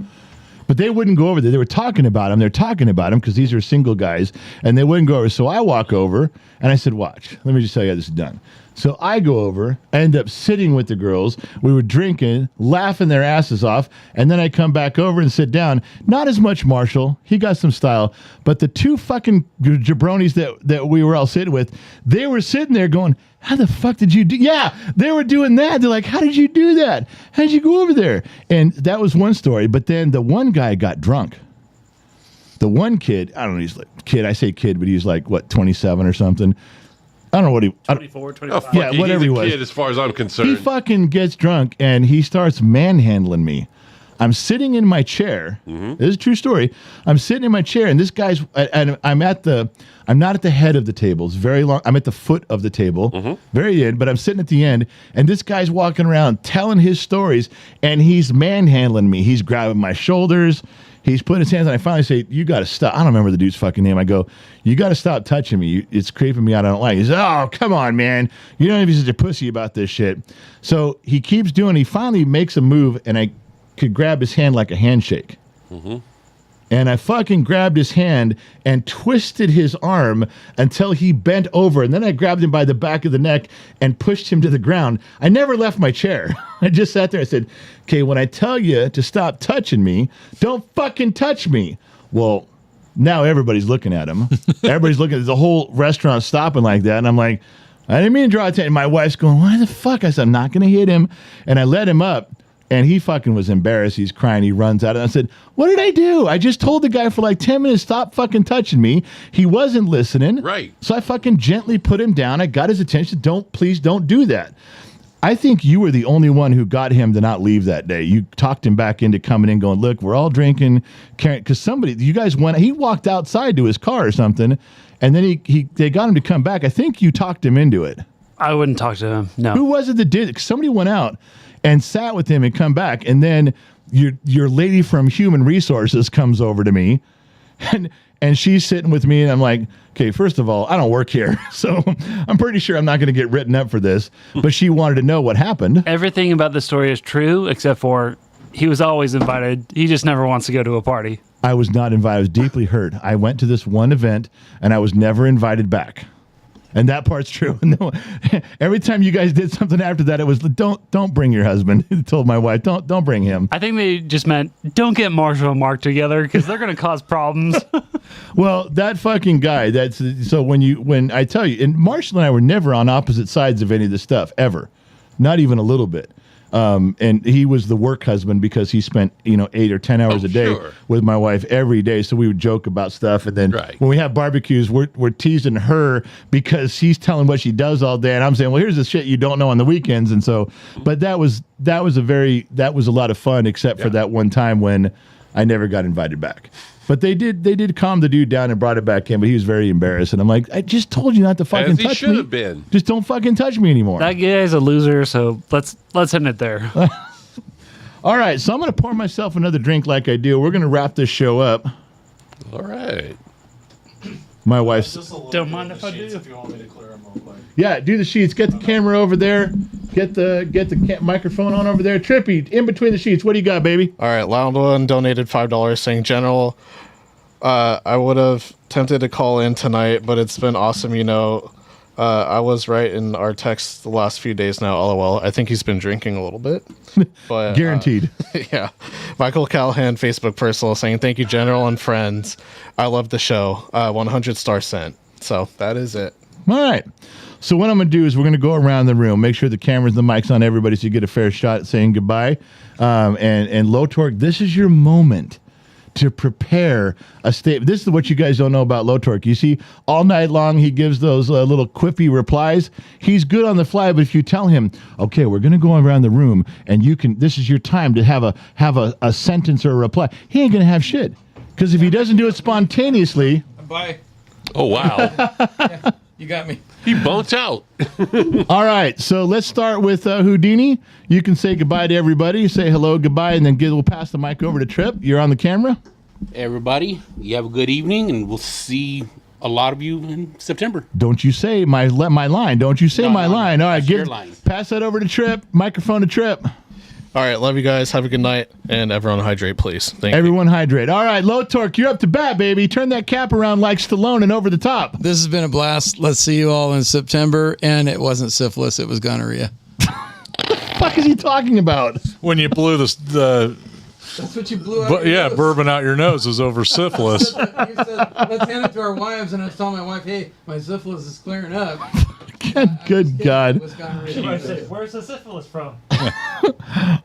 A: But they wouldn't go over there. They were talking about him. They're talking about him because these are single guys, and they wouldn't go over. So I walk over, and I said, watch. Let me just tell you how this is done. So I go over, I end up sitting with the girls. We were drinking, laughing their asses off, and then I come back over and sit down. Not as much Marshall. He got some style. But the 2 fucking jabronis that we were all sitting with, they were sitting there going, how the fuck did you do? Yeah, they were doing that. They're like, how did you do that? How did you go over there? And that was one story. But then the one guy got drunk. The one kid, I don't know, he's like, I say kid, but he's like, what, 27 or something? I don't know what he...
F: 24, 25.
E: Fuck
A: Yeah,
E: it,
A: whatever
E: he's
A: he
E: a
A: was.
E: kid as far as I'm concerned.
A: He fucking gets drunk and he starts manhandling me. I'm sitting in my chair. This is a true story. I'm sitting in my chair, and this guy's, and I'm not at the head of the table. It's very long. I'm at the foot of the table, very end, but I'm sitting at the end, and this guy's walking around telling his stories, and he's manhandling me. He's grabbing my shoulders. He's putting his hands on. I finally say, you got to stop. I don't remember the dude's fucking name. I go, you got to stop touching me. It's creeping me out. I don't like it. He says, oh, come on, man. You don't have to be such a pussy about this shit. So he keeps doing, he finally makes a move, and I could grab his hand like a handshake. And I fucking grabbed his hand and twisted his arm until he bent over. And then I grabbed him by the back of the neck and pushed him to the ground. I never left my chair. I just sat there. I said, okay, when I tell you to stop touching me, don't fucking touch me. Well, now everybody's looking at him. Everybody's looking at the whole restaurant stopping like that. And I'm like, I didn't mean to draw attention. My wife's going, why the fuck? I said, I'm not going to hit him. And I let him up. And he fucking was embarrassed. He's crying. He runs out. And I said, what did I do? I just told the guy for like 10 minutes, stop fucking touching me. He wasn't listening.
E: Right.
A: So I fucking gently put him down. I got his attention. Please don't do that. I think you were the only one who got him to not leave that day. You talked him back into coming in going, look, we're all drinking. Because you guys he walked outside to his car or something. And then they got him to come back. I think you talked him into it.
F: I wouldn't talk to him. No.
A: Who was it that did it? 'Cause somebody went out and sat with him and come back. And then your lady from Human Resources comes over to me and she's sitting with me. And I'm like, okay, first of all, I don't work here. So I'm pretty sure I'm not going to get written up for this. But she wanted to know what happened.
F: Everything about the story is true, except for he was always invited. He just never wants to go to a party.
A: I was not invited. I was deeply hurt. I went to this one event and I was never invited back. And that part's true. No, every time you guys did something after that, it was don't bring your husband. I told my wife, don't bring him.
F: I think they just meant don't get Marshall and Mark together because they're going to cause problems.
A: Well, that fucking guy. So when I tell you, and Marshall and I were never on opposite sides of any of this stuff ever, not even a little bit. And he was the work husband because he spent 8 or 10 hours a day with my wife every day. So we would joke about stuff, and then when we have barbecues, we're teasing her because she's telling what she does all day, and I'm saying, well, here's the shit you don't know on the weekends. And so, but that was a lot of fun, except for that one time when I never got invited back. But they did calm the dude down and brought it back in, but he was very embarrassed. And I'm like, I just told you not to fucking touch me.
E: Should have been.
A: Just don't fucking touch me anymore.
F: That guy's a loser, so let's end it there.
A: All right, so I'm going to pour myself another drink like I do. We're going to wrap this show up.
E: All right.
A: My wife's...
F: Don't mind if I do.
H: If you want me to clear them real quick.
A: Yeah, do the sheets. Get the camera over there. Get the microphone on over there. Trippy, in between the sheets. What do you got, baby?
C: All right, Loud One donated $5 saying, General, I would have tempted to call in tonight, but it's been awesome. I was right in our text the last few days now, LOL. I think he's been drinking a little bit. But
A: Guaranteed.
C: Yeah. Michael Callahan, Facebook personal, saying, thank you, General and friends. I love the show. 100 star sent. So that is it.
A: All right. So what I'm going to do is we're going to go around the room, make sure the cameras and the mic's on everybody so you get a fair shot at saying goodbye. And Low Torque, this is your moment to prepare a statement. This is what you guys don't know about Low Torque. You see, all night long he gives those little quippy replies. He's good on the fly, but if you tell him, okay, we're going to go around the room and this is your time to have a sentence or a reply, he ain't going to have shit. Because if he doesn't do it spontaneously.
G: Bye.
E: Oh, wow.
G: You got me.
E: He bumped out.
A: All right, so let's start with Houdini. You can say goodbye to everybody. Say hello, goodbye, and then we'll pass the mic over to Trip. You're on the camera.
I: Everybody, you have a good evening, and we'll see a lot of you in September.
A: Don't you say my line. Don't you say my line. All right,
I: that's your line.
A: Pass that over to Trip. Microphone to Trip.
C: All right, love you guys. Have a good night, and everyone hydrate, please. Thank you.
A: Everyone hydrate. All right, Low Torque, you're up to bat, baby. Turn that cap around like Stallone and over the top.
G: This has been a blast. Let's see you all in September. And it wasn't syphilis, it was gonorrhea.
A: What the fuck is he talking about?
H: When you blew the
G: That's what you blew out.
H: bourbon out your nose was over syphilis.
G: You said, let's hand it to our wives. And I was telling my wife, hey, my syphilis is clearing up.
A: Good God.
G: It was gonorrhea.
F: Where's the syphilis from?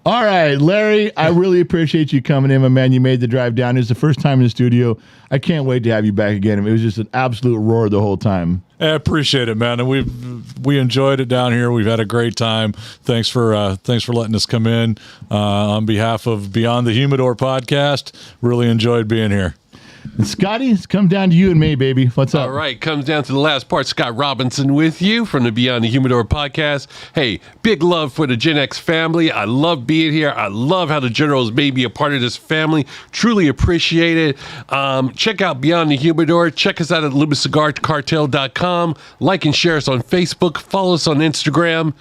A: All right, Larry, I really appreciate you coming in, my man. You made the drive down. It's the first time in the studio. I can't wait to have you back again. It was just an absolute roar the whole time.
H: I appreciate it, man. And we enjoyed it down here. We've had a great time. Thanks for letting us come in. On behalf of Beyond the Humidor podcast, really enjoyed being here.
A: And Scotty, it's come down to you and me, baby. What's up?
E: All right, comes down to the last part. Scott Robinson with you from the Beyond the Humidor podcast. Hey, big love for the Gen X family. I love being here. I love how the Generals made me a part of this family. Truly appreciate it. Check out Beyond the Humidor. Check us out at LumisCigarCartel.com. Like and share us on Facebook. Follow us on Instagram.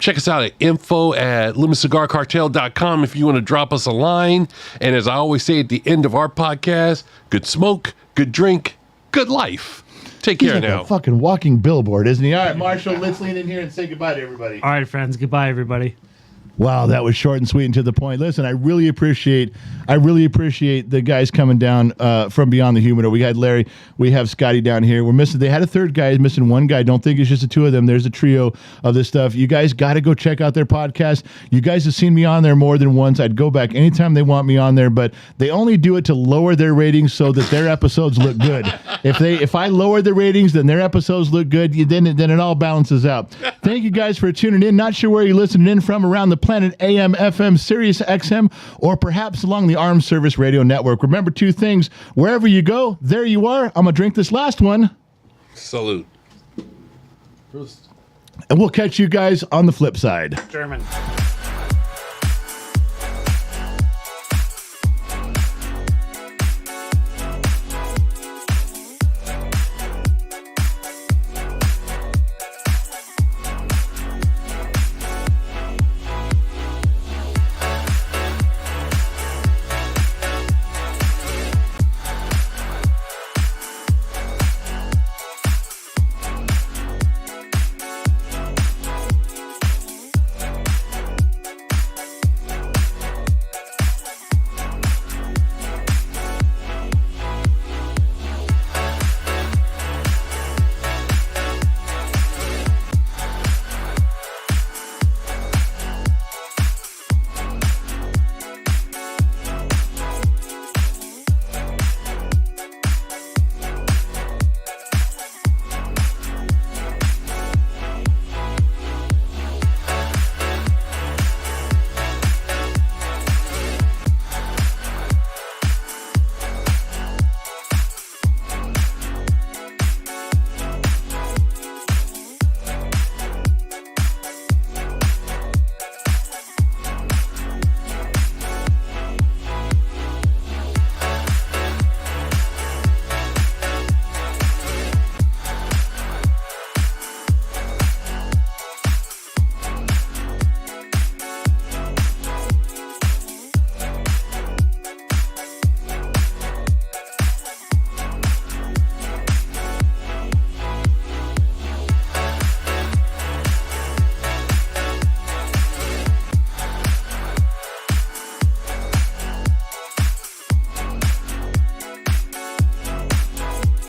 E: Check us out at info@LumisCigarCartel.com if you want to drop us a line. And as I always say at the end of our podcast, good smoke, good drink, good life. Take
A: He's
E: care
A: like
E: now.
A: a fucking walking billboard, isn't he? All right, Marshall, let's lean in here and say goodbye to everybody.
F: All right, friends. Goodbye, everybody.
A: Wow, that was short and sweet and to the point. Listen, I really appreciate the guys coming down from Beyond the Humidor. We had Larry, we have Scotty down here. We're missing. They had a third guy, missing one guy. Don't think it's just the two of them. There's a trio of this stuff. You guys got to go check out their podcast. You guys have seen me on there more than once. I'd go back anytime they want me on there, but they only do it to lower their ratings so that their episodes look good. If I lower the ratings, then their episodes look good. Then it all balances out. Thank you guys for tuning in. Not sure where you're listening in from around the planet, AM, FM, Sirius XM, or perhaps along the Armed Service Radio Network. Remember two things. Wherever you go, there you are. I'm going to drink this last one.
E: Salute.
A: And we'll catch you guys on the flip side.
F: German.